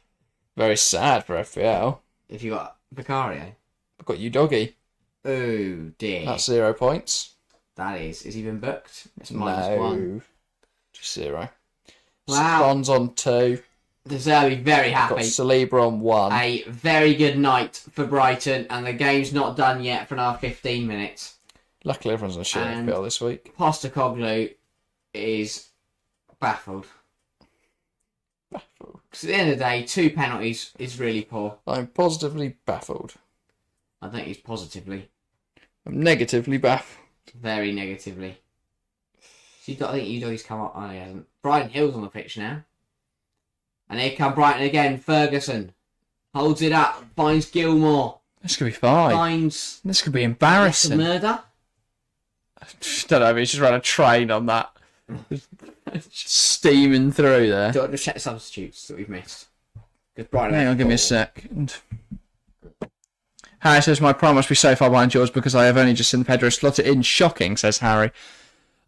Very sad for FPL. If you got Vicario. I've got you, doggy. Oh dear. That's 0 points. That is. Is he been booked? It's -1. Just 0. Wow. Swan's on 2. De Zerbi very happy. Got Saliba on 1. A very good night for Brighton, and the game's not done yet for another 15 minutes. Luckily, everyone's on shit FPL this week. Postecoglou is baffled. Because at the end of the day, 2 penalties is really poor. I'm positively baffled. I think he's positively. I'm negatively baffled. Very negatively. I think he's come up. Oh, he hasn't. Brighton Hill's on the pitch now. And here come Brighton again. Ferguson holds it up. Finds Gilmore. This could be fine. This could be embarrassing. Murder? I don't know. He's just ran a train on that. Steaming through there. Do you want to check the substitutes that we've missed? Hang on, give me a second. Harry says, my prime must be so far behind yours because I have only just seen Pedro slot it in. Shocking, says Harry.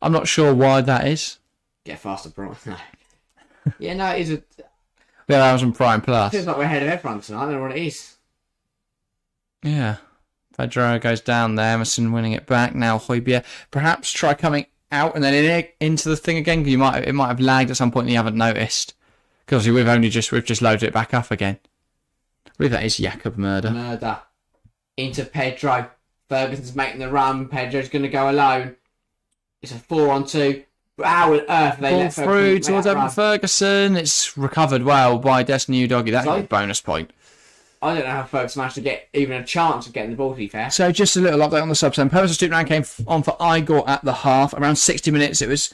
I'm not sure why that is. Get faster, bro. No. Yeah, no, it is a... Yeah, that was on Prime Plus. Feels like we're ahead of everyone tonight. I don't know what it is. Yeah. Pedro goes down there. Emerson winning it back. Now Højbjerg. Perhaps try coming out and then into the thing again. It might have lagged at some point and you haven't noticed. Because we've just loaded it back up again. I believe that is Jakob Murder. Into Pedro. Ferguson's making the run. Pedro's going to go alone. It's a 4-on-2. How on earth they let through towards Evan Ferguson. It's recovered well by Destiny Udoggy. That's a bonus point. I don't know how Ferguson managed to get even a chance of getting the ball, to be fair. So just a little update on the subs. Purpose of Stupid came on for Igor at the half. Around 60 minutes, it was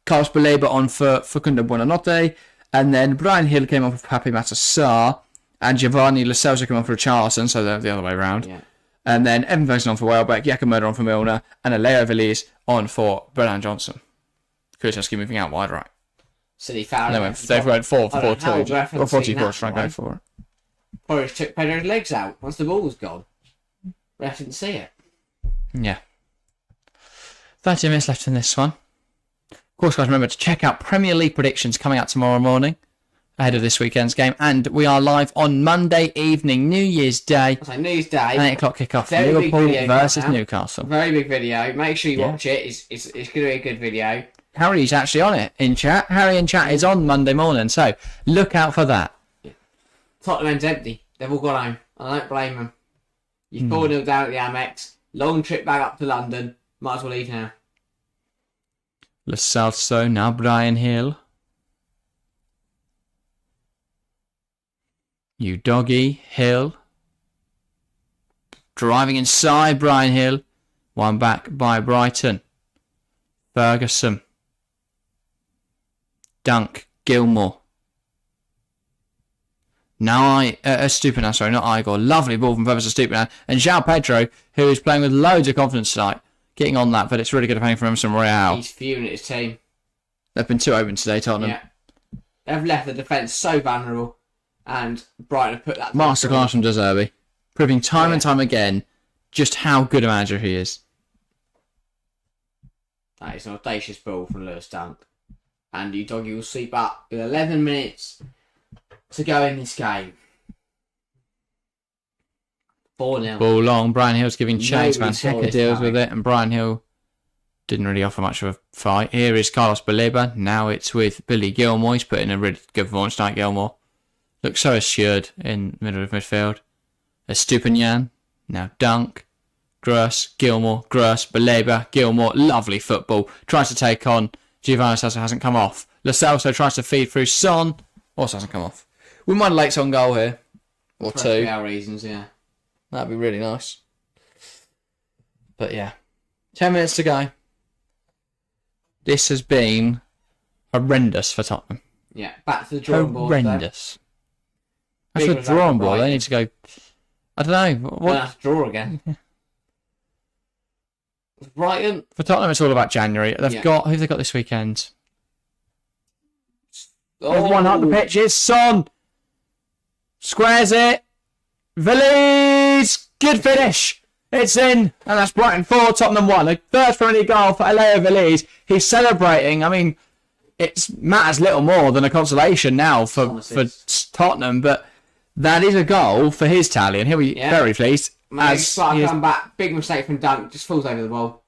Carlos Baleba on for Facundo Buonanotte. And then Brian Hill came on for Papi Matassar. And Giovanni Lo Celso came on for Charlton, so they're the other way around. Yeah. And then Evan Ferguson on for Welbeck, Jakob Murder on for Milner, and Aleo Villiers on for Bernard Johnson. Kulusevski moving out wide right. Silly foul. They've went 4-4-2. Or 4-2-4 trying to go for it. Forrest took Pedro's legs out once the ball was gone. Ref didn't see it. Yeah. 30 minutes left in this one. Of course, guys, remember to check out Premier League predictions coming out tomorrow morning ahead of this weekend's game. And we are live on Monday evening, New Year's Day. That's like New Year's Day. 8 o'clock kickoff. Liverpool versus Newcastle. Very big video. Make sure you watch it. It's going to be a good video. Harry's actually on it in chat. Harry in chat is on Monday morning, so look out for that. Yeah. Tottenham's empty. They've all gone home. I don't blame them. You're 4-0 down at the Amex. Long trip back up to London. Might as well leave now. Lo Celso, now Brian Hill. You doggy, Hill. Driving inside Brian Hill. One back by Brighton. Ferguson. Dunk. Gilmore. Now Stupid, sorry, not Igor. Lovely ball from Ferguson Stupid. And João Pedro, who is playing with loads of confidence tonight, getting on that, but it's really good playing from Emerson Royale. He's fuming at his team. They've been too open today, Tottenham. Yeah. They've left the defence so vulnerable, and Brighton have put that... Masterclass from De Zerbi, proving time and time again just how good a manager he is. That is an audacious ball from Lewis Dunk. And you doggy will sweep up with 11 minutes to go in this game. 4-0. Ball long. Brian Hill's giving chase. Nobody Van saw Hecker this deals coming. with it, and Brian Hill didn't really offer much of a fight. Here is Carlos Baleba. Now it's with Billy Gilmore. He's put in a really good performance tonight, Gilmore. Looks so assured in the middle of midfield. Estupinian. Now Dunk. Gruss. Gilmore. Gruss. Baleba. Gilmore. Lovely football. Tries to take on Giovanni Celso. Hasn't come off. Lo Celso tries to feed through Son. Also hasn't come off. We might have late on goal here. Or For two. our reasons, yeah. That'd be really nice. But yeah. 10 minutes to go. This has been horrendous for Tottenham. Yeah, back to the drawing board. Horrendous. That's Big a result drawing for board. They Brighton. need to go. I don't know. We'll What have to draw again. Brighton. for Tottenham? It's all about January. They've Yeah. got who have they got this weekend? Oh, They've won up the pitches. Son squares it. Veliz, good finish. It's in, and that's Brighton 4, Tottenham 1. A third Premier League goal for Leo Veliz. He's celebrating. I mean, it matters little more than a consolation now for Tottenham, but that is a goal for his tally, and he'll be very pleased. As he is come back, big mistake from Dunk, just falls over the ball.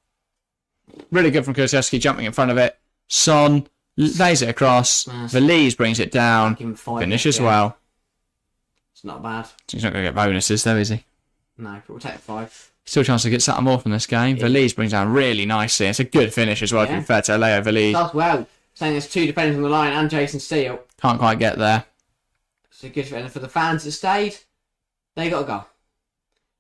really good from Kulusevski, jumping in front of it. Son lays it across. Veliz brings it down. Give him 5 Finish minutes, as well. It's not bad. He's not going to get bonuses, though, is he? No, but we'll take 5. Still a chance to get something more from this game. Veliz brings down really nicely. It's a good finish as well, to be fair to Leo Veliz. Does well. Saying there's 2 defenders on the line and Jason Steele. Can't quite get there. It's a good defender for the fans that stayed. They got a goal.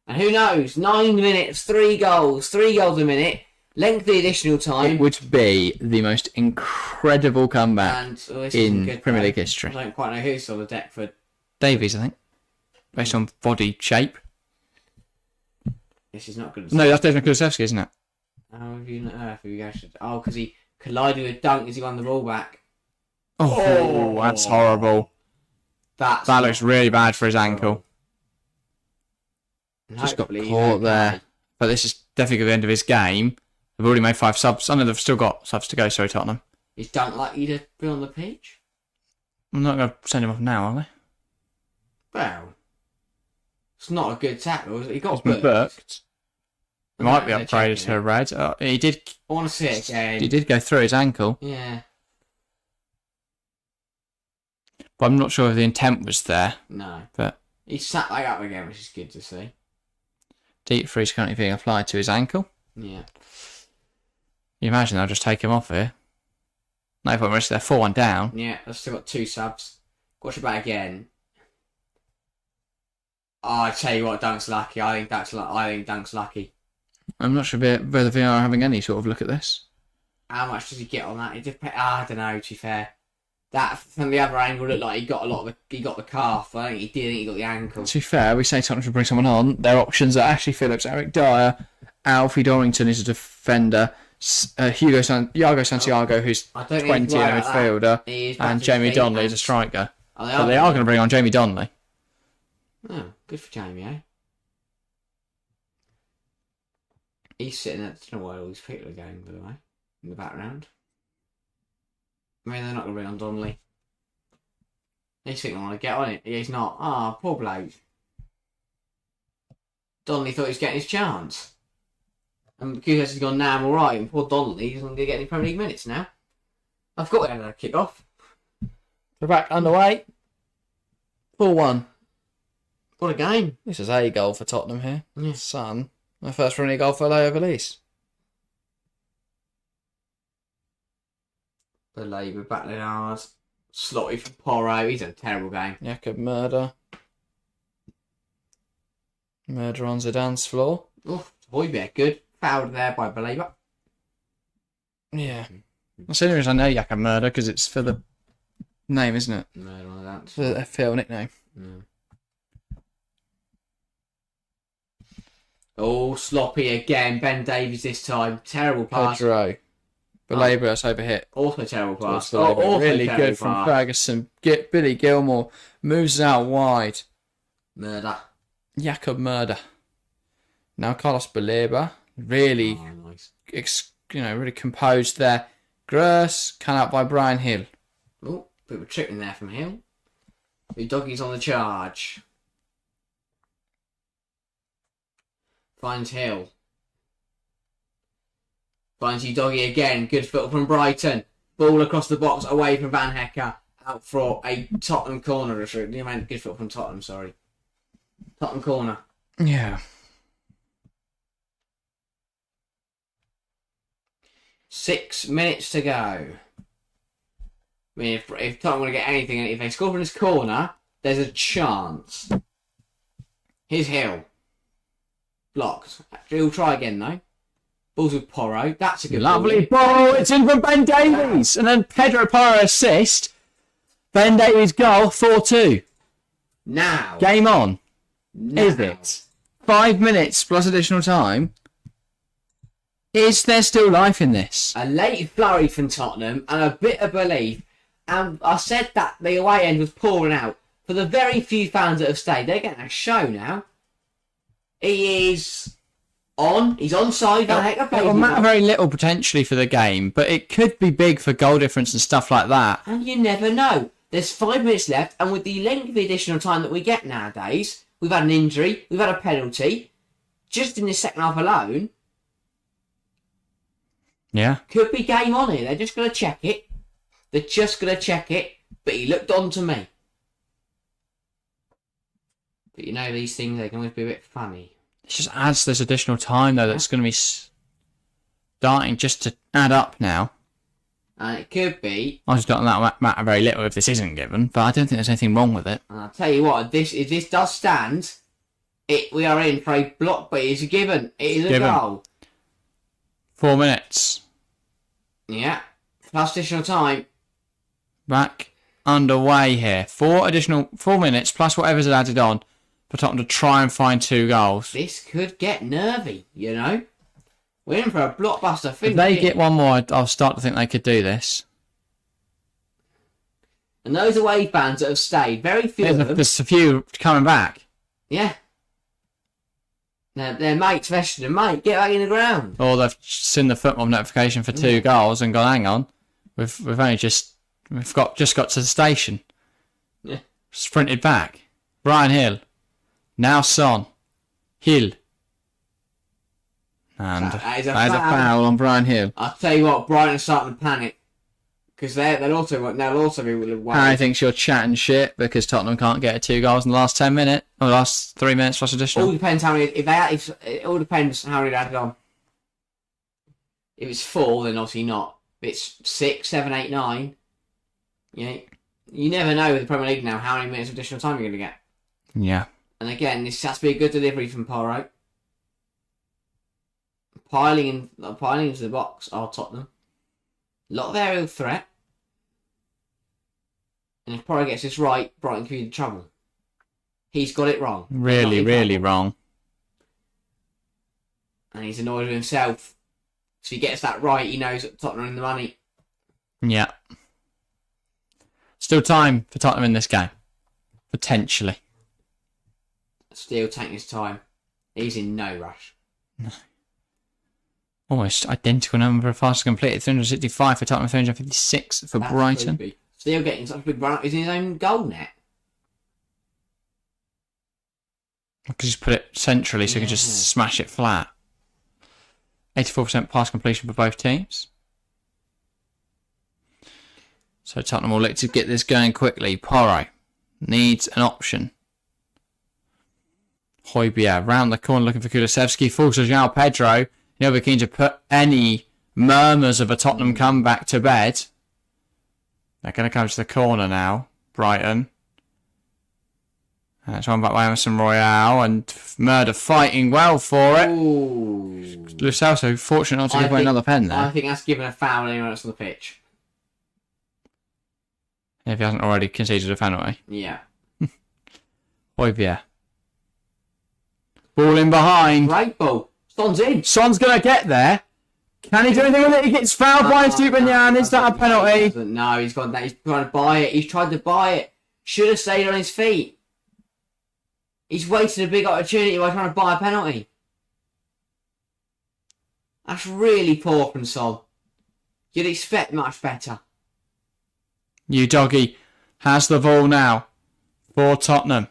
And who knows? 9 minutes, 3 goals. 3 goals a minute. Lengthy additional time. It would be the most incredible comeback And this in isn't good, Premier though. League history. I don't quite know who's on the deck for... Davies, I think. Based on body shape. This is not good. No, that's David Kulusevski, isn't it? How have you not heard of you guys? Oh, because he collided with Dunk as he won the ball back. Oh, that's horrible. That That looks really bad for his ankle. And Just got hopefully he's caught okay. there. But this is definitely the end of his game. They've already made 5 subs. I know they've still got subs to go, sorry, Tottenham. Is Dunk likely to be on the pitch? I'm not going to send him off now, are they? Well, it's not a good tackle. He got He's been booked. booked. He might be They're upgraded checking to a red. He did. I want to see it again. He did go through his ankle, Yeah. but I'm not sure if the intent was there. No. But He sat back up again, which is good to see. deep freeze currently being applied to his ankle. Yeah. You imagine they'll just take him off here. No point risk. They're 4-1 down. Yeah, they've still got 2 subs. Watch it back again. Oh, I tell you what, Dunk's lucky. I think Dunk's lucky. I'm not sure whether VR are having any sort of look at this. How much does he get on that? It depends. I don't know. To be fair, that from the other angle looked like he got he got the calf. I think he did. I think he got the ankle. To be fair, we say Tottenham should bring someone on. Their options are Ashley Phillips, Eric Dyer, Alfie Dorrington is a defender, Iago Santiago, who's I don't 20 and think a he's right about that. midfielder, He is back and to Jamie feet Donnelly and- is a striker. Oh, But they are going to bring on Jamie Donnelly. Oh, good for Jamie, eh? He's sitting at, I don't know where all these people are going, by the way, in the background. I mean, they're not going to bring on Donnelly. He's thinking, I want to get on it. He's not. Ah, poor bloke. Donnelly thought he was getting his chance. And because he's gone, now I'm alright, and poor Donnelly isn't going to get any Premier League minutes now. I've got to have a kick off. We're back underway. 4-1. What a game. This is a goal for Tottenham here. Yeah. Son. My first running goal for Leo Veliz. The Labour battling hard. Slotty for Porro. He's had a terrible game. Jakob Murder. Murder on Zidane's floor. Oh, Hoiberg, good. Fouled there by Believer. Yeah. That's the only reason I know Jakob Murder, because it's for the name, isn't it? Murder on the dance. For the FPL nickname. Yeah. Oh, sloppy again. Ben Davies this time. Terrible pass. Pedro. Belabor us over hit. Also terrible pass. Also really terrible good from pass. Ferguson. Billy Gilmore moves it out wide. Murder. Jakob Murder. Now Carlos Belabor. Really, Nice. really composed there. Gross, cut out by Brian Hill. Oh, bit of a trip in there from Hill. The doggies on the charge. Finds Hill. Finds you doggy again. Good foot from Brighton. Ball across the box away from Van Hecker. Out for a Tottenham corner. Good foot from Tottenham, sorry. Tottenham corner. Yeah. 6 minutes to go. I mean, if Tottenham want to get anything, if they score from this corner, there's a chance. Here's Hill. Blocked. He'll try again, though. Balls with Porro. That's a good Lovely ball. It's in from Ben Davies. And then Pedro Porro assist. Ben Davies goal, 4-2. Now. Game on. Now. Is it? 5 minutes plus additional time. Is there still life in this? A late flurry from Tottenham and a bit of belief. And I said that the away end was pouring out. For the very few fans that have stayed, they're getting a show now. He is on. He's onside. It will matter very little potentially for the game, but it could be big for goal difference and stuff like that. And you never know. There's 5 minutes left, and with the length of the additional time that we get nowadays, we've had an injury, we've had a penalty, just in the second half alone. Yeah. Could be game on here. They're just going to check it. They're just going to check it. But he looked on to me. But you know, these things, they can always be a bit funny. It just adds this additional time, though, that's going to be starting just to add up now. And it could be. I just don't think that matter very little if this isn't given, but I don't think there's anything wrong with it. And I'll tell you what, if this does stand, we are in for a block, but it's a given. It is a goal. 4 minutes. Yeah. Plus additional time. Back underway here. 4 minutes plus whatever's added on for Tottenham to try and find 2 goals. This could get nervy, you know. We're in for a blockbuster. If they get one more, I'll start to think they could do this. And those away fans that have stayed, very few of them. There's a few coming back. Yeah. Their mates messaging them, mate, get back in the ground. Or they've seen the football notification for 2 goals and gone, hang on, we've only just got to the station. Yeah. Sprinted back. Brian Hill. Now Son. Hill. And that is a foul on Brian Hill. I'll tell you what, Brighton are starting to panic. Because they'll also be worried. Harry thinks you're chatting shit because Tottenham can't get 2 goals in the last 10 minutes or the last 3 minutes plus additional. All depends how many. It all depends how many they added on. If it's 4, then obviously not. If it's 6, 7, 8, 9, you never know with the Premier League now how many minutes of additional time you're going to get. Yeah. And again, this has to be a good delivery from Porro. Piling into the box are Tottenham. A lot of aerial threat. And if Porro gets this right, Brighton could be in trouble. He's got it wrong. Really wrong. And he's annoyed with himself. So he gets that right, he knows that Tottenham are in the money. Yeah. Still time for Tottenham in this game. Potentially. Still taking his time. He's in no rush. No. Almost identical number of passes completed. 365 for Tottenham, 356 for Brighton. Creepy. Still getting such a big run up. He's in his own goal net. I could just put it centrally so he can just smash it flat. 84% pass completion for both teams. So Tottenham will look to get this going quickly. Porro needs an option. Højbjerg round the corner looking for Kulusevski. Falls to João Pedro. He'll be keen to put any murmurs of a Tottenham comeback to bed. They're going to come to the corner now. Brighton. That's one back by Emerson Royale. And Murder fighting well for it. Ooh. Lo Celso fortunate not to give away another pen there. I think that's given a foul anyone else on the pitch. If he hasn't already conceded a penalty. Yeah. Højbjerg. Ball in behind. Great ball. Son's in. Son's going to get there. Can he do anything with it? He gets fouled by Stupanyan. Is that a penalty? No, he's gone. He's trying to buy it. He's tried to buy it. Should have stayed on his feet. He's wasted a big opportunity by trying to buy a penalty. That's really poor from Son. You'd expect much better. You doggy has the ball now for Tottenham.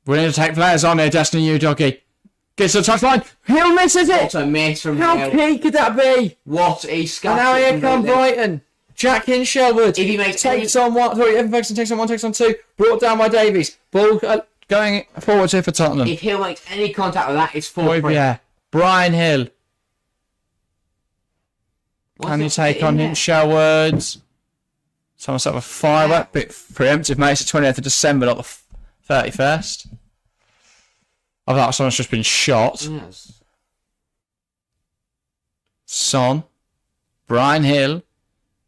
We need to take players on here, Destiny. You doggy gets the touchline. Hill misses it. What a miss from How Hill. key could that be? What a scuff. And now here come Brighton. Jack in Sherwood. If he makes takes on one. Sorry, Evan Ferguson takes on one, takes on two. Brought down by Davies. Ball going forward here for Tottenham. If Hill makes any contact with that, it's 4-3. Yeah. Brian Hill. Can you take on him, Sherwood? Someone set up a firework. Bit preemptive, mate. It's the 20th of December, not the 31st. I thought someone's just been shot. Yes. Son. Brian Hill.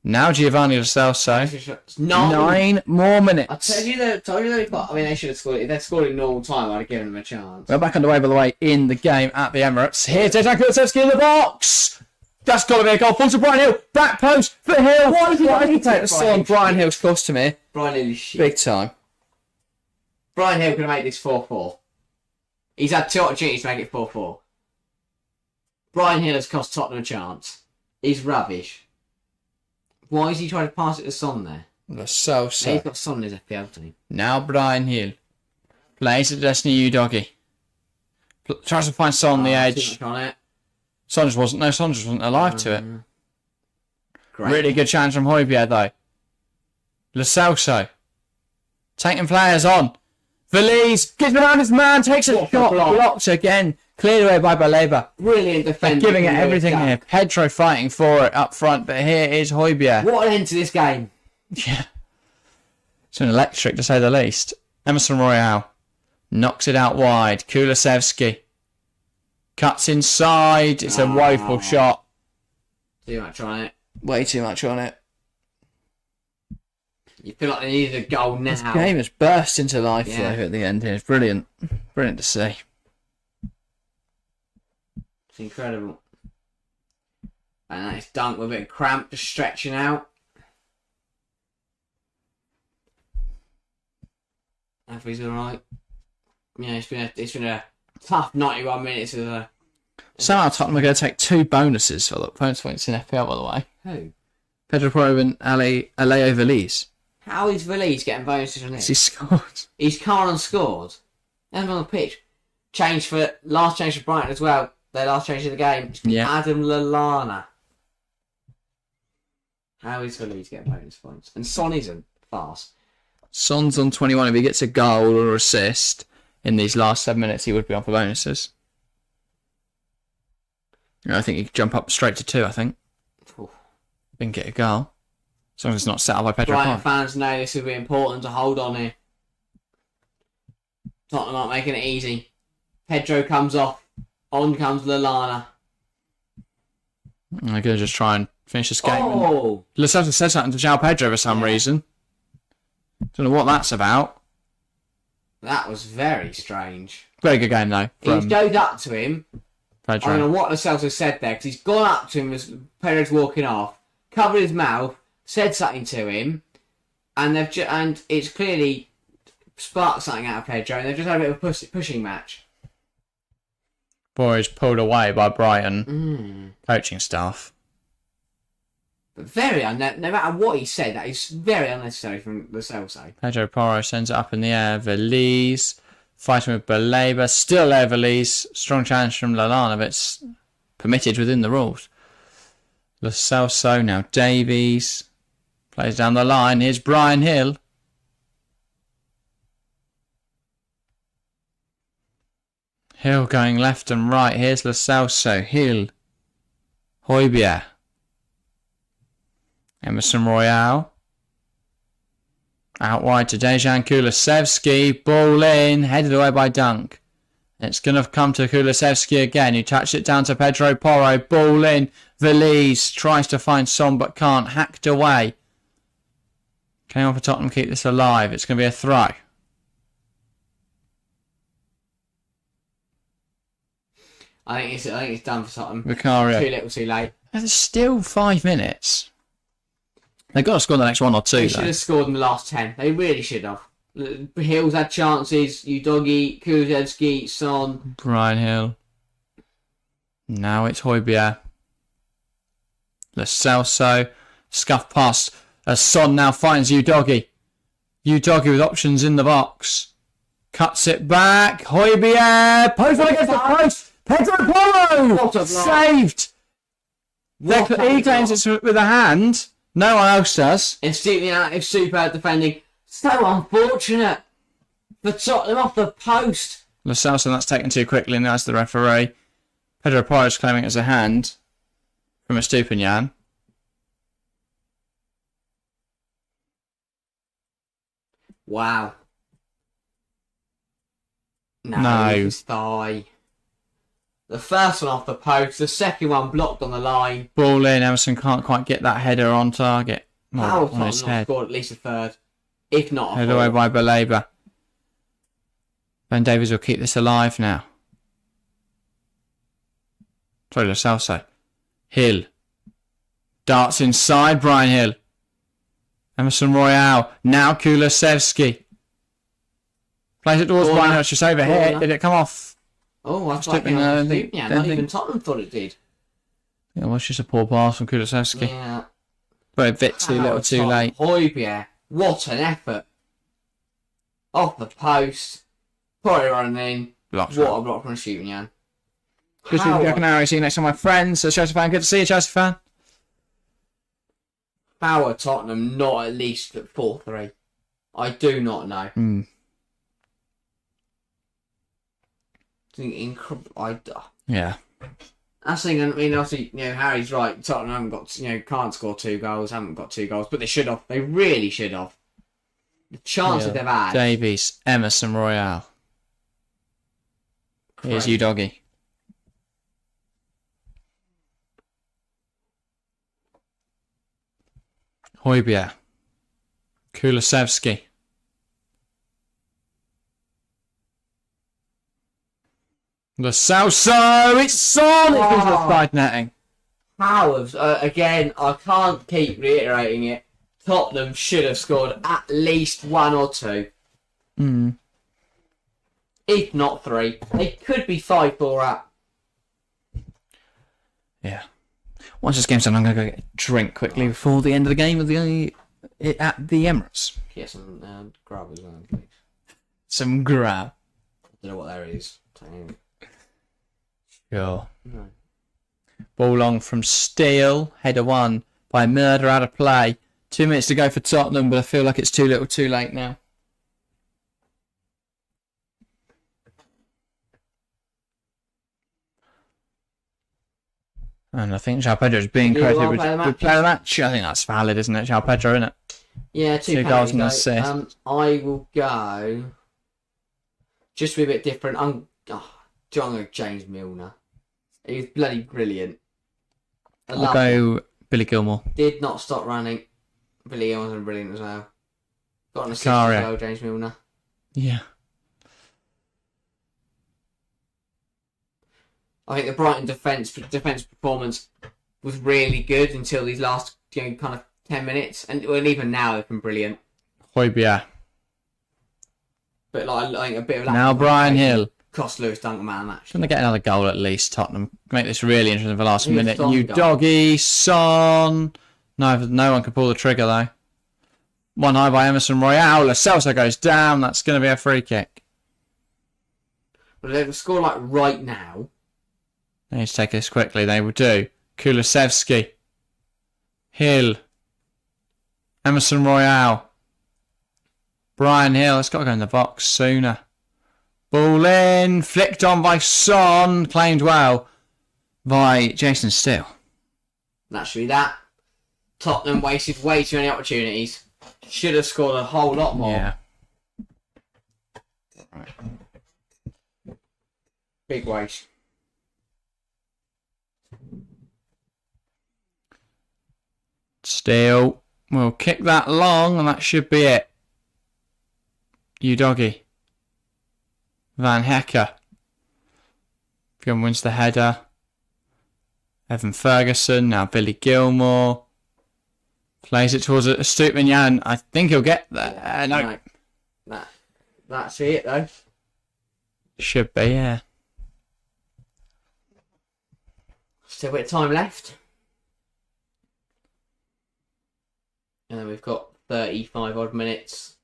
Now Giovanni Lo Celso. 9 more minutes. I told you they've got. I mean, they should have scored it. If they'd scored in normal time, I'd have given them a chance. We're back underway, by the way, in the game at the Emirates. Here's Dejan Kulusevski in the box. That's got to be a goal. Full to Brian Hill. Back post for Hill. Why did he take the Son? Brian Hill's cost him here. Brian Hill is shit. Big time. Brian Hill could have made this 4-4. He's had 2 opportunities to make it 4-4. Brian Hill has cost Tottenham a chance. He's rubbish. Why is he trying to pass it to Son there? Lo Celso. He's got Son in his FPL team. Now Brian Hill. Plays at Destiny U doggy. Tries to find Son on the edge. On it. Son just wasn't alive to it. Great. Really good chance from Højbjerg though. Lo Celso. Taking players on. Valise gets around his man, takes a shot, blocks again. Cleared away by Baleba. Brilliant defending. Giving it everything here. Pedro fighting for it up front, but here is Højbjerg. What an end to this game. Yeah. It's been electric to say the least. Emerson Royale knocks it out wide. Kulusevski cuts inside. It's a woeful shot. Too much on it. Way too much on it. You feel like they needed a goal now. This game has burst into life Yeah. though at the end here. It's brilliant. Brilliant to see. It's incredible. And that is Dunk with a bit of cramp, just stretching out. If he's alright. Yeah, it's been a tough 91 minutes of the. Somehow Tottenham are going to take 2 bonuses for the bonus points in FPL, by the way. Who? Pedro Porro and Aleo Valise. How is Valise getting bonuses from this? He scored. He's come on and scored. And on the pitch. Last change for Brighton as well. Their last change of the game. Yeah. Adam Lallana. How is Valise getting bonus points? And Son isn't fast. Son's on 21. If he gets a goal or assist in these last 7 minutes, he would be on for bonuses. I think he could jump up straight to 2, I think. Oof. Didn't get a goal. As long as it's not set up by Pedro Brighton Porro. fans know this will be important to hold on here. Tottenham aren't making it easy. Pedro comes off. On comes Lallana. I'm going to just try and finish this game. Oh! Lo Celso said something to João Pedro for some reason. Don't know what that's about. That was very strange. Very good game, though. He goes up to him. Pedro. I don't know what Lo Celso said there, because he's gone up to him as Pedro's walking off, covered his mouth, said something to him, and and it's clearly sparked something out of Pedro, and they've just had a bit of a pushing match. Boys pulled away by Brighton coaching staff. But very no matter what he said, that is very unnecessary from Lo Celso. Pedro Porro sends it up in the air. Valise fighting with Baleba. Still there, Valise. Strong challenge from Lallana, but it's permitted within the rules. Lo Celso, now Davies. Plays down the line. Here's Brian Hill. Hill going left and right. Here's Lo Celso. Hill. Højbjerg. Emerson Royale. Out wide to Dejan Kulusevski. Ball in. Headed away by Dunk. It's going to come to Kulusevski again. He touched it down to Pedro Porro. Ball in. Valise tries to find Son but can't. Hacked away. Can anyone for Tottenham keep this alive? It's going to be a throw. I think it's done for Tottenham. Vicario. Too little, too late. There's still 5 minutes. They've got to score the next 1 or 2. They should have scored in the last 10. They really should have. Hill's had chances. Udogi, Kulusevski, Son. Brian Hill. Now it's Højbjerg. Lo Celso. Scuff past as Son now finds Udogi. Udogi with options in the box. Cuts it back. Højbjerg. Post one against the post. Pedro Porro. Saved. He claims it's with a hand. No one else does. And Stephen out superb defending. So unfortunate for Tottenham off the post. Lo Celso, that's taken too quickly, and that's the referee. Pedro Porro is claiming it's a hand from Estupiñán. Wow. No. His thigh. The first one off the post, the second one blocked on the line. Ball in, Emerson can't quite get that header on target. How Tottenham not scored at least a third, if not a head away by Baleba. Ben Davies will keep this alive now. Sorry, Lo Celso. Hill. Darts inside, Brian Hill. Emerson Royale. Now Kulusevski. Plays it towards Brian Hill. It's just over here. Did it come off? Oh, I thought not even Tottenham thought it did. Yeah, well, it's just a poor pass from Kulusevski. Yeah. But a bit too little too late. Højbjerg. What an effort. Off the post. Probably running in. Blocked what a block from Estupiñán. Good to see you, Jack and Harry. See you next time, my friends. So, Chelsea fan, good to see you, Chelsea fan. How are Tottenham not at least at 4-3? I do not know. Yeah. That's the thing. I mean, obviously, Harry's right. Tottenham haven't got, can't score 2 goals. Haven't got 2 goals, but they should have. They really should have. The chance that they've had. Davies, Emerson Royale. Here's Udogi. Højbjerg. Kulusevski. Lo Celso, it's Son! It goes to the side netting. How again, I can't keep reiterating it. Tottenham should have scored at least 1 or 2. If not 3. They could be 5-4 up. Yeah. Once this game's done, I'm going to go get a drink quickly before the end of the game at the Emirates. Get some grab as well, please. Some grab. I don't know what there is. Sure. No. Ball long from Steele. Header 1 by Murder out of play. 2 minutes to go for Tottenham, but I feel like it's too little too late now. And I think João Pedro is being credited with good player of the match. I think that's valid, isn't it? João Pedro, isn't it? Yeah, 2 goals and assist. I will go just to be a bit different. I'm going to go James Milner. He was bloody brilliant. I'll go Billy Gilmore. Did not stop running. Billy Gilmore was brilliant as well. Got an assist as well, James Milner. Yeah. I think the Brighton defence performance was really good until these last kind of 10 minutes, and even now they've been brilliant. Højbjerg. But I think a bit of now Brian Hill. Cost Lewis Dunk a man of the match. Going to get another goal at least, Tottenham. Make this really interesting for the last minute. Udogi, Son. No one can pull the trigger though. One high by Emerson Royale. Lo Celso goes down. That's going to be a free kick. But if they score like right now. They need to take this quickly. They will do. Kulusevski. Hill. Emerson Royale. Brian Hill. It's got to go in the box sooner. Ball in. Flicked on by Son. Claimed well by Jason Steele. Naturally that. Tottenham wasted way too many opportunities. Should have scored a whole lot more. Yeah. Right. Big waste. Steele will kick that long, and that should be it. Udogi. Van Hecker. Gilmore wins the header. Evan Ferguson, now Billy Gilmore. Plays it towards a Stupinian. I think he'll get there. No. That's it, though. Should be, yeah. Still a bit of time left. And then we've got 35 odd minutes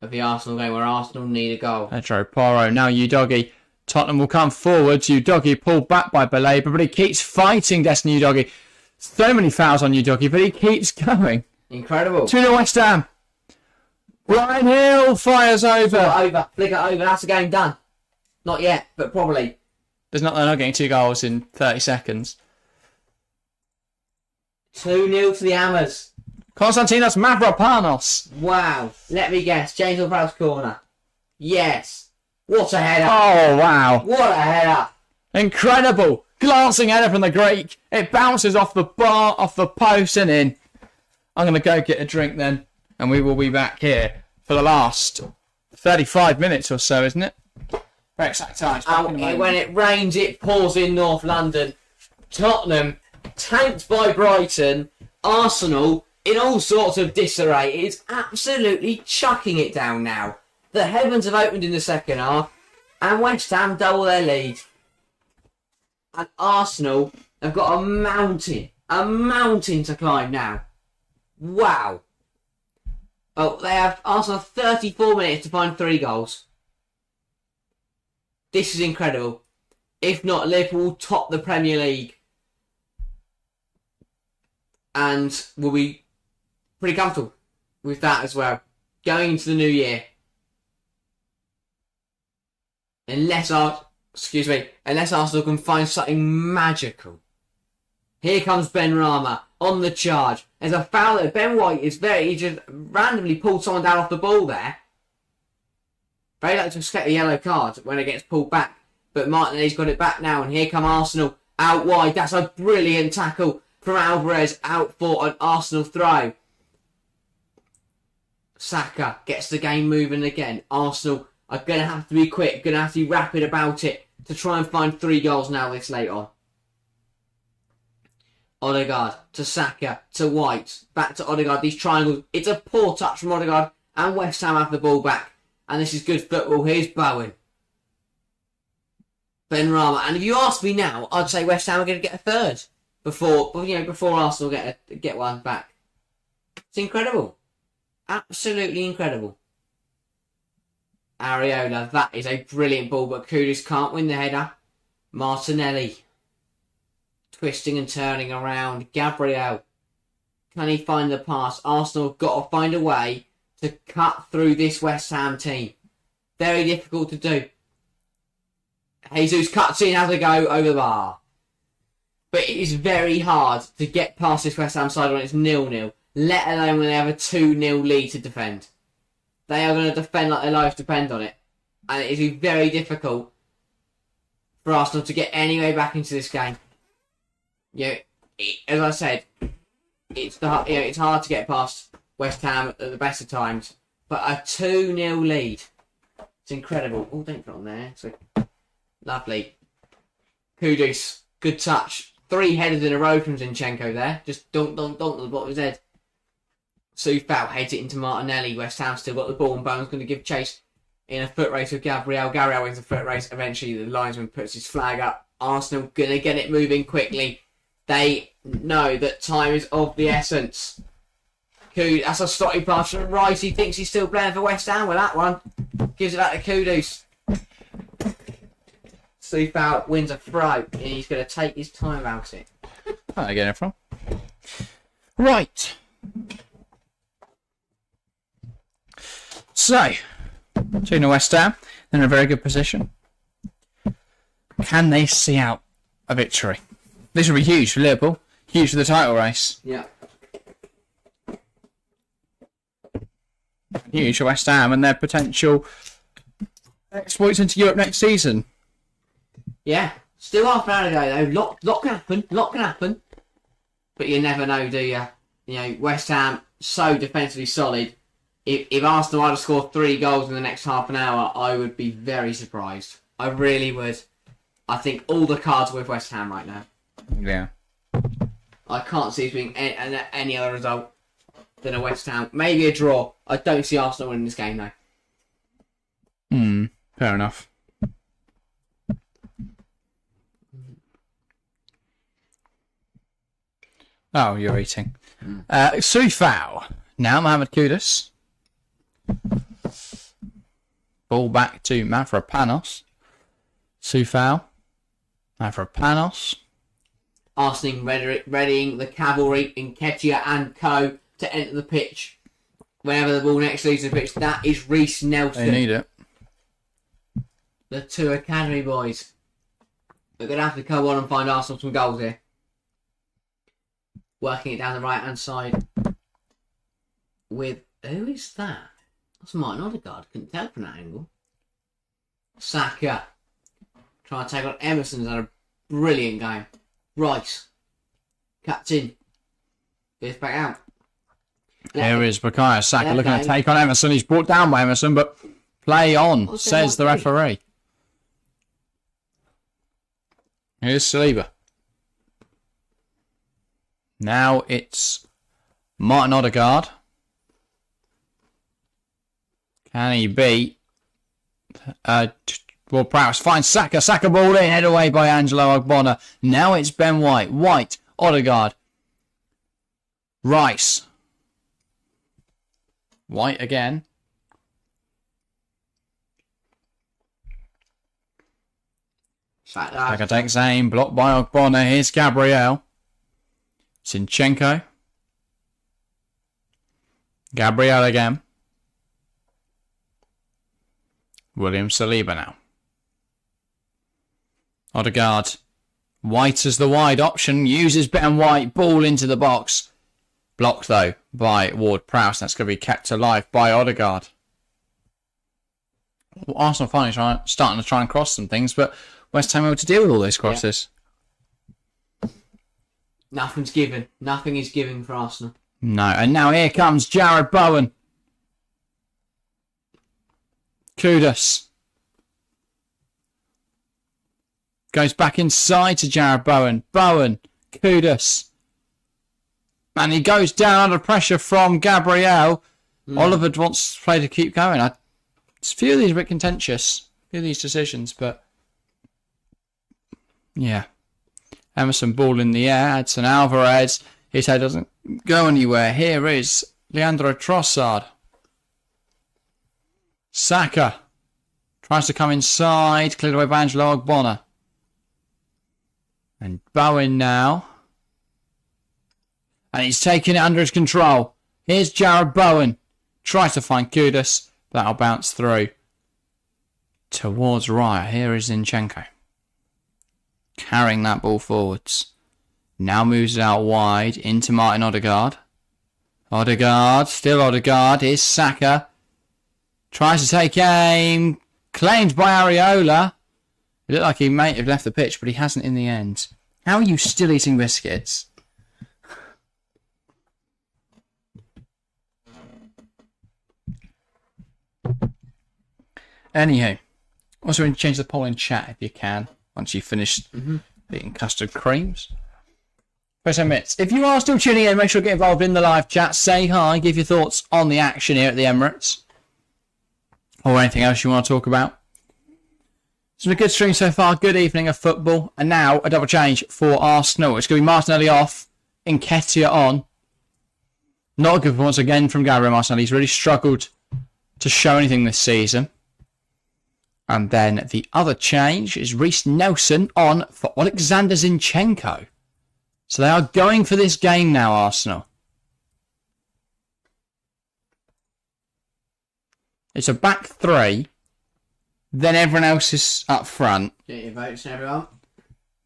of the Arsenal game where Arsenal need a goal. Pedro Porro, now Udogie. Tottenham will come forward. Udogie pulled back by Baleba, but he keeps fighting Destiny Udogie. So many fouls on Udogie, but he keeps going. Incredible. 2-0 West Ham. Ryan Hill fires over. Flick it over. That's the game done. Not yet, but probably. They're not getting 2 goals in 30 seconds. 2-0 to the Hammers. Konstantinos Mavropanos. Wow. Let me guess. James Ward-Prowse's corner. Yes. What a header. Oh, wow. What a header. Incredible. Glancing header from the Greek. It bounces off the bar, off the post and in. I'm going to go get a drink then. And we will be back here for the last 35 minutes or so, isn't it? Very exact times. When it rains, it pours in North London. Tottenham, tanked by Brighton. Arsenal, in all sorts of disarray. It's absolutely chucking it down now. The heavens have opened in the second half. And West Ham double their lead. And Arsenal have got a mountain to climb now. Wow. Oh, they have Arsenal 34 minutes to find 3 goals. This is incredible. If not, Liverpool will top the Premier League. And will be pretty comfortable with that as well. Going into the new year. Unless Arsenal can find something magical. Here comes Ben Rama on the charge. There's a foul there. Ben White he just randomly pulled someone down off the ball there. Very likely to escape a yellow card when it gets pulled back. But Martinelli's got it back now, and here come Arsenal out wide. That's a brilliant tackle from Alvarez out for an Arsenal throw. Saka gets the game moving again. Arsenal are going to have to be quick, going to have to be rapid about it to try and find 3 goals now this late on. Odegaard to Saka to White. Back to Odegaard. These triangles. It's a poor touch from Odegaard. And West Ham have the ball back. And this is good football. Here's Bowen. Ben Rama. And if you ask me now, I'd say West Ham are going to get a third. Before Arsenal get one back. It's incredible. Absolutely incredible. Areola. That is a brilliant ball. But Kudus can't win the header. Martinelli. Twisting and turning around. Gabriel. Can he find the pass? Arsenal have got to find a way to cut through this West Ham team. Very difficult to do. Jesus cuts in, has a go over the bar. But it is very hard to get past this West Ham side when it's 0-0, let alone when they have a 2-0 lead to defend. They are going to defend like their lives depend on it. And it is very difficult for Arsenal to get any way back into this game. As I said, it's hard to get past West Ham at the best of times, but a 2-0 lead, it's incredible. Oh, don't put it on there. So lovely. Kudus, good touch. 3 headers in a row from Zinchenko there. Just dunk at the bottom of his head. Soufal heads it into Martinelli. West Ham still got the ball, and Bowen's going to give chase in a foot race with Gabriel. Gabriel wins the foot race. Eventually, the linesman puts his flag up. Arsenal going to get it moving quickly. They know that time is of the essence. That's a slotty pass from Rice. He thinks he's still playing for West Ham with that one. Gives it back to Kudus. Soufal wins a throw, and he's going to take his time about it. Where did I get it from? Right. So, 2-0 West Ham. They're in a very good position. Can they see out a victory? This will be huge for Liverpool. Huge for the title race. Yeah. Huge for West Ham and their potential exploits into Europe next season. Yeah. Still half an hour to go though. Lot can happen. But you never know, do you? West Ham, so defensively solid. If Arsenal had to score 3 goals in the next half an hour, I would be very surprised. I really would. I think all the cards are with West Ham right now. Yeah. I can't see it being any other result than a West Ham. Maybe a draw. I don't see Arsenal winning this game, though. Fair enough. Oh, you're eating. Soufal. Now Mohamed Kudus. Ball back to Mavropanos. Soufal. Mavropanos. Arsenal readying the cavalry in Nketiah and co to enter the pitch. Whenever the ball next leaves the pitch, that is Reece Nelson. They need it. The two academy boys. They're going to have to come on and find Arsenal some goals here. Working it down the right hand side with... Who is that? That's Martin Odegaard. Couldn't tell from that angle. Saka. Trying to take on Emerson's had a brilliant game. Rice. Captain. Goes back out. Here is Bukayo Saka looking to take on Emerson. He's brought down by Emerson, but play on, says the referee. Here's Saliba. Now it's Martin Odegaard. Can he beat? Well, Prowse finds Saka. Saka ball in, head away by Angelo Ogbonna. Now it's Ben White. White, Odegaard. Rice. White again. Saka takes aim. Blocked by Ogbonna. Here's Gabriel. Zinchenko. Gabriel again. William Saliba now. Odegaard. White as the wide option. Uses Ben White. Ball into the box. Blocked though by Ward-Prowse. That's going to be kept alive by Odegaard. Well, Arsenal finally starting to try and cross some things, but West Ham able to deal with all those crosses. Yeah. Nothing's given. Nothing is given for Arsenal. No, and now here comes Jared Bowen. Kudus. Goes back inside to Jared Bowen. Bowen. Kudus. And he goes down under pressure from Gabriel. Oliver wants to play to keep going. A few of these are a bit contentious. A few of these decisions, but... yeah. Emerson ball in the air. Edson Alvarez. His head doesn't go anywhere. Here is Leandro Trossard. Saka. Tries to come inside. Cleared away by Angelo Ogbonna. And Bowen now. And he's taking it under his control. Here's Jared Bowen. Tries to find Kudus. That'll bounce through. Towards Raya. Here is Zinchenko. Carrying that ball forwards. Now moves it out wide into Martin Odegaard. Odegaard. Still Odegaard. Here's Saka. Tries to take aim. Claimed by Areola. It looked like he might have left the pitch, but he hasn't in the end. How are you still eating biscuits? Anywho, also change the poll in chat if you can, once you've finished eating custard creams. For 10 minutes. If you are still tuning in, make sure to get involved in the live chat. Say hi, give your thoughts on the action here at the Emirates. Or anything else you want to talk about. It's been a good stream so far, good evening of football. And now a double change for Arsenal. It's going to be Martinelli off, Nketiah on. Not a good performance again from Gabriel Martinelli. He's really struggled to show anything this season. And then the other change is Reece Nelson on for Alexander Zinchenko. So they are going for this game now, Arsenal. It's a back three. Then everyone else is up front. Get your votes, everyone.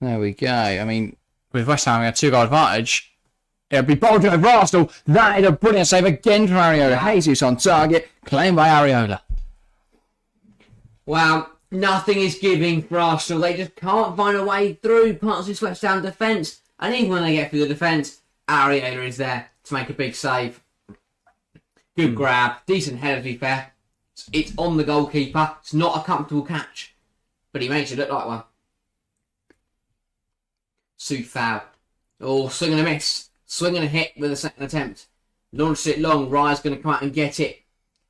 There we go. I mean, with West Ham having a 2-goal advantage, it'll be bold over Arsenal. That is a brilliant save again from Areola. Jesus on target. Claimed by Areola. Wow, nothing is giving for Arsenal. They just can't find a way through parts of this West Ham defence. And even when they get through the defence, Areola is there to make a big save. Good grab. Decent header, to be fair. It's on the goalkeeper. It's not a comfortable catch. But he makes it look like one. Sue foul. Oh, swing and a miss. Swing and a hit with a second attempt. Launched it long. Raya's going to come out and get it.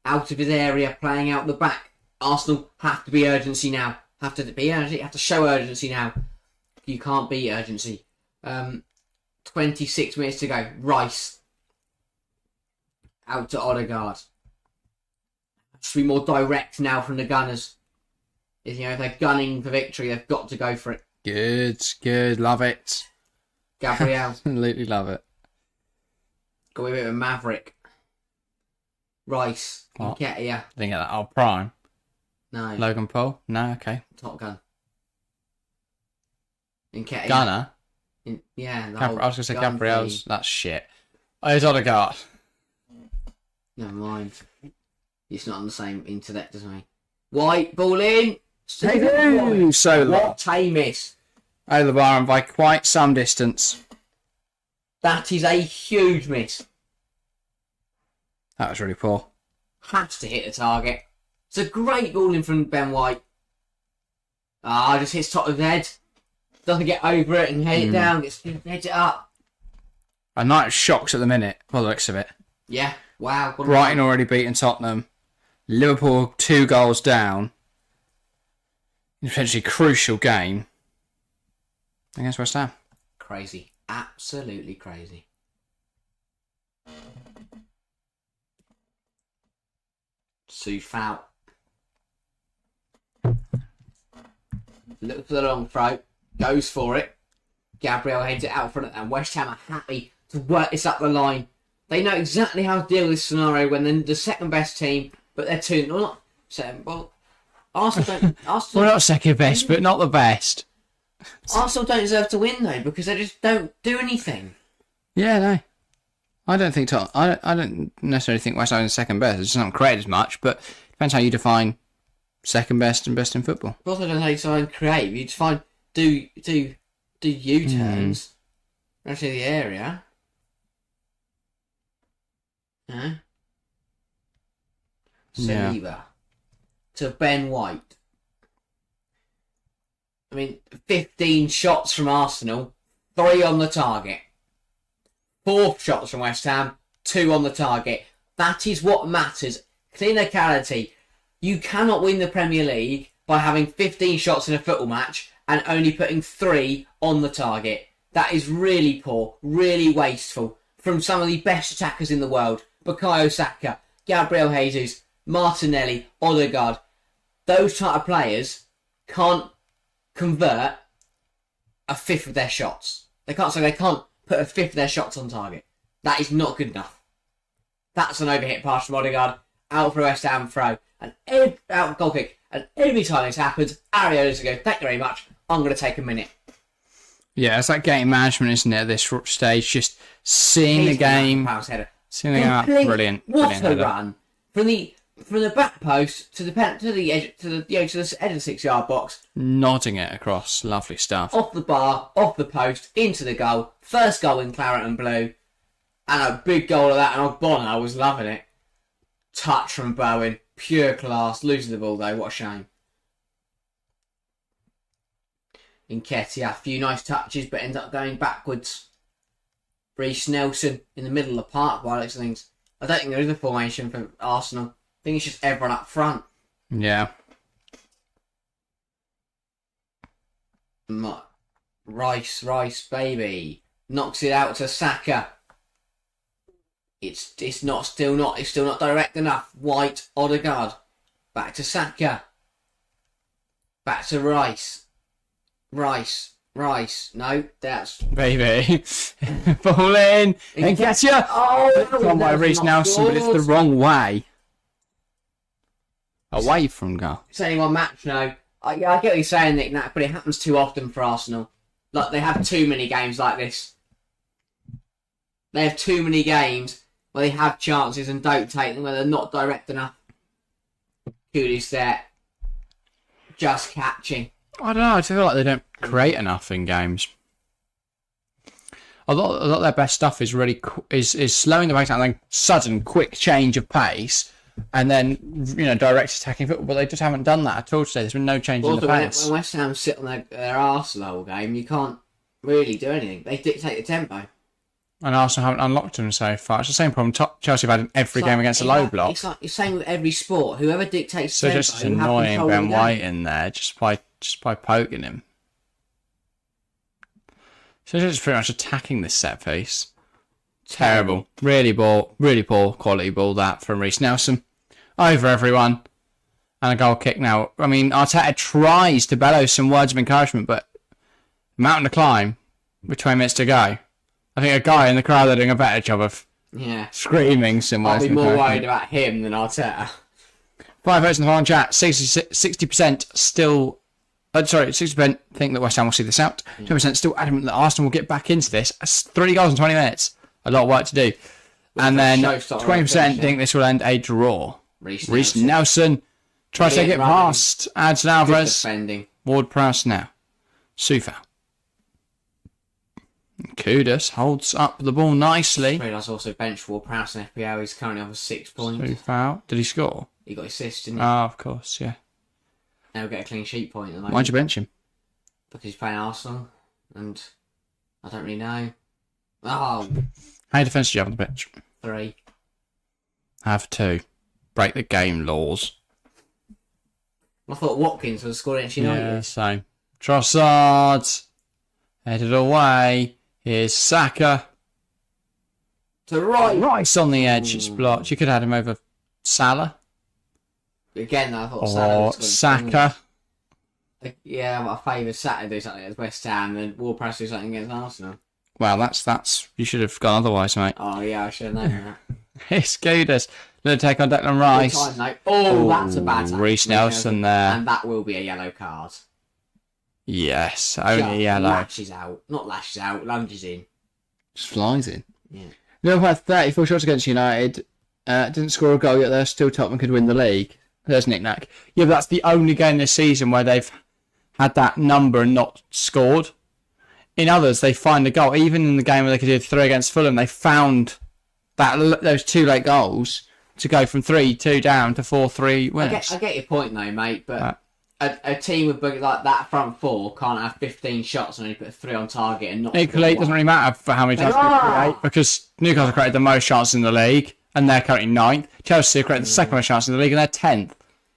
Out of his area, playing out the back. Arsenal have to be urgency now. Have to show urgency now. You can't beat urgency. 26 minutes to go. Rice. Out to Odegaard. Should be more direct now from the Gunners. If they're gunning for victory, they've got to go for it. Good. Love it. Gabriel. Absolutely love it. Go a bit of a maverick. Rice. Nketiah. Didn't get that. Oh, Prime. No. Logan Paul? No, okay. Top Gun. Nketiah. Gunner? Yeah. I was going to say Gabriel's. That's shit. Oh, it's Odegaard. Never mind. It's not on the same intellect as me. White, ball in. So long. What a miss. Over the bar and by quite some distance. That is a huge miss. That was really poor. Has to hit the target. It's a great ball in from Ben White. Just hits top of his head. Doesn't get over it and head it down. Heads it up. A night of shocks at the minute, by the looks of it. Yeah. Wow. Brighton already beaten Tottenham. Liverpool 2 goals down. In a potentially crucial game against West Ham. Crazy. Absolutely crazy. Sue foul. Look for the long throw. Goes for it. Gabriel heads it out front, and West Ham are happy to work this up the line. They know exactly how to deal with this scenario when they're the second best team, but they're two. Well, not second. Well, Arsenal don't. We're not second best, but not the best. Arsenal don't deserve to win though because they just don't do anything. Yeah, no. I don't think I don't necessarily think West Ham is second best. It just haven't created as much, but it depends how you define second best and best in football. Also, don't know how you define creative. You define do U-turns around the area. Saliba to Ben White. I mean, 15 shots from Arsenal, 3 on the target. 4 shots from West Ham, 2 on the target. That is what matters. Clinicality. You cannot win the Premier League by having 15 shots in a football match and only putting 3 on the target. That is really poor, really wasteful from some of the best attackers in the world. Bukayo Saka, Gabriel Jesus, Martinelli, Odegaard. Those type of players can't convert a fifth of their shots. They can't put a fifth of their shots on target. That is not good enough. That's an overhit pass from Odegaard, out for a West Ham throw, and out goal kick. And every time this happens, Ariola to go, thank you very much, I'm going to take a minute. Yeah, it's like game management, isn't it, at this stage? Just seeing the game. Seeing the game out, brilliant. What a run. From the back post to the edge to the edge of the 6-yard box. Nodding it across. Lovely stuff. Off the bar, off the post, into the goal. First goal in claret and blue. And a big goal of that, and Ogbonna, I was loving it. Touch from Bowen. Pure class. Losing the ball though, what a shame. Nketiah, a few nice touches, but ends up going backwards. Reece Nelson in the middle of the park by looks of things. I don't think there is a formation for Arsenal. I think it's just everyone up front. Yeah. Rice, baby. Knocks it out to Saka. It's still not direct enough. White, Odegaard. Back to Saka. Back to Rice. No, that's... Baby. Ball in. Nketiah. Oh, Gone by Reece Nelson, but it's the wrong way. Away from goal. It's only one match now. I get what you're saying, Nick, but it happens too often for Arsenal. Like, they have too many games like this. They have too many games where they have chances and don't take them, where they're not direct enough. Cooley's there. Just catching. I don't know. I feel like they don't create enough in games. A lot of their best stuff is really is slowing the pace down, and then sudden, quick change of pace, and then direct attacking football. But they just haven't done that at all today. There's been no change in the pace. When West Ham sit on their arse the whole game, you can't really do anything. They dictate the tempo. And Arsenal haven't unlocked them so far. It's the same problem Chelsea have had in every game against a low block. It's like the same with every sport. Whoever dictates So tempo, just you have annoying control of Ben the White game. in there just by poking him. So just pretty much attacking this set piece. Terrible. Really poor quality ball that from Reece Nelson. Over everyone. And a goal kick now. I mean, Arteta tries to bellow some words of encouragement, but mountain to climb with 20 minutes to go. I think a guy in the crowd are doing a better job of screaming some words I'll of be more encouragement. worried about him than Arteta. 5 votes in the final chat. 60% still... 60% think that West Ham will see this out. 20% still adamant that Arsenal will get back into this. That's 3 goals in 20 minutes. A lot of work to do. And then 20% think this will end a draw. Reece Nelson tries to take it past Adson Alvarez. Ward-Prowse now. Sufa. Kudus holds up the ball nicely. That's also bench for Prowse and FPL. He's currently on 6 points. Sufa out. Did he score? He got assist, didn't he? Oh, of course, yeah. Now he'll get a clean sheet point at the moment. Why'd you bench him? Because he's playing Arsenal. And I don't really know. Oh, How many defence do you have on the pitch? 3. Have 2. Break the game laws. I thought Watkins was scoring against United. Yeah, same. Trossard. Headed away. Here's Saka. To right. Rice on the edge. It's blocked. You could have had him over Salah. Again, I thought Salah Or was going Saka. Yeah, my favourite Saturday do something against West Ham and Ward-Prowse do something against Arsenal. Well, that's. You should have gone otherwise, mate. Oh, yeah, I should have known that. It's Kudus. Little take on Declan Rice. Good time, oh, that's a bad time. Reece Nelson there. And that will be a yellow card. Yes, only yellow. Lashes out. Not lashes out, lunges in. Just flies in. Yeah. Liverpool had 34 shots against United. Didn't score a goal yet. They're still Tottenham could win the league. There's knick-knack. Yeah, but that's the only game this season where they've had that number and not scored. In others, they find a goal. Even in the game where they could do 3 against Fulham, they found those 2 late goals to go from 3-2 down to 4-3 winners. I get your point though, mate, but a team with like that front 4 can't have 15 shots and only put 3 on target and not... Equally, it doesn't really matter for how many chances they create because Newcastle created the most chances in the league and they're currently 9th. Chelsea have created the second most chances in the league and they're 10th.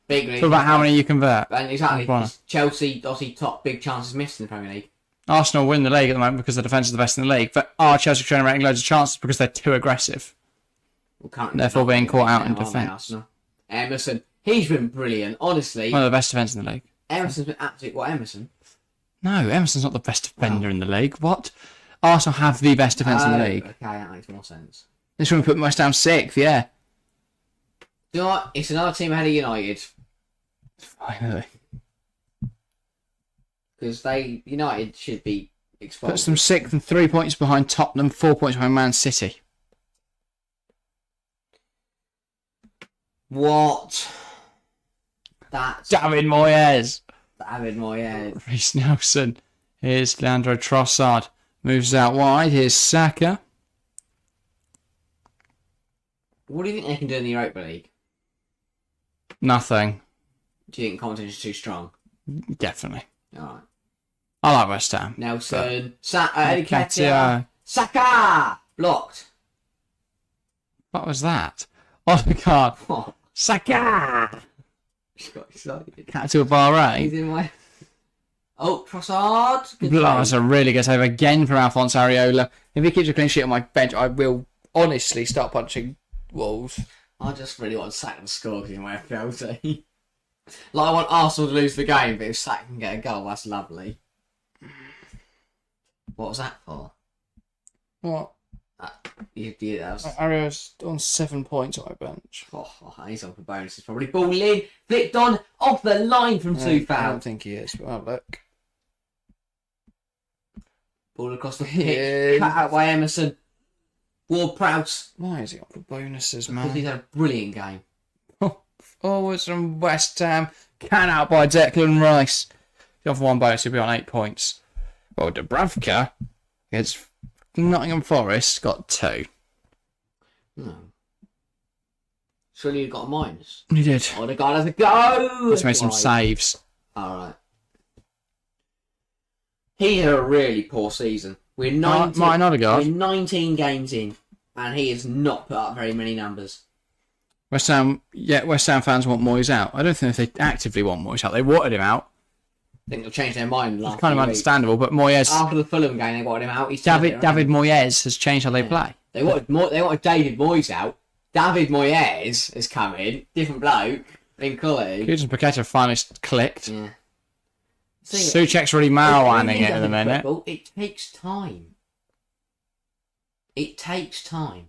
Big league. So about how many you convert. And exactly. Chelsea, obviously, top big chances missed in the Premier League. Arsenal win the league at the moment because the defence is the best in the league, but are Chelsea generating loads of chances because they're too aggressive? Therefore being caught out in defence. Emerson, he's been brilliant, honestly. One of the best defence in the league. Emerson's been absolute... What, Emerson? No, Emerson's not the best defender in the league. What? Arsenal have the best defence in the league. Okay, that makes more sense. This one put West Ham 6th, yeah. Do you know what? It's another team ahead of United. Finally. Because United should be exposed. Puts them 6th and 3 points behind Tottenham, 4 points behind Man City. What? That's David Moyes. Reece Nelson. Here's Leandro Trossard. Moves out wide. Here's Saka. What do you think they can do in the Europa League? Nothing. Do you think competition's too strong? Definitely. Alright. I like West Ham. Nelson. Nketiah. Saka! Blocked. What was that? Odegaard. What? Saka! Just got excited. Cat to a bar He's A. in my... Oh, Trossard. Good That's save. a really good save again from Alphonse Areola. If he keeps a clean sheet on my bench, I will honestly start punching walls. I just really want Saka to score because he's in my FPL team. Like, I want Arsenal to lose the game, but if Saka can get a goal, that's lovely. What was that for? What? That was... Areola's on 7 points on my bench. He's on for bonuses. Probably ball in. Flicked on. Off the line from two I don't foul. think he is, but I'll look. Ball across the He pitch. is. Cut out by Emerson. Ward-Prowse. Why is he on for bonuses, Because he's man? had a brilliant game. Forwards from West Ham. Can out by Declan Rice. He's on for 1 bonus, he'll be on 8 points. Well, Dubravka against Nottingham Forest got 2. No. Surely you got a minus. He did. Oh, the guy has a go! He's made some saves. Alright. He had a really poor season. We're 19, Martin Odegaard. we're 19 games in, and he has not put up very many numbers. West Ham fans want Moyes out. I don't think they actively want Moyes out. They wanted him out. I think they'll change their mind. It's kind of understandable, but Moyes... After the Fulham game, they wanted him out. David Moyes has changed how they play. They wanted David Moyes out. David Moyes has come in. Different bloke. In quality. Kudus and Paqueta finally clicked. Yeah. Suchek's really marijuaning it at the minute. Football, it takes time. It takes time.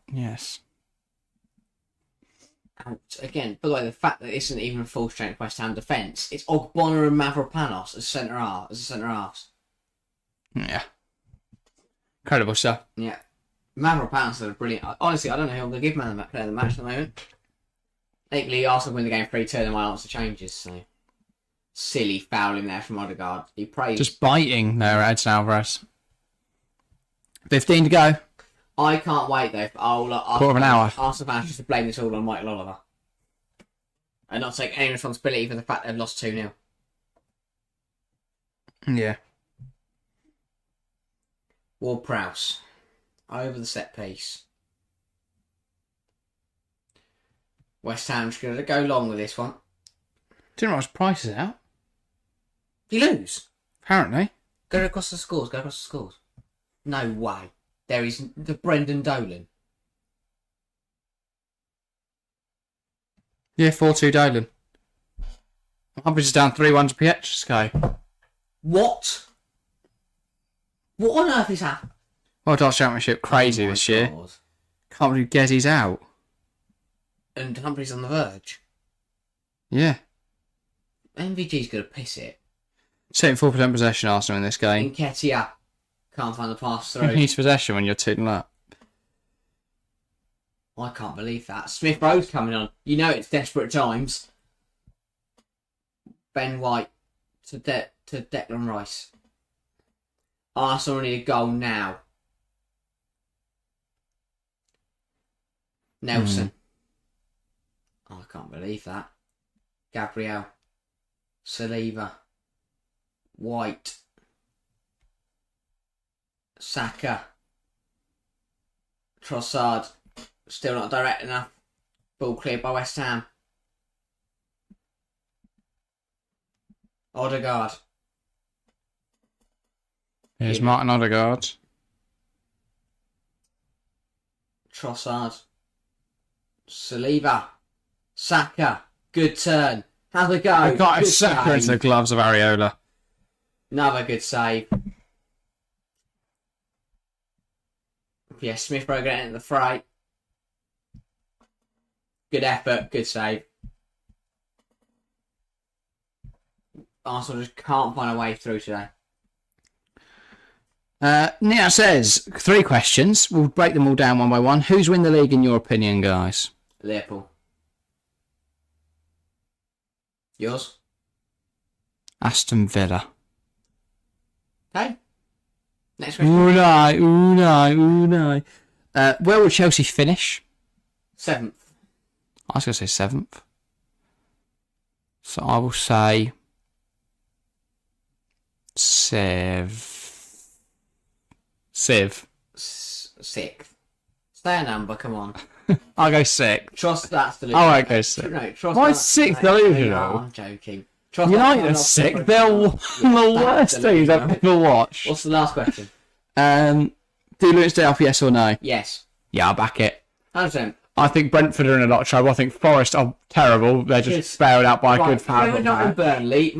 Yes. And again, by the way, the fact that this isn't even a full strength West Ham defence, it's Ogbonna and Mavropanos as centre halves. Yeah. Incredible stuff. Yeah. Mavropanos are brilliant. Honestly, I don't know who I'm going to give man the player of the match at the moment. Equally, Arsenal win the game 3-2 and my answer changes, so... Silly fouling there from Odegaard. He praised... Just biting there, Edson Alvarez. 15 to go. I can't wait, though, for quarter of an hour. Arsenal fans just to blame this all on Michael Oliver. And not take any responsibility for the fact they've lost 2-0. Yeah. Ward-Prowse. Over the set piece. West Ham's going to go long with this one. Didn't realize Price is out. Did you lose? Apparently. Go across the scores. No way. There is the Brendan Dolan. Yeah, 4-2 Dolan. Humphries is down 3-1 to Pietrusco. What? What on earth is happening? World Dutch Championship crazy this year. God. Can't believe Gezzy's out. And Humphries on the verge. Yeah. MVG's going to piss it. 74% possession Arsenal in this game. Nketiah can't find the pass Who through. needs possession when you're 2-0 up? I can't believe that. Smith Rowe's coming on. You know it's desperate times. Ben White to Declan Rice. Arsenal need a goal now. Nelson. Oh, I can't believe that. Gabriel. Saliba. White. Saka. Trossard. Still not direct enough. Ball cleared by West Ham. Odegaard. Here's Martin Odegaard. Trossard. Saliba. Saka. Good turn. Have a go. I got a Good Saka save. into the gloves of Areola. Another good save. Yeah, Smith Rowe getting into the fray. Good effort, good save. Arsenal just can't find a way through today. Nia says, 3 questions. We'll break them all down one by one. Who's win the league in your opinion, guys? Liverpool. Yours? Aston Villa. Okay. Next question. Unai. Where will Chelsea finish? 7th. I was going to say 7th. So I will say... Civ. 6th. Stay a number, come on. I'll go 6th. Trust that's delusional. I won't go 6th. No, trust Why that's 6th no, delusional? I'm joking. Trust United are that's 6th. They're one of the worst teams I've ever watched. What's the last question? Do Luton stay off, yes or no? Yes. Yeah, I'll back it. 100%. I think Brentford are in a lot of trouble. I think Forest are terrible. They're just bailed out by a good Sheffield United and fan. Burnley.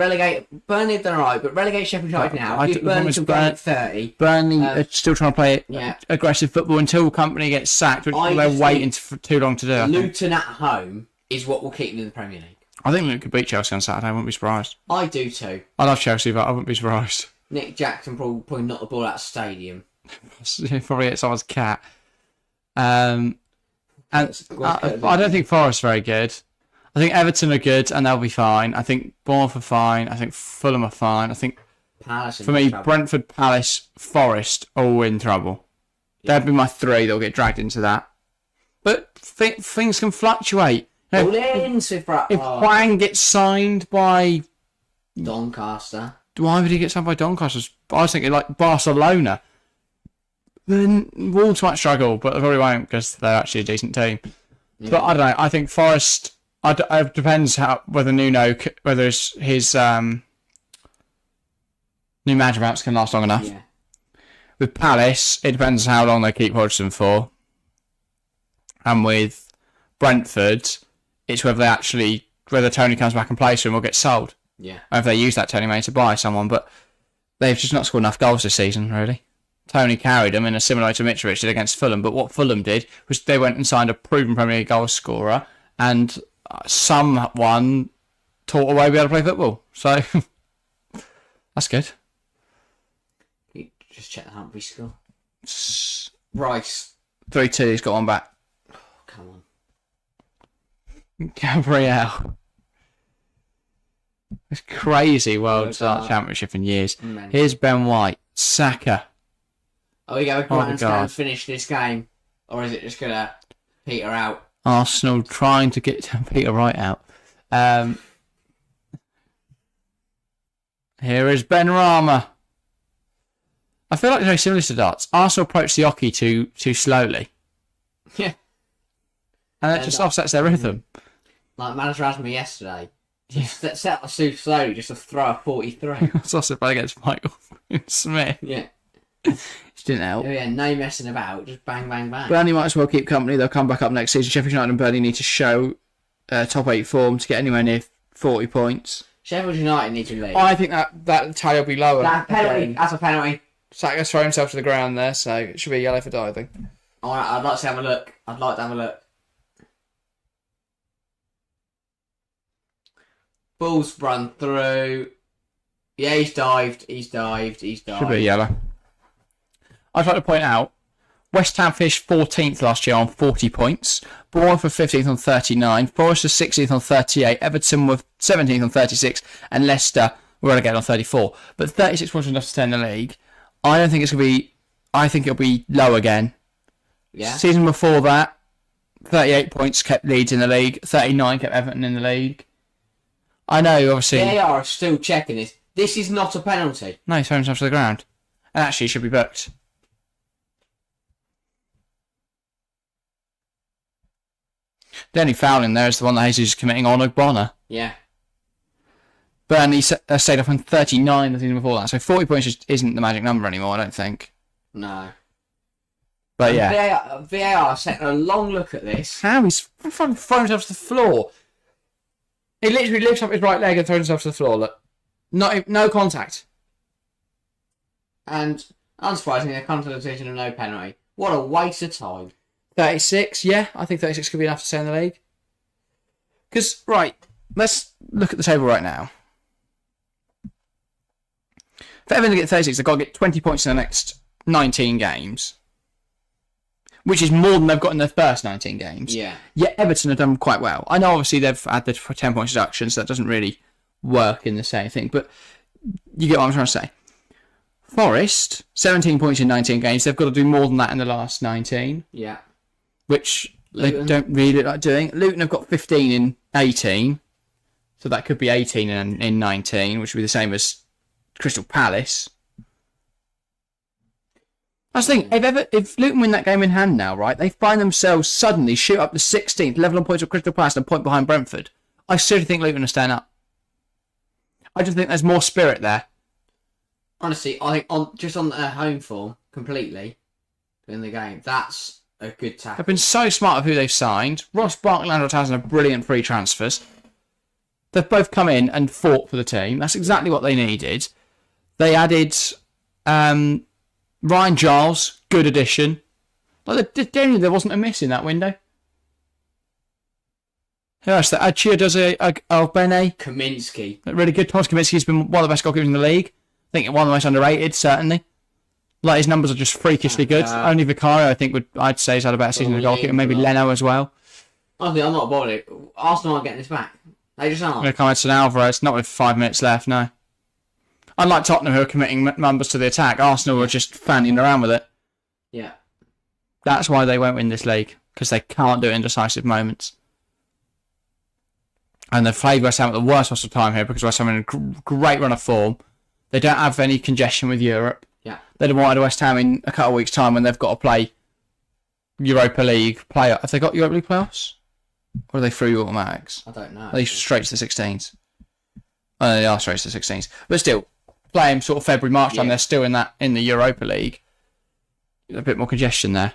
Burnley have done alright, but relegate Sheffield United now. Give Burnley till game 30. Burnley are still trying to play Yeah. aggressive football until Company gets sacked, which I they're just waiting for too long to do. I think. Luton at home is what will keep them in the Premier League. I think Luton could beat Chelsea on Saturday. I wouldn't be surprised. I do too. I love Chelsea, but I wouldn't be surprised. Nick Jackson probably knocked the ball out of the stadium. Probably hit someone's cat. And I don't think Forest are very good. I think Everton are good and they'll be fine. I think Bournemouth are fine. I think Fulham are fine. I think Palace for me, Brentford, Palace, Forest all in trouble. That'd be my 3. They'll get dragged into that. But things can fluctuate. You know, All in, if Hwang gets signed by Doncaster. why would he get signed by Doncaster? I was thinking like Barcelona. Then Wolves might struggle, but they probably won't because they're actually a decent team. Yeah. But I don't know. I think Forest. It depends whether his new manager perhaps can last long enough. Yeah. With Palace, it depends how long they keep Hodgson for. And with Brentford, it's whether Tony comes back and plays for him or gets sold. Yeah. Or if they use that Tony money to buy someone, but they've just not scored enough goals this season, really. Tony carried them in a similar way to Mitrovic did against Fulham, but what Fulham did was they went and signed a proven Premier League goal scorer, and someone taught a way to be able to play football. So that's good. You just check the Humphrey score. Rice 3-2. He's got one back. Oh, come on, Gabriel. It's crazy World Championship in years. Man. Here's Ben White, Saka. Are we going to finish this game, or is it just going to peter out? Arsenal trying to get Peter Wright out. Here is Ben Rama. I feel like it's very similar to darts. Arsenal approach the hockey too slowly. Yeah. And that just offsets their rhythm. Like manager asked me yesterday. Just set us too slowly just to throw a 43. It's also played against Michael Smith. Yeah. Which didn't help. Oh, yeah, no messing about. Just bang, bang, bang. Burnley might as well keep company. They'll come back up next season. Sheffield United and Burnley need to show top 8 form to get anywhere near 40 points. Sheffield United need to leave. I think that tally will be lower. That's a penalty. Saka's thrown himself to the ground there, so it should be a yellow for diving. I'd like to have a look. Ball's run through. Yeah, he's dived. Should be a yellow. I'd like to point out, West Ham finished 14th last year on 40 points. Bournemouth were 15th on 39. Forest were 16th on 38. Everton were 17th on 36. And Leicester were relegated on 34. But 36 points was enough to stay in the league. I don't think it's going to be... I think it'll be low again. Yeah. Season before that, 38 points kept Leeds in the league. 39 kept Everton in the league. I know, obviously... They are still checking this. This is not a penalty. No, he's thrown himself to the ground. And actually, he should be booked. The only foul in there is the one that Jesus is committing on Ogbonna. Yeah. Burnley stayed up on 39 the season before that, so 40 points just isn't the magic number anymore, I don't think. No. But yeah. VAR sent a long look at this. How? He's thrown himself to the floor. He literally lifts up his right leg and throws himself to the floor. Look. No contact. And, unsurprisingly, they come to the decision of no penalty. What a waste of time. 36, yeah. I think 36 could be enough to stay in the league. Because, right, let's look at the table right now. For Everton to get 36, they've got to get 20 points in the next 19 games. Which is more than they've got in their first 19 games. Yeah. Yet Everton have done quite well. I know, obviously, they've had the 10 points deduction, so that doesn't really work in the same thing. But you get what I'm trying to say. Forest, 17 points in 19 games. They've got to do more than that in the last 19. Yeah. Which Luton. they don't really like doing. Luton have got 15 in 18. So that could be 18 in 19, which would be the same as Crystal Palace. I was thinking, if Luton win that game in hand now, right, they find themselves suddenly shoot up to 16th, level on points with Crystal Palace and a point behind Brentford. I seriously think Luton are staying up. I just think there's more spirit there. Honestly, I think on their home form, completely, in the game, that's a good tackle. They've been so smart of who they've signed. Ross Barkley and Andrew Townsend are brilliant free transfers. They've both come in and fought for the team. That's exactly what they needed. They added Ryan Giles, good addition. Like, genuinely, there wasn't a miss in that window. Who else? Chiodozie Albene. Kaminsky. Really good. Thomas Kaminsky's been one of the best goalkeepers in the league. I think one of the most underrated, certainly. Like, his numbers are just freakishly good. Only Vicario, I think, I'd say, has had a better season as a goalkeeper. Maybe Leno as well. Honestly, I'm not bothered. Arsenal aren't getting this back. They just aren't. Here comes Alvarez, not with 5 minutes left, no. Unlike Tottenham, who are committing numbers to the attack, Arsenal are just fanning around with it. Yeah. That's why they won't win this league, because they can't do it in decisive moments. And they've played West Ham at the worst possible time here, because West Ham are in a great run of form. They don't have any congestion with Europe. Yeah. They'd have wanted West Ham in a couple of weeks' time when they've got to play Europa League playoff. Have they got Europa League playoffs? Or are they through automatics? I don't know. Are they straight to the 16s? Oh, they are straight to the 16s. But still, playing sort of February, March time, they're still in the Europa League. A bit more congestion there.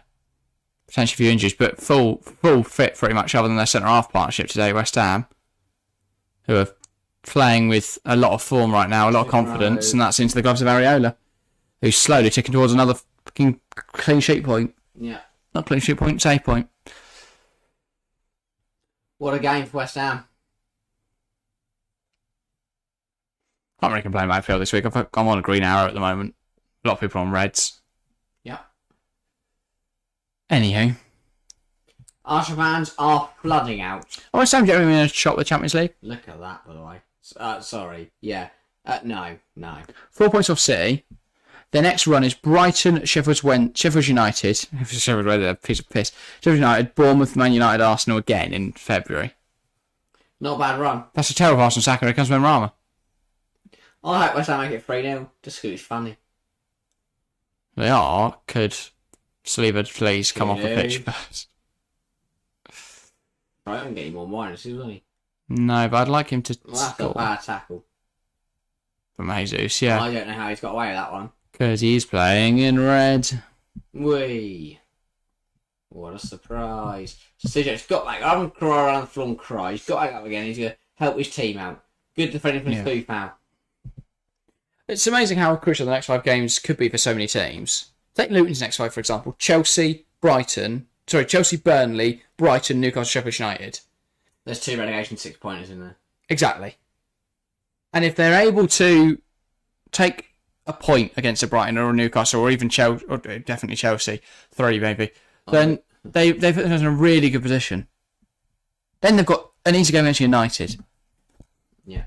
Potentially a few injuries, but full fit pretty much, other than their centre-half partnership today, West Ham, who are playing with a lot of form right now, a lot of confidence, and that's into the gloves of Areola, who's slowly ticking towards another fucking clean sheet point. Yeah. Not clean sheet point, save point. What a game for West Ham. Can't really complain about Phil this week. I'm on a green arrow at the moment. A lot of people on reds. Yeah. Anywho. Arsenal fans are flooding out. Oh, West Ham getting in a shot with the Champions League. Look at that, by the way. Sorry. Yeah. No. 4 points off City. Their next run is Brighton, Sheffield United. Sheffield United, a piece of piss. Sheffield United, Bournemouth, Man United, Arsenal again in February. Not a bad run. That's a terrible Arsenal sacker. Here comes Benrahma. I hope West Ham make it 3-0, just because it's funny. They are. Could Saliba please come off the pitch first? Right, I don't get any more minuses, will he? No, but I'd like him to Well, that's score a bad tackle. from Jesus, yeah. I don't know how he's got away with that one. Because he's playing in red. Whee! What a surprise. So CJ's got back. I haven't cry around the floor and cry. He's got back up again. He's going to help his team out. Good defending from his foul. It's amazing how crucial the next 5 games could be for so many teams. Take Luton's next 5, for example. Chelsea, Burnley, Brighton, Newcastle, Sheffield United. There's 2 relegation 6-pointers in there. Exactly. And if they're able to take a point against a Brighton or a Newcastle or even Chelsea, or definitely Chelsea, 3 maybe, then they've put themselves in a really good position. Then they've got an easy game against United. Yeah.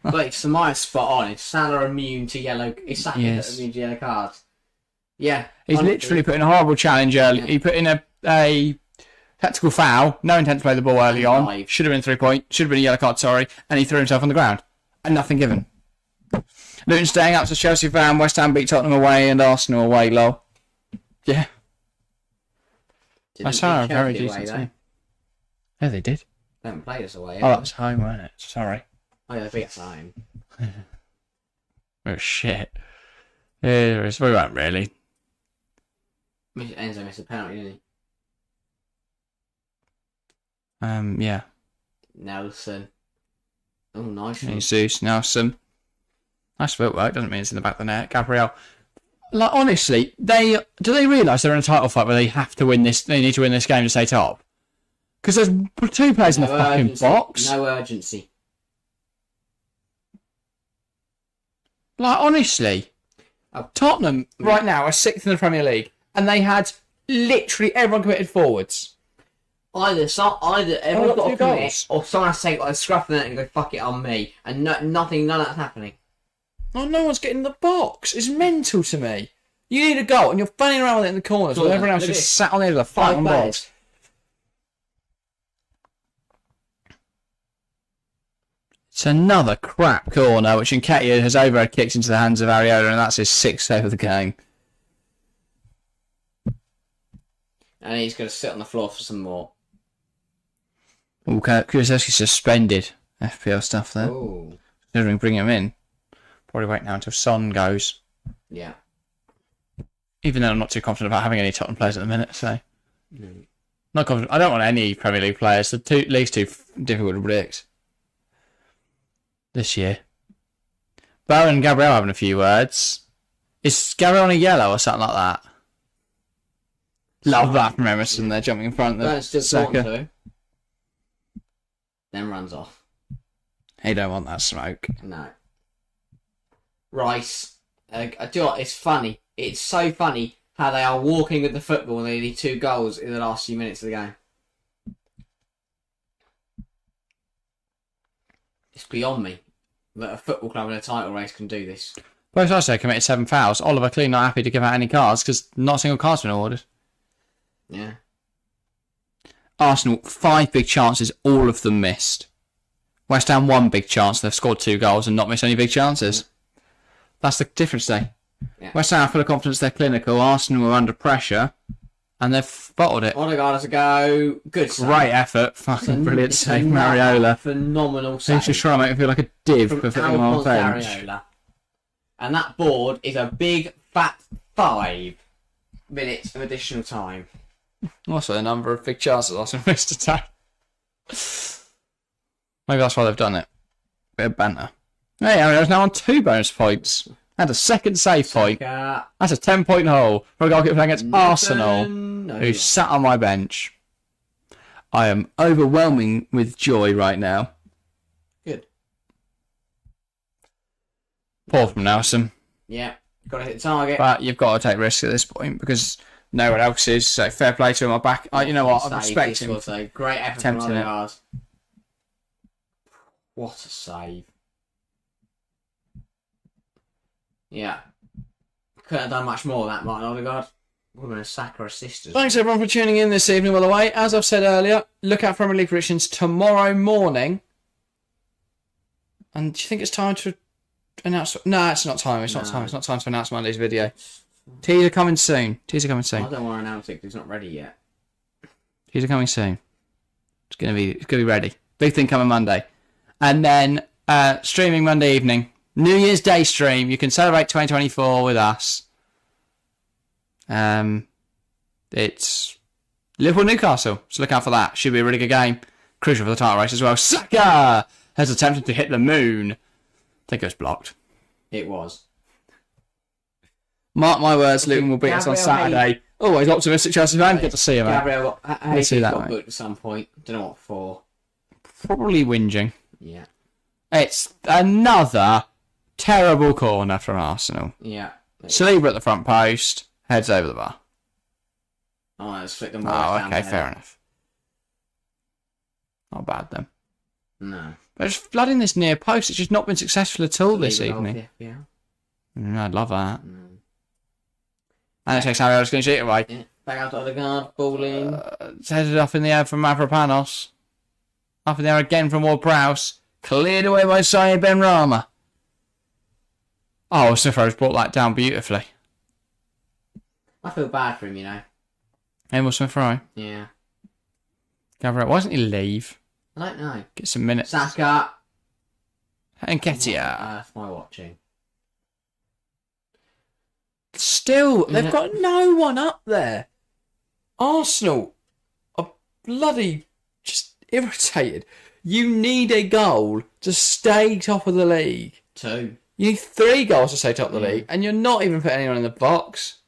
But Samaya's spot on. Is Salah immune to yellow? Is Salah immune to yellow cards? Yeah. He's literally put in a horrible challenge early. Yeah. He put in a tactical foul, no intent to play the ball early on. Should have been 3-point. Should have been a yellow card, sorry. And he threw himself on the ground. And nothing given. Luton staying up to Chelsea fan. West Ham beat Tottenham away and Arsenal away, lol. Yeah. That's how very decent team. Yeah, they did. They haven't played us away. Oh, that's home, wasn't it? Sorry. Oh, yeah, they beat us at home. Oh, shit. Yeah, we weren't really. Enzo missed a penalty, didn't he? Yeah. Nelson. Oh, nice. Jesus, Nelson. Nice footwork, doesn't mean it's in the back of the net. Gabriel. Like, honestly, do they realise they're in a title fight where they have to win this? They need to win this game to stay top? Because there's 2 players in the fucking box. No urgency. Like, honestly, Tottenham right now are 6th in the Premier League, and they had literally everyone committed forwards. Either everyone's got to commit, or someone has to take a scruff of the net and go, fuck it, on me. And none of that's happening. Oh, no one's getting in the box. It's mental to me. You need a goal, and you're fanning around with it in the corners, while everyone else just sat on the edge of the fucking box. It's another crap corner, which Nketiah has overhead kicked into the hands of Areola, and that's his 6th save of the game. And he's going to sit on the floor for some more. Oh, Kulusevski suspended. FPL stuff there. Oh. Considering bring him in. Probably wait now until Son goes. Yeah. Even though I'm not too confident about having any Tottenham players at the minute, so. Not confident. I don't want any Premier League players. The league's too difficult to predict. This year. Bowen and Gabriel having a few words. Is Gabriel on a yellow or something like that? Love that from Emerson. They're jumping in front of the Saka. Then runs off. He don't want that smoke. No. Rice. Do you know what? It's funny. It's so funny how they are walking with the football and they need 2 goals in the last few minutes of the game. It's beyond me that a football club in a title race can do this. Both I say committed 7 fouls. Oliver Clean not happy to give out any cards because not a single card's been awarded. Yeah. Arsenal, 5 big chances, all of them missed. West Ham, 1 big chance. They've scored 2 goals and not missed any big chances. That's the difference today. Yeah. West Ham are full of confidence, they're clinical. Arsenal were under pressure, and they've bottled it. Odegaard has a go. Good save. Great effort. Fucking brilliant save, Mariola. Phenomenal save. He's just trying to make me feel like a div From for putting him on the bench. Mariola. And that board is a big, fat 5 minutes of additional time. Also, the number of big chances Arsenal missed today. Maybe that's why they've done it. Bit of banter. Hey, Ario's now on 2 bonus points. And a second save point. That's a 10-point hole for a goalkeeper playing against Arsenal, who sat on my bench. I am overwhelming with joy right now. Good. Poor from Nelson. Yeah, got to hit the target. But you've got to take risks at this point because no one else is. So fair play to him. I'm back. You know what? I'm expecting. Great effort from Odegaard. What a save. Yeah. Couldn't have done much more of that, Martin Odegaard. Would have been a Saka assist. Thanks everyone for tuning in this evening, by the way. As I've said earlier, look out for Premier League predictions tomorrow morning. And do you think it's time to announce? No, it's not time. It's not time. It's not time to announce Monday's video. Teaser coming soon. Teaser coming soon. I don't want to announce it because it's not ready yet. Teaser coming soon. It's gonna be ready. Big thing coming Monday, and then streaming Monday evening. New Year's Day stream. You can celebrate 2024 with us. It's Liverpool-Newcastle, so look out for that. Should be a really good game. Crucial for the title race as well. Saka has attempted to hit the moon. I think it was blocked. It was. Mark my words, Luton will beat us on Saturday. Always optimistic Chelsea fan. Good to see you, mate. Gabriel got booked at some point. Don't know what for. Probably whinging. Yeah. It's another terrible corner from Arsenal. Yeah. Saliba at the front post, heads over the bar. Oh, let's flick them Oh, okay, fair enough. Not bad then. No. But just flooding this near post, it's just not been successful at all this evening. Yeah. I'd love that. And it takes Harry going to shoot it away. Yeah. Back out to Odegaard, ball in. It's headed up in the air from Mavropanos. Up in the air again from Ward-Prowse. Cleared away by Saïd Benrahma. Oh, Smith-Rowe's brought that down beautifully. I feel bad for him, you know. Emil Smith-Rowe. Yeah. Gabriel, why doesn't he leave? I don't know. Get some minutes. Saka. And Ketia. That's my watching. Still, they've got no one up there. Arsenal are bloody just irritated. You need a goal to stay top of the league. 2. You need 3 goals to stay top of the league, and you're not even putting anyone in the box.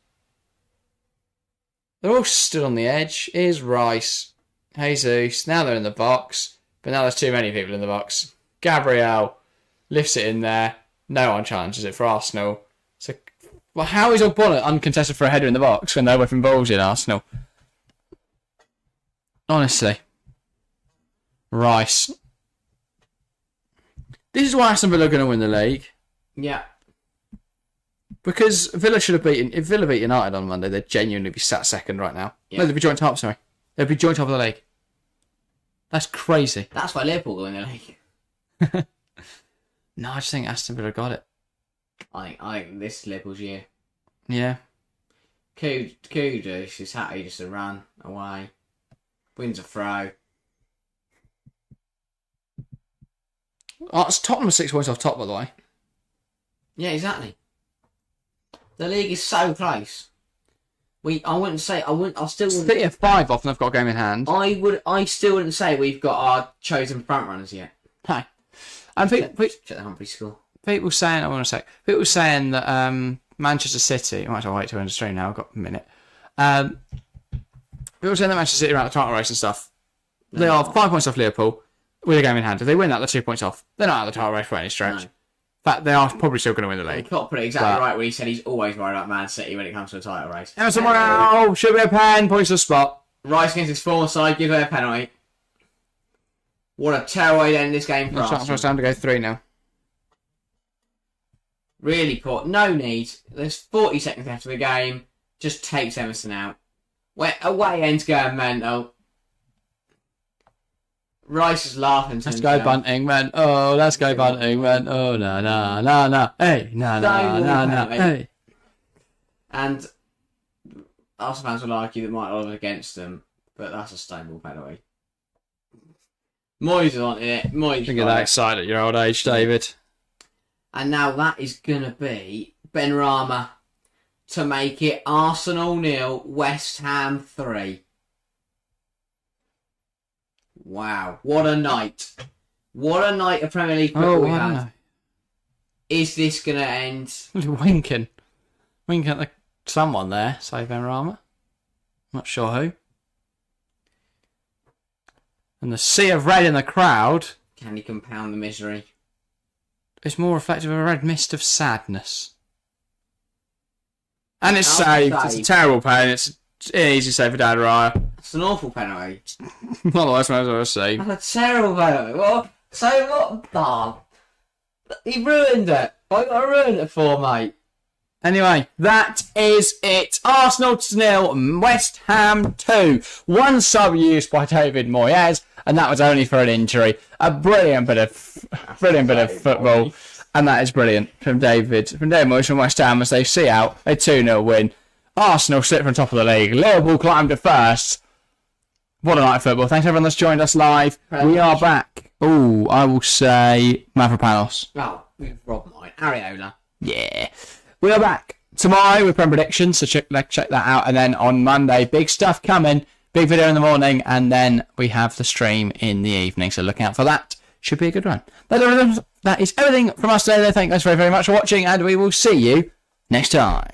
They're all stood on the edge. Here's Rice, Jesus. Now they're in the box, but now there's too many people in the box. Gabriel lifts it in there. No one challenges it for Arsenal. So, well, how is Ogbonna uncontested for a header in the box when they're whipping balls in Arsenal? Honestly. Rice. This is why Aston Villa are going to win the league. Yeah. Because Villa should have beaten... If Villa beat United on Monday, they'd genuinely be sat second right now. Yeah. No, they'd be joint top, sorry. They'd be joint top of the league. That's crazy. That's why Liverpool go in the league. No, I just think Aston Villa got it. I think this is Liverpool's year. Yeah. Kudus is happy just to run away. Wins a throw. Oh, it's Tottenham 6 points off top, by the way. Yeah, exactly. The league is so close. I'll still wouldn't. City are 5 off and they've got a game in hand. I still wouldn't say we've got our chosen front runners yet. Hi. And Check the Humphrey score. people saying, people saying that Manchester City, I might as well wait to end the stream now, I've got a minute. People saying that Manchester City are out of the title race and stuff. They are 5 points off Liverpool with a game in hand. If they win that, they're 2 points off. They're not out of the title race by any stretch. No. In fact, they are probably still going to win the league. Klopp put it exactly right when he said he's always worried about Man City when it comes to a title race. Emerson Royale, should be a pen, points to the spot. Rice against his former side, give her a penalty. What a terrible way to end this game for It's Arsenal. time to go 3 now. Really poor. No need. There's 40 seconds left of the game. Just takes Emerson out. Away end's going mental. Rice is laughing to Let's himself. go bunting, man. Oh, let's go bunting, man. Oh, no. Hey, no. Hey. And Arsenal fans will argue that might have against them, but that's a stable penalty. Moyes is on it. Moyes Don't get that excited at your old age, David. And now that is going to be Benrahma to make it Arsenal 0, West Ham 3. Wow, what a night. What a night of Premier League football we I had. don't know. Is this going to end? Winking at someone there, say Benrahma. Not sure who. And the sea of red in the crowd Can he compound the misery? is more reflective of a red mist of sadness. And it's That was saved. saved. It's a terrible pain. It's an easy save for Dan Raya. It's an awful penalty. Not the worst one I've ever seen. That's a terrible penalty. What? So what? Oh, he ruined it. What got to ruin it for, mate? Anyway, that is it. Arsenal 0, West Ham 2. One sub used by David Moyes, and that was only for an injury. A brilliant bit of football, and that is brilliant from David Moyes from West Ham as they see out a 2-0 win. Arsenal sit from top of the league. Liverpool climbed to first. What a night of football. Thanks everyone that's joined us live. We are back. Oh, I will say Mavropanos. Oh, we've robbed mine. Areola. Yeah. We are back tomorrow with Prem predictions, so check that out. And then on Monday, big stuff coming. Big video in the morning, and then we have the stream in the evening. So look out for that. Should be a good one. That is everything from us today. Thank you guys very, very much for watching, and we will see you next time.